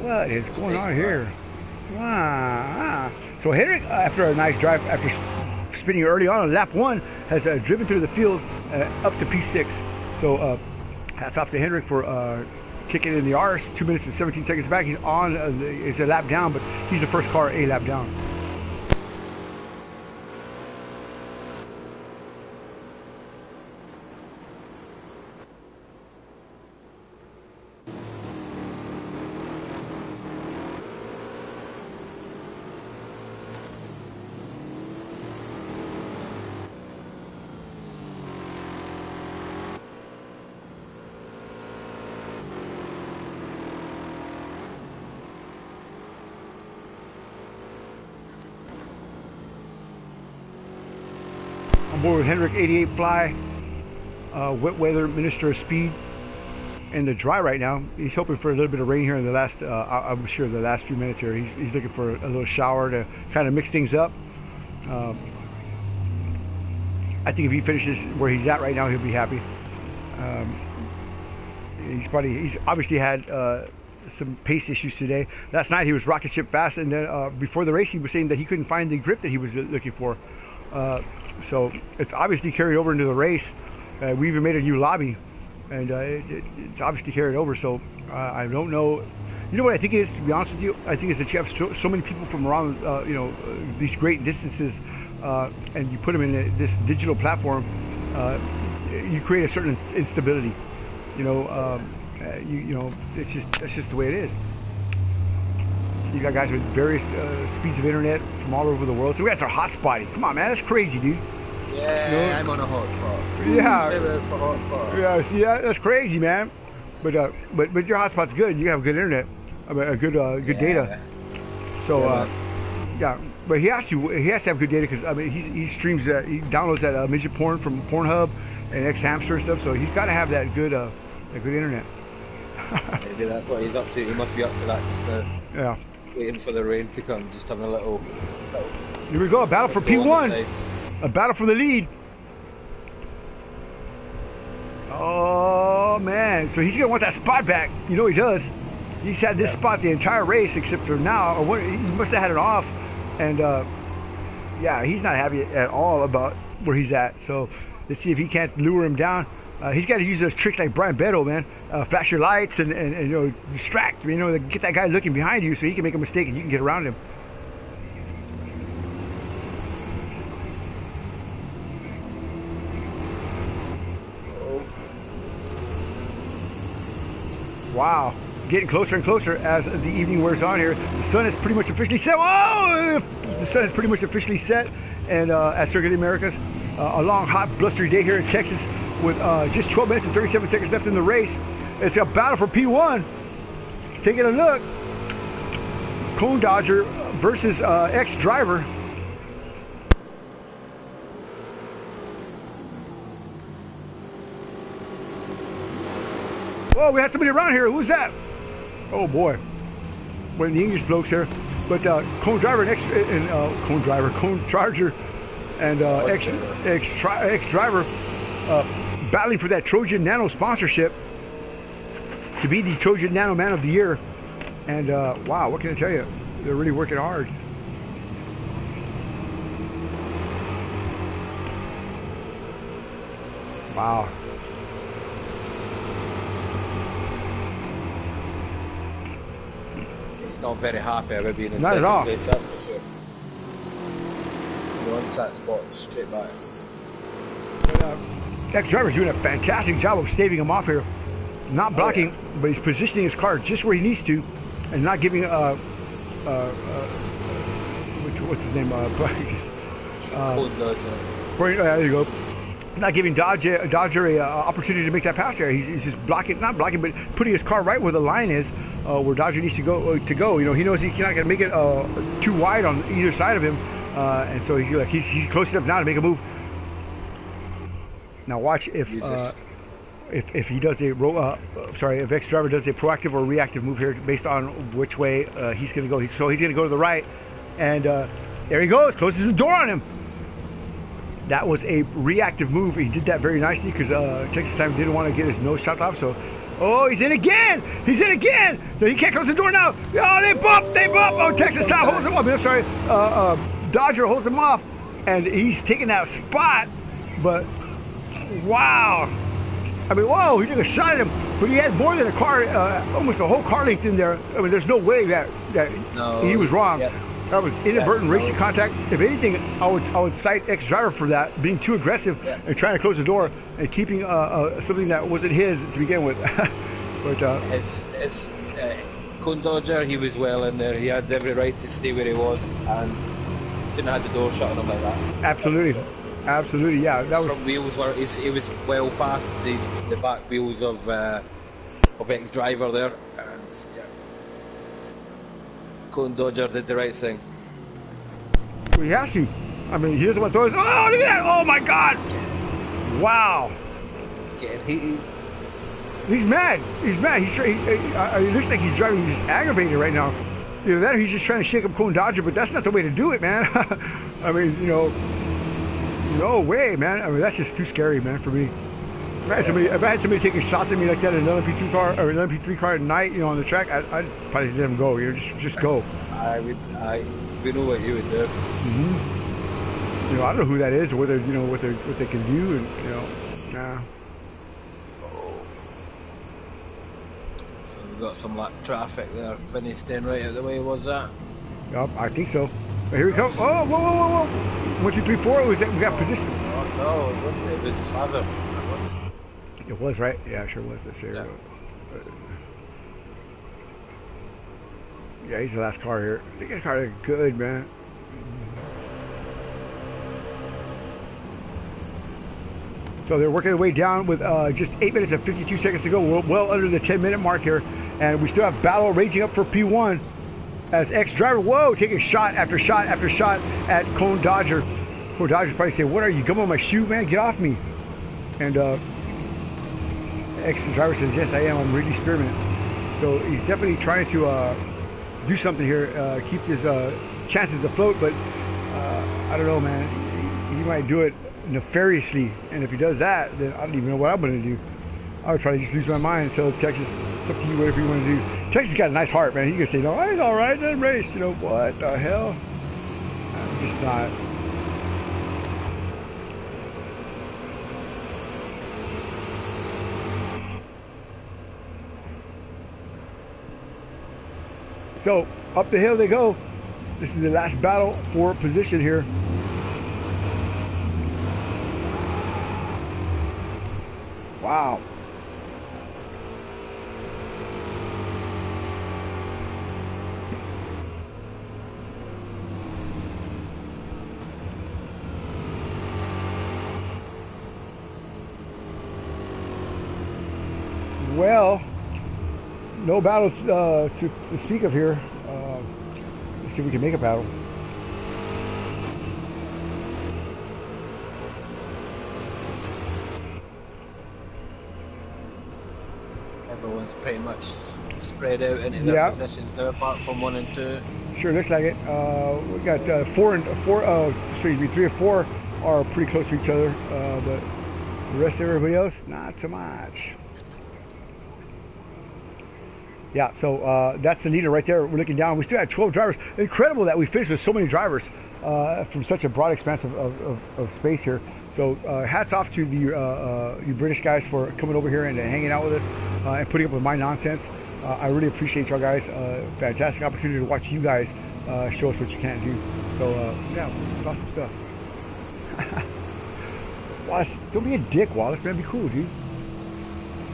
What is going on here? Wow. So Henrik, after a nice drive, after spinning early on lap 1, has driven through the field up to P6. So hats off to Henrik for kicking in the R's. 2 minutes and 17 seconds back. He's on. It's a lap down, but he's the first car a lap down. aboard with Hendrick 88 Fly, wet weather, Minister of Speed, and the dry right now. He's hoping for a little bit of rain here in the last, I'm sure the last few minutes here. He's looking for a little shower to kind of mix things up. I think if he finishes where he's at right now, he'll be happy. He's obviously had some pace issues today. Last night he was rocket ship fast, and then before the race he was saying that he couldn't find the grip that he was looking for. So it's obviously carried over into the race. We even made a new lobby, and it's obviously carried over. So I don't know. You know what I think it is, to be honest with you? I think it's that you have so many people from around, these great distances, and you put them in this digital platform. You create a certain instability. That's just the way it is. You got guys with various speeds of internet from all over the world. So we got our hotspotting. Come on, man, that's crazy, dude. Yeah, I'm on a hotspot. Yeah, it's a hotspot. Yeah, that's crazy, man. But your hotspot's good. You have good internet, good data. So yeah, but he has to have good data because he streams he downloads that midget porn from Pornhub and X Hamster and stuff. So he's got to have that good internet. Maybe that's what he's up to. He must be up to that just now. Yeah. Waiting for the rain to come, just having a little Here we go, a battle for P1. A battle for the lead. Oh man, so he's gonna want that spot back. You know he does. He's had this spot the entire race except for now. Or he must have had it off, and yeah, he's not happy at all about where he's at. So let's see if he can't lure him down. He's got to use those tricks like Brian Beto, man. Flash your lights and distract. Get that guy looking behind you so he can make a mistake and you can get around him. Wow, getting closer and closer as the evening wears on here. The sun is pretty much officially set. Whoa! The sun is pretty much officially set, and at Circuit of the Americas, a long, hot, blustery day here in Texas. With just 12 minutes and 37 seconds left in the race. It's a battle for P1. Taking a look. Cone Dodger versus ex-driver. Whoa, we had somebody around here. Who's that? Oh boy. One of the English blokes here. But Cone Driver and Cone Charger and ex-driver battling for that Trojan Nano sponsorship to be the Trojan Nano Man of the Year. And wow, what can I tell you? They're really working hard. Wow. He's not very happy about being in not second at all. place, that's for sure. He wants that spot straight back. Ex-driver's doing a fantastic job of staving him off here. Not blocking, but he's positioning his car just where he needs to, and not giving what's his name? There you go. Not giving Dodger a opportunity to make that pass there. He's just not blocking, but putting his car right where the line is, where Dodger needs to go. He knows he's not going to make it too wide on either side of him, and so he's close enough now to make a move. Now watch if he does if ex-driver does a proactive or reactive move here based on which way he's going to go. So he's going to go to the right, and there he goes, closes the door on him. That was a reactive move. He did that very nicely because Texas Time didn't want to get his nose chopped off. So, he's in again. He's in again. No, he can't close the door now. Oh, they bump. Oh, Texas Time holds him off. I'm sorry. Dodger holds him off, and he's taking that spot. But wow. I mean, whoa, he took a shot at him, but he had more than a car, almost a whole car length in there. I mean, there's no way that he was wrong. Yeah. That was inadvertent racing contact. If anything, I would cite ex-driver for that, being too aggressive and trying to close the door and keeping something that wasn't his to begin with. But his Cone Dodger, he was well in there. He had every right to stay where he was, and shouldn't have had the door shut on him like that. Absolutely. Absolutely, yeah. That front wheels were. He was well past the back wheels of ex-driver there, and yeah, Cone Dodger did the right thing. Well, he has to. I mean, he doesn't want to throw his... Oh, look at that! Oh, my God! Wow. He's getting heated. He's mad. He's mad. It looks like he's driving just aggravated right now. Either that or he's just trying to shake up Cone Dodger, but that's not the way to do it, man. I mean, you know, no way, man. I mean, that's just too scary, man, for me. If I had somebody taking shots at me like that in an Lmp2 car or an Lmp3 car at night, you know, on the track, I'd probably let him go. You know, just go. We know what you would do. You know, I don't know who that is or whether you know what they can do, and you know, nah. So we got some traffic there. Vinny staying right out the way. Was that? Yep, I think so. But here we come. Oh, whoa! 1, 2, 3, 4. We got position. No, it wasn't. It was Fazer. It was, right? Yeah, sure was. Let's see. Yeah. Yeah, he's the last car here. They got a car that's good, man. So they're working their way down with just 8 minutes and 52 seconds to go. We're well under the 10-minute mark here. And we still have battle raging up for P1 as ex-driver, whoa, taking shot after shot after shot at Cone Dodger. Cone Dodger's probably saying, what are you, gumming on my shoe, man? Get off me. And ex-driver says, yes, I am. I'm really spearmint. So he's definitely trying to do something here, keep his chances afloat. But I don't know, man. He might do it nefariously, and if he does that, then I don't even know what I'm going to do. I would probably just lose my mind and tell Texas, it's up to you, whatever you want to do. Texas got a nice heart, man. He can say, no, it's all right, then race. You know, what the hell? I'm just not. So, up the hill they go. This is the last battle for position here. Wow. Well, no battle to speak of here. Let's see if we can make a battle. Everyone's pretty much spread out into their positions now, apart from 1 and 2. Sure looks like it. We got 3 and 4 are pretty close to each other, but the rest of everybody else, not so much. Yeah, so that's the leader right there. We're looking down. We still had 12 drivers. Incredible that we finished with so many drivers from such a broad expanse of space here. So hats off to you British guys for coming over here and hanging out with us and putting up with my nonsense. I really appreciate y'all guys. Fantastic opportunity to watch you guys show us what you can't do. So yeah, it's awesome stuff. Wallace, don't be a dick, Wallace, man. Be cool, dude.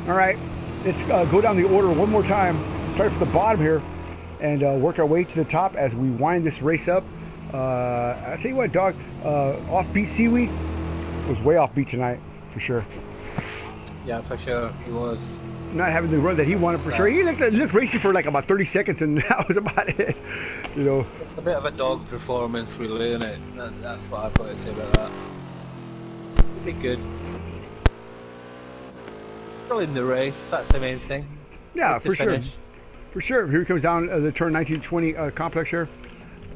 All right, let's go down the order one more time. Start from the bottom here and work our way to the top as we wind this race up. I'll tell you what, dog, offbeat Seaweed was way offbeat tonight, for sure. Yeah, for sure, he was. Not having the run that he wanted, for sure. He looked racy for like about 30 seconds, and that was about it. You know, it's a bit of a dog performance, really, isn't it? That's what I've got to say about that. He did good. He's still in the race. That's the main thing. Yeah, for sure. For sure. Here he comes down the turn 1920 complex here,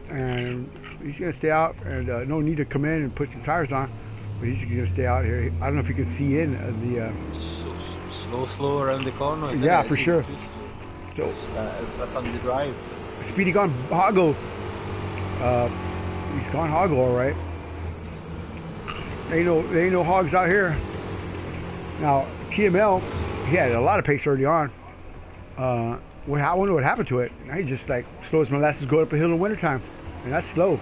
and he's going to stay out. And no need to come in and put some tires on. But he's going to stay out here. I don't know if you can see in the... slow around the corner. Yeah, for sure. So it's on the drive. Speedy gone hoggle. He's gone hoggle, all right. There ain't no hogs out here. Now TML, he had a lot of pace early on. I wonder what happened to it. Now he just like slow as molasses going up a hill in wintertime, and that's slow.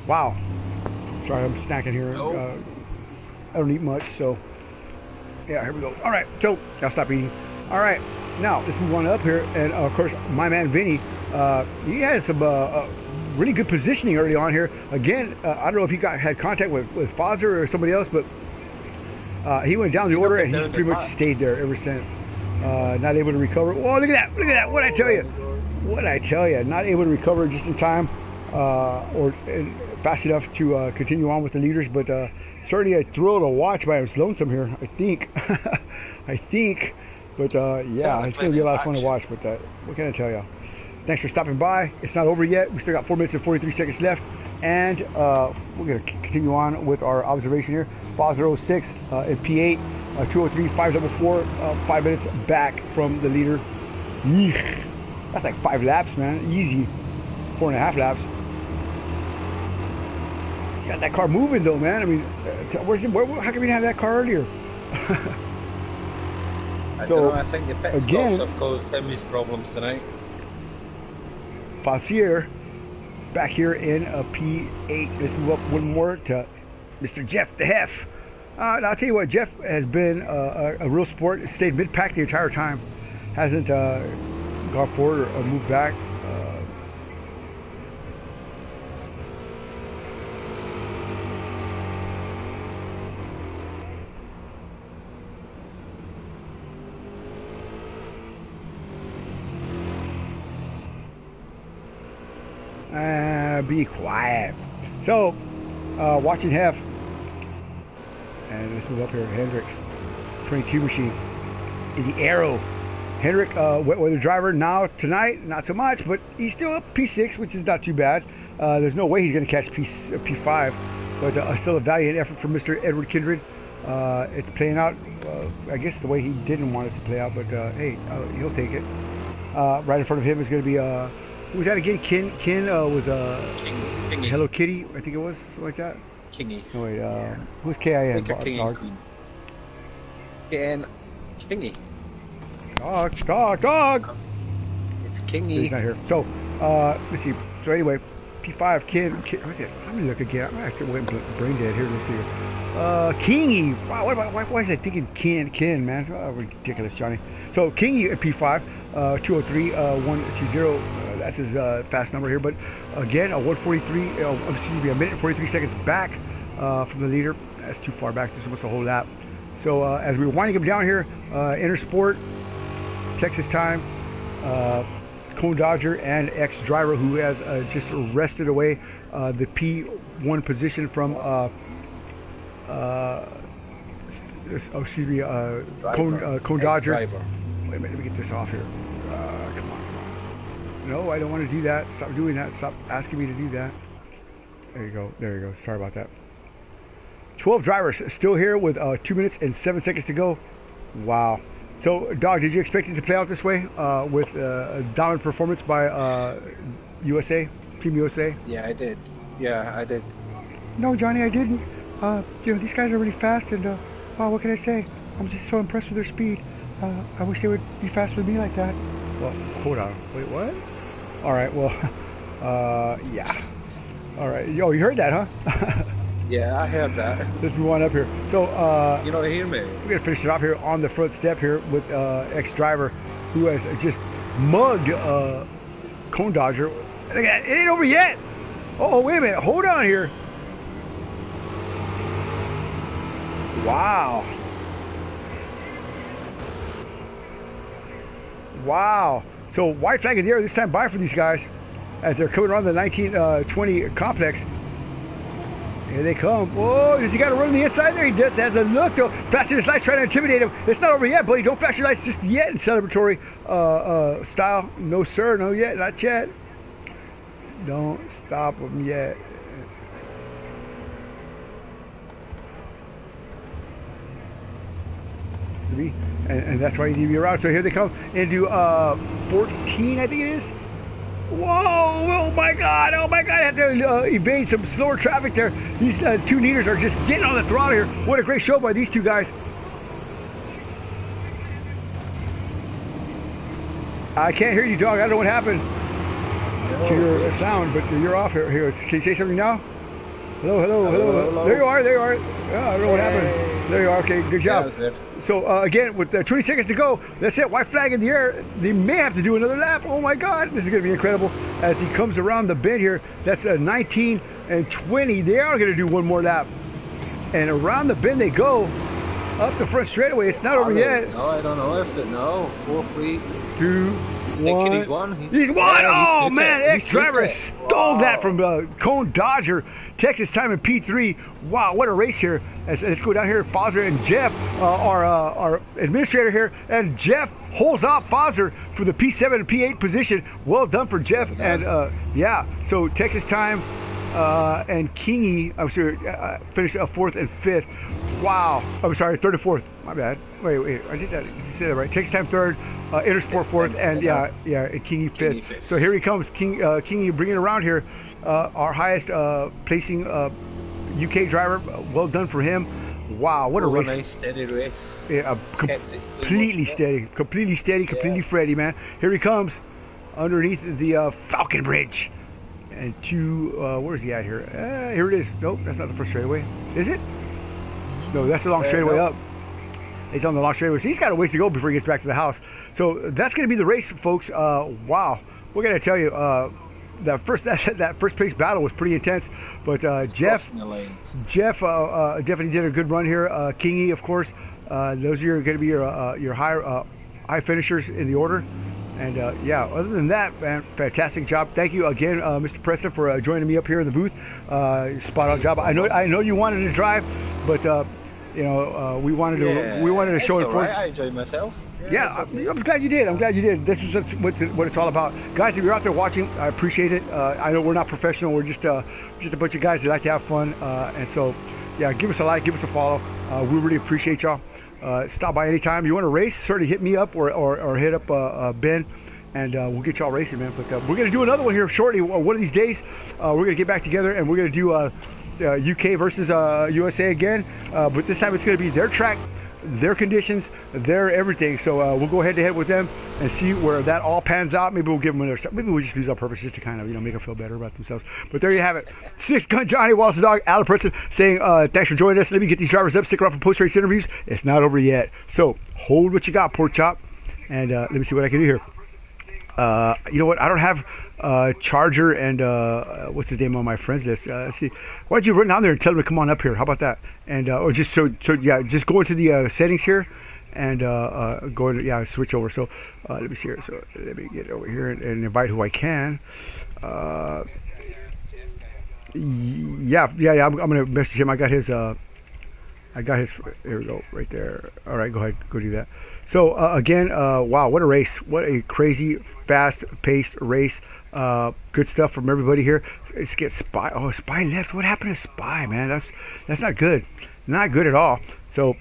Wow. Sorry, I'm snacking here. I don't eat much, so yeah, here we go. All right, so I'll stop eating. All right, now let's move on up here, and of course, my man Vinny, he had some really good positioning early on here. Again, I don't know if he had contact with Foster or somebody else, but he went down the order and he's pretty much stayed there ever since. Not able to recover. Oh, look at that! Look at that! What I tell you? What I tell you? Not able to recover just in time. or fast enough to continue on with the leaders. But certainly a thrill to watch. But I was lonesome here, I think. I think. But yeah, it's going to be a lot of fun to watch. But what can I tell you? Thanks for stopping by. It's not over yet. We still got 4 minutes and 43 seconds left. And we're going to continue on with our observation here. Ps4 06 in P8, 203, 544, 5 minutes back from the leader. Yeesh. That's like 5 laps, man. Easy. 4.5 laps. You got that car moving though, man. I mean, how come we didn't have that car earlier? I don't know. I think the pit stops have caused him his problems tonight. Ps4 back here in a P8. Let's move up one more to Mr. Jeff the Hef. I'll tell you what, Jeff has been a real sport. Stayed mid-pack the entire time. Hasn't gone forward or moved back. Be quiet. So, watching Hef. And let's move up here. Hendrick, 22 machine in the Arrow. Hendrick, wet weather driver now tonight, not so much, but he's still up P6, which is not too bad. There's no way he's going to catch P5, but still a valiant effort from Mr. Edward Kindred. It's playing out, I guess, the way he didn't want it to play out, but hey, he'll take it. Right in front of him is going to be who was that again? Ken was Kingy. Hello Kitty, I think it was, something like that. Kingy. No, wait, who's K-I-N? Kingy. Dog. It's Kingy. He's not here. So, let's see. So anyway, P5, Ken, what's it? I'm gonna look again. I'm actually brain dead here. Let's see. Kingy. Wow, why is I thinking Ken, man? Oh, ridiculous, Johnny. So Kingy at P5, 203, 120. That's his fast number here. But again, a 143. Excuse me, a minute and 43 seconds back from the leader. That's too far back. This is almost a whole lap. So as we were winding him down here, Intersport, Texas time, Cone Dodger, and ex-driver who has just wrested away the P1 position from Cone Dodger. Wait a minute, let me get this off here. Come on. No, I don't want to do that. Stop doing that. Stop asking me to do that. There you go. Sorry about that. 12 drivers still here with 2 minutes and 7 seconds to go. Wow. So, Dog, did you expect it to play out this way with a dominant performance by USA, Team USA? Yeah, I did. No, Johnny, I didn't. These guys are really fast, and wow, what can I say? I'm just so impressed with their speed. I wish they would be fast with me like that. Well, hold on. Wait, what? All right, well, yeah. All right. Yo, you heard that, huh? Yeah, I heard that. Let's move on up here. So, you know, hear me. We're gonna finish it off here on the front step here with ex-driver who has just mugged Cone Dodger. Look at that. It ain't over yet. Oh, wait a minute. Hold on here. Wow. Wow. So white flag in the air this time by for these guys as they're coming around the 1920 complex. Here they come. Whoa, does he got to run the inside there? He does. Has a look though. Flashing his lights, trying to intimidate him. It's not over yet, buddy. Don't flash your lights just yet in celebratory style. No, sir. No, yet. Not yet. Don't stop him yet. And that's why you need to be around. So here they come into 14, I think it is. Whoa! Oh my God! I have to evade some slower traffic there. These two leaders are just getting on the throttle here. What a great show by these two guys. I can't hear you, Dog. I don't know what happened to your sound, but you're off here. Can you say something now? Hello. There you are. Yeah, I don't know what happened. There you are. Okay, good job. Yeah, so again, with 20 seconds to go, that's it. White flag in the air. They may have to do another lap. Oh my God, this is going to be incredible. As he comes around the bend here, that's 19 and 20. They are going to do one more lap, and around the bend they go. up the front straightaway. It's not over yet. No, I don't know if it. No, 4, 3, 2, He's 1. He's won. He's won. Oh man, ex-driver stole that from Cone Dodger. Texas time in P3. Wow, what a race here. Let's go down here. Foster and Jeff, our administrator here, and Jeff holds off Foster for the P7 and P8 position. Well done for Jeff. And yeah, so Texas time and Kingy, I'm sorry, finished 4th and 5th. Wow, I'm sorry, 3rd and 4th. My bad. Wait, I did that. Did you say that right? Texas time 3rd, Intersport 4th, and and Kingy 5th. So here he comes, Kingy bringing it around here. Our highest placing UK driver. Well done for him. Wow, what a race! Nice steady race. Yeah, completely steady, completely Freddy, man. Here he comes underneath the Falcon Bridge. And where's he at here? Here it is. Nope, that's not the first straightaway. Is it? No, that's the long straightaway up. He's on the long straightaway. So he's got a ways to go before he gets back to the house. So that's going to be the race, folks. Wow, we're going to tell you. That first place battle was pretty intense, but Jeff definitely did a good run here. Kingy, of course, those are going to be your high finishers in the order. And yeah, other than that, man, fantastic job. Thank you again, Mr. Preston, for joining me up here in the booth. Spot on job. I know you wanted to drive, but you know, we wanted to show it for you. I enjoyed myself. Yeah, I'm glad you did. This is what it's all about, guys. If you're out there watching, I appreciate it. I know we're not professional. We're just a bunch of guys that like to have fun, and so yeah, give us a like, give us a follow. We really appreciate y'all. Stop by anytime you want to race. Certainly hit me up or hit up Ben, and we'll get y'all racing, man. But we're gonna do another one here shortly. One of these days, we're gonna get back together and we're gonna do UK versus USA again. But this time it's gonna be their track, their conditions, their everything. So we'll go head to head with them and see where that all pans out. Maybe we'll give them another start. Maybe we'll just use our purpose just to kind of make them feel better about themselves. But there you have it. Six Gun Johnny, Wallace the Dog, Alan Preston saying thanks for joining us. Let me get these drivers up. Stick around for post-race interviews. It's not over yet. So hold what you got, pork chop. And let me see what I can do here. You know what? I don't have Charger and what's his name on my friends list. Let's see. Why don't you run down there and tell them to come on up here? How about that? And or just so yeah, just go into the settings here and go into switch over. So let me see here. So let me get over here and invite who I can. Yeah. I'm gonna message him. I got his. Here we go, right there. All right, go ahead, go do that. So again, wow, what a race! What a crazy, fast-paced race. Good stuff from everybody here. Let's get Spy. Oh, Spy left. What happened to Spy, man? That's not good. Not good at all. So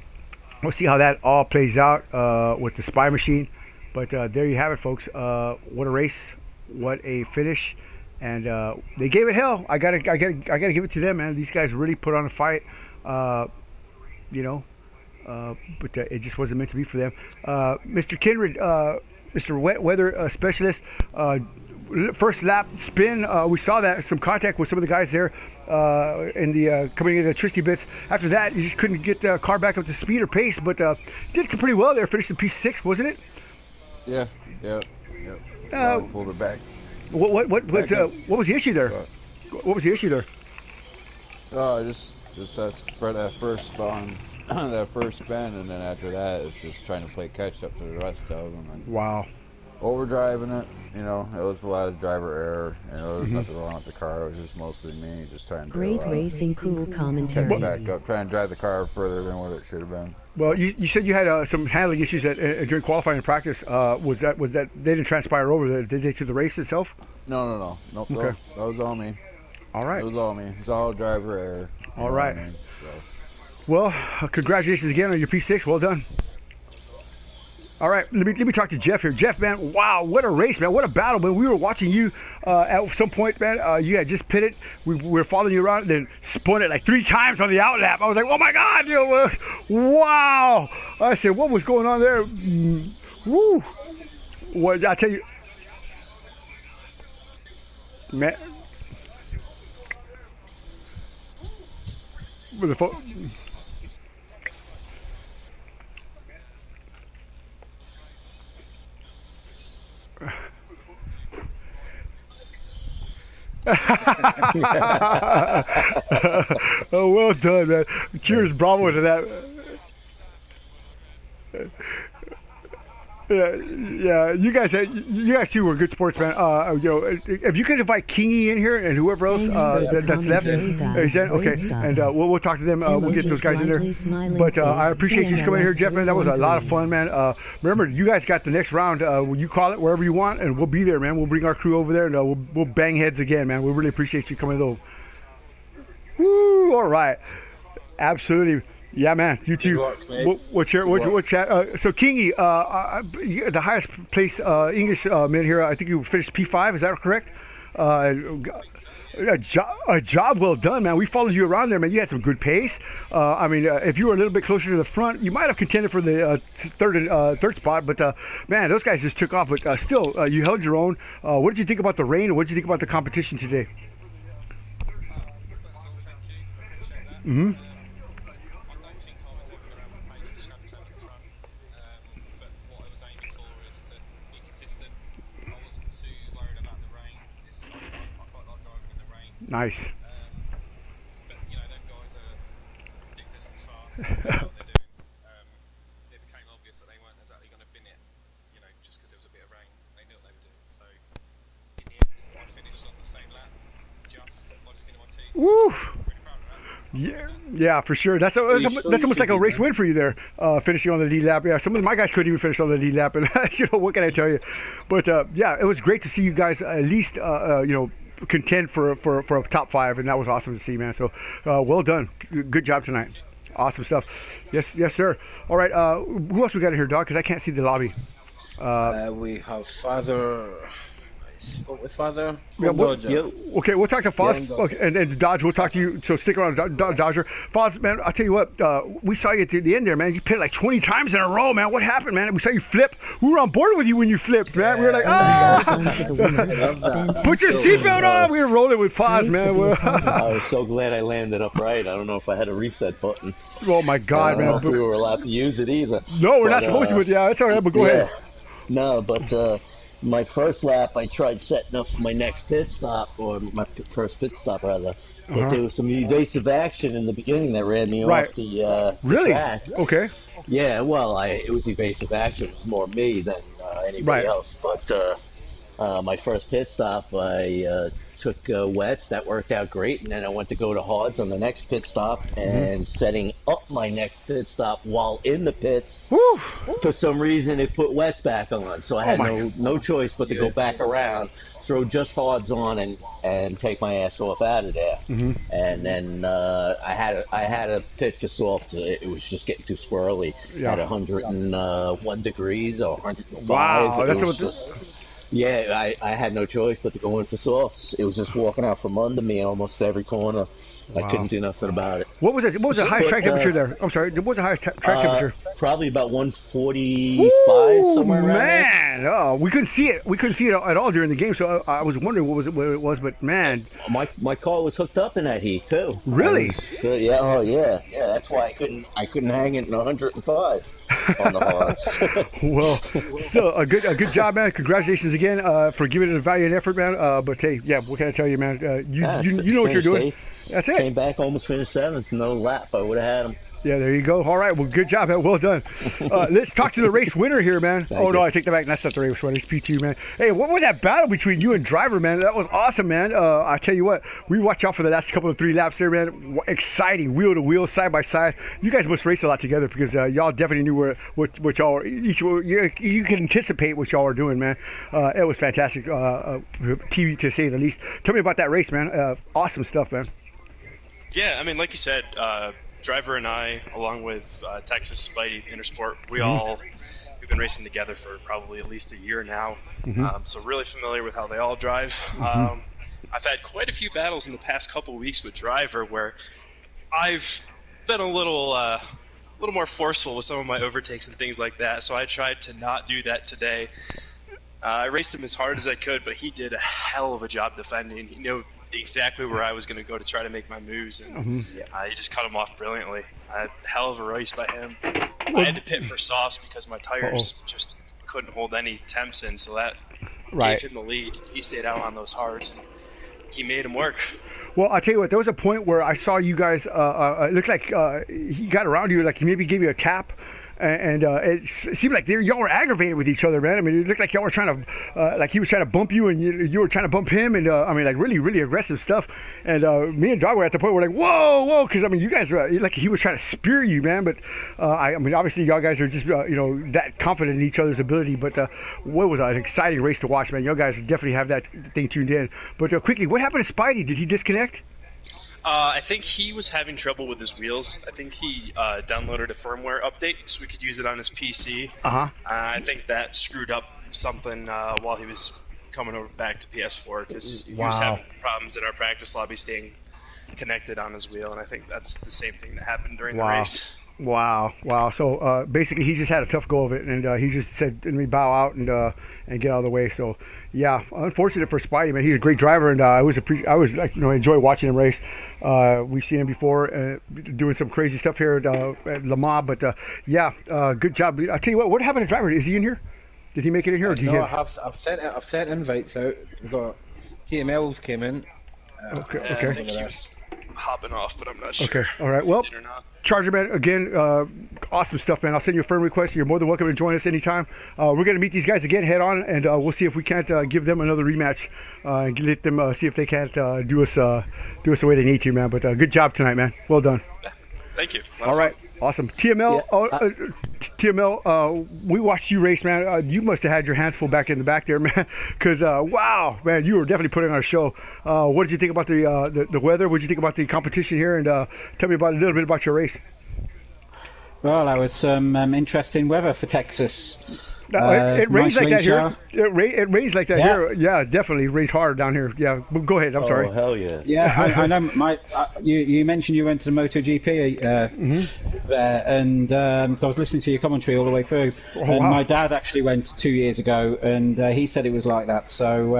we'll see how that all plays out with the Spy machine. But there you have it, folks. What a race! What a finish! And they gave it hell. I gotta give it to them, man. These guys really put on a fight. But it just wasn't meant to be for them. Mr. Kindred, Mr. Wet Weather Specialist, first lap spin, we saw that, some contact with some of the guys there in the coming in the electricity bits. After that, you just couldn't get the car back up to speed or pace, but did pretty well there, finished in P6, wasn't it? Yeah. Pulled it back. What was the issue there? What was the issue there? Just that spread that first spawn. That first spin, and then after that, it's just trying to play catch up to the rest of them. And wow. Overdriving it, it was a lot of driver error. There was nothing wrong with the car. It was just mostly me just trying to great racing, cool commentary. Catch back up, trying to drive the car further than what it should have been. Well, you said you had some handling issues during qualifying and practice. Was that they didn't transpire over? Did they to the race itself? No. Nope. Okay. That was all me. All right. It was all me. It's all driver error. All right. Well, congratulations again on your P6. Well done. All right, let me talk to Jeff here. Jeff, man, wow, what a race, man. What a battle, man. We were watching you at some point, man. You had just pitted. We were following you around and then spun it like 3 times on the outlap. I was like, oh, my God. Wow. I said, what was going on there? Woo. What, I tell you. Man. With the phone. Oh, well done, man. Cheers, bravo to that. Yeah. You guys two were good sportsmen. If you could invite Kingy in here and whoever else that's left, okay, and we'll talk to them. We'll get those guys in there. But I appreciate you coming here, Jeff. Man, that was a lot of fun, man. Remember, you guys got the next round. You call it wherever you want, and we'll be there, man. We'll bring our crew over there, and we'll bang heads again, man. We really appreciate you coming over. Woo! All right, absolutely. Yeah, man. You too. What's your chat? So Kingy, the highest place English man here. I think you finished P5. Is that correct? A job well done, man. We followed you around there, man. You had some good pace. I mean, if you were a little bit closer to the front, you might have contended for the third spot. But man, those guys just took off. But still, you held your own. What did you think about the rain? What did you think about the competition today? Mm-hmm. Nice. But them guys are ridiculously fast. What they're doing. It became obvious that they weren't exactly going to bin it, just because it was a bit of rain. They knew what they were doing. So in the end, I finished on the same lap, just by the skin of my teeth. Woo! Really proud of that. Yeah, for sure. That's almost like a race win for you there, finishing on the D lap. Yeah, some of my guys couldn't even finish on the D lap, and what can I tell you? But yeah, it was great to see you guys at least contend for a top 5, and that was awesome to see, man. So well done, good job tonight. Awesome stuff. Yes sir. All right, who else we got in here, dog? Because I can't see the lobby. We have Father. I spoke with Father. Yeah, okay, we'll talk to Foz, and Dodge. We'll talk to you. So stick around, Dodger. Foz, man, I'll tell you what. We saw you at the end there, man. You pitted like 20 times in a row, man. What happened, man? We saw you flip. We were on board with you when you flipped, man. We were like, put your seatbelt on. We were rolling with Foz, man. I was so glad I landed upright. I don't know if I had a reset button. Oh my God, man! I don't know if we were allowed to use it either. No, we're not supposed to. But yeah, that's all right. But go ahead. No, but. My first lap, I tried setting up for my next pit stop, or my first pit stop rather. But there was some evasive action in the beginning that ran me off the track. Okay. Yeah, well, it was evasive action. It was more me than anybody else. But my first pit stop, I took wets. That worked out great. And then I went to go to hards on the next pit stop, and setting up my next pit stop while in the pits. Woo. For some reason, it put wets back on. So I had no choice but to go back around, throw just hards on, and take my ass off out of there. And then I had a pit for soft. It was just getting too swirly. At 101 degrees or 105. Wow, that's Yeah, I had no choice but to go in for softs. It was just walking out from under me almost every corner. I couldn't do nothing about it. What was it? What was the highest track temperature there? I'm sorry. What was the highest track temperature? Probably about 145, somewhere around there. Man, oh, we couldn't see it. We couldn't see it at all during the game. So I was wondering what it was. But man, my car was hooked up in that heat too. Really? Yeah. That's why I couldn't hang it in 105 on the hards. Well, so a good job, man. Congratulations again for giving it a valiant effort, man. But hey, yeah, what can I tell you, man? You know what you're doing. That's it. Came back, almost finished 7th. No lap. I would have had him. Yeah, there you go. All right. Well, good job, man. Well done. Let's talk to the race winner here, man. No, I take that back. That's not the race winner. It's P2, man. Hey, what was that battle between you and Driver, man? That was awesome, man. I tell you what, we watch out for the last couple of 3 laps there, man. Exciting, wheel to wheel, side by side. You guys must race a lot together because y'all definitely knew what y'all were. You can anticipate what y'all were doing, man. It was fantastic. TV to say the least. Tell me about that race, man. Awesome stuff, man. Yeah, I mean, like you said, Driver and I, along with Texas, Spidey, Intersport, we've been racing together for probably at least a year now. So really familiar with how they all drive. I've had quite a few battles in the past couple of weeks with Driver where I've been a little more forceful with some of my overtakes and things like that. So I tried to not do that today. I raced him as hard as I could, but he did a hell of a job defending. He knew exactly where I was going to go to try to make my moves, and he just cut him off brilliantly. A hell of a race by him. I had to pit for softs because my tires just couldn't hold any temps in, so that gave him the lead. He stayed out on those hards, and he made him work. Well, I'll tell you what, there was a point where I saw you guys, it looked like he got around you, like he maybe gave you a tap, and it seemed like y'all were aggravated with each other, man. I mean, it looked like y'all were trying to, like he was trying to bump you, and you were trying to bump him, and I mean, like really, really aggressive stuff. And me and Dog were at the point where we're like, whoa, because I mean, you guys were like he was trying to spear you, man. But I mean, obviously, y'all guys are just that confident in each other's ability. But what was an exciting race to watch, man. Y'all guys definitely have that thing tuned in. But quickly, what happened to Spidey? Did he disconnect? I think he was having trouble with his wheels. I think he downloaded a firmware update so we could use it on his PC. I think that screwed up something while he was coming over back to Ps4 because he was having problems in our practice lobby staying connected on his wheel, and I think that's the same thing that happened during the race. Wow. So basically, he just had a tough go of it, and he just said, "Let me bow out and get out of the way." So, yeah, unfortunate for Spidey, man. He's a great driver, and I was enjoy watching him race. We've seen him before doing some crazy stuff here at Le Mans, but good job. I tell you what happened to the driver? Is he in here? Did he make it in here? Or No, I've sent invites out. We've got TMLs came in. Okay. I think he was hopping off, but I'm not sure. Okay, all right. Well, Charger Man, again, awesome stuff, man. I'll send you a friend request. You're more than welcome to join us anytime. We're going to meet these guys again head on, and we'll see if we can't give them another rematch and let them see if they can't do us the way they need to, man. But good job tonight, man. Well done. Thank you. All right. Awesome. TML, TML, we watched you race, man. You must have had your hands full back in the back there, man. Because, wow, man, you were definitely putting on a show. What did you think about the weather? What did you think about the competition here? And tell me a little bit about your race. Well, that was some interesting weather for Texas. It rains nice like that shower. here. It rains like that here. Yeah, definitely. It rains hard down here. Yeah, go ahead. I'm sorry. Oh, hell yeah. Yeah, I know. You mentioned you went to the MotoGP there, and I was listening to your commentary all the way through. My dad actually went 2 years ago, and he said it was like that. So,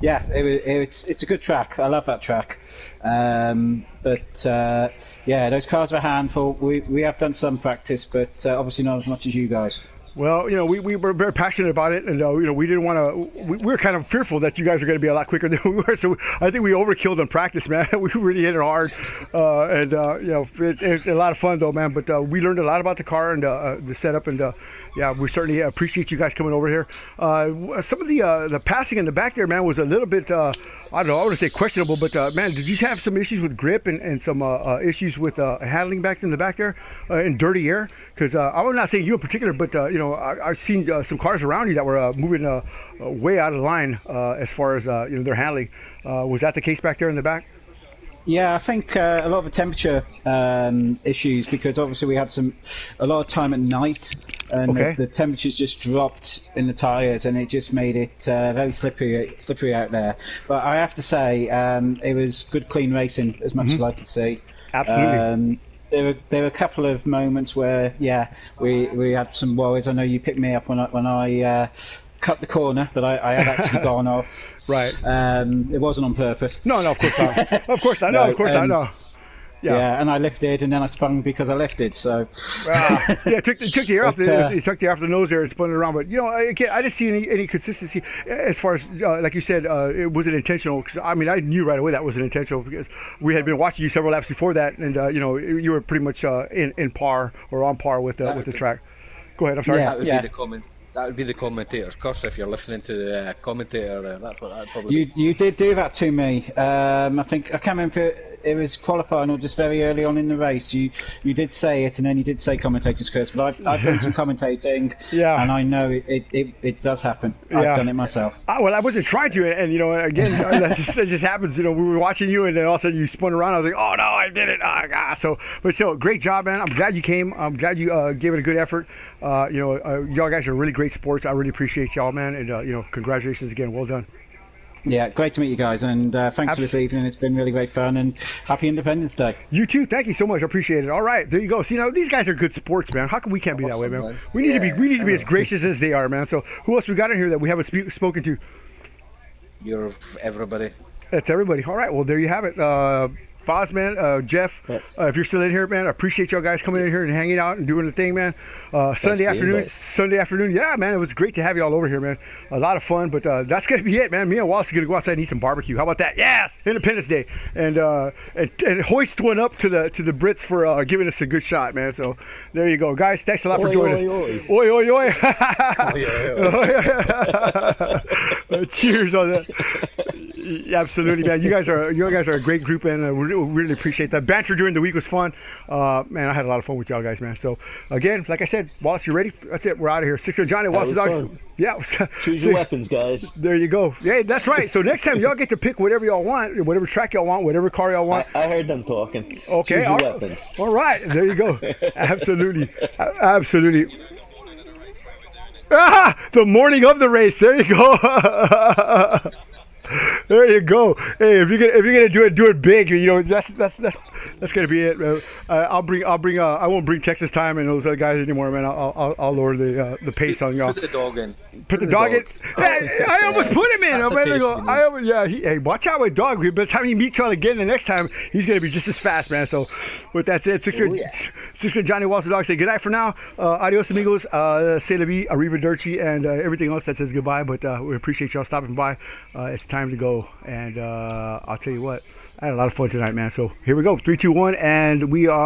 it's a good track. I love that track. But those cars are a handful. We have done some practice, but obviously not as much as you guys. Well, we were very passionate about it, and we didn't want to. We were kind of fearful that you guys are going to be a lot quicker than we were. So I think we overkilled on practice, man. We really hit it hard, it's a lot of fun though, man. But we learned a lot about the car and the setup, and we certainly appreciate you guys coming over here. Some of the passing in the back there, man, was a little bit. I don't know. I want to say questionable, but man, did you have some issues with grip and some issues with handling back in the back there in dirty air? Because I'm not saying you in particular, but I've seen some cars around you that were moving way out of line as far as their handling. Was that the case back there in the back? Yeah, I think a lot of the temperature issues, because obviously we had a lot of time at night, and the temperatures just dropped in the tyres, and it just made it very slippery out there. But I have to say, it was good, clean racing as much as I could see. Absolutely. There were a couple of moments where, we had some worries. I know you picked me up when I cut the corner, but I had actually gone off. Right. It wasn't on purpose. No, of course not. Of course not. No, of course not. No. Yeah, and I lifted, and then I spun because I lifted. So it took the air off the nose there and spun it around. But again, I didn't see any consistency as far as like you said, it wasn't intentional. Cause, I mean, I knew right away that wasn't intentional because we had been watching you several laps before that, and you were pretty much in par or on par with the track. Go ahead. I'm sorry. That would be the comment. That would be the commentator's curse if you're listening to the commentator. That's what that would probably be. You did do that to me. I think I can't remember if it was qualifying or just very early on in the race. You did say it, and then you did say commentator's curse. But I've done some commentating, and I know it does happen. I've done it myself. Well, I wasn't trying to, and again, that just happens. We were watching you, and then all of a sudden you spun around. I was like, oh no, I did it. So great job, man. I'm glad you came. I'm glad you gave it a good effort. Y'all guys are really great sports. I really appreciate y'all, man, and congratulations again. Well done. Yeah, great to meet you guys, and thanks for this evening. It's been really great fun, and happy Independence Day. You too. Thank you so much. I appreciate it. All right, there you go. See, these guys are good sports, man. How come we can't be that way, man? We need to be as gracious as they are, man. So who else we got in here that we haven't spoken to? You're everybody. That's everybody. All right. Well, there you have it. Foz, man, Jeff, if you're still in here, man, I appreciate y'all guys coming in here and hanging out and doing the thing, man. Sunday afternoon, yeah, man, it was great to have you all over here, man. A lot of fun, but that's gonna be it, man. Me and Wallace are gonna go outside and eat some barbecue. How about that? Yes, Independence Day, and hoist one up to the Brits for giving us a good shot, man. So there you go, guys. Thanks a lot for joining us. Oi, oi, oi. Cheers on that. Absolutely, man. You guys are a great group, and we really appreciate that. Banter during the week was fun. Man, I had a lot of fun with y'all guys, man. So again, like I said, Wallace, you ready? That's it. We're out of here. 6 Johnny, Wallace Dogs. Yeah. Choose your weapons, guys. There you go. Yeah, that's right. So next time y'all get to pick whatever y'all want, whatever track y'all want, whatever car y'all want. I heard them talking. Okay. Choose your weapons. All right. There you go. Absolutely. Absolutely. Ah, the morning of the race. There you go. There you go. Hey, if you're gonna do it big. You know, that's gonna be it. I won't bring Texas Time and those other guys anymore, man. I'll lower the pace on y'all. Put the dog in. Put the dog in. I almost put him in. Hey, watch out with dog. By the time he meets y'all again the next time, he's gonna be just as fast, man. So, with that said, 6 Johnny Wallace Dog say good night for now. Adios amigos. Say la vie, arrivederci, and everything else that says goodbye. But we appreciate y'all stopping by. It's time to go, and I'll tell you what, I had a lot of fun tonight, man. So here we go, 3, 2, 1, and we are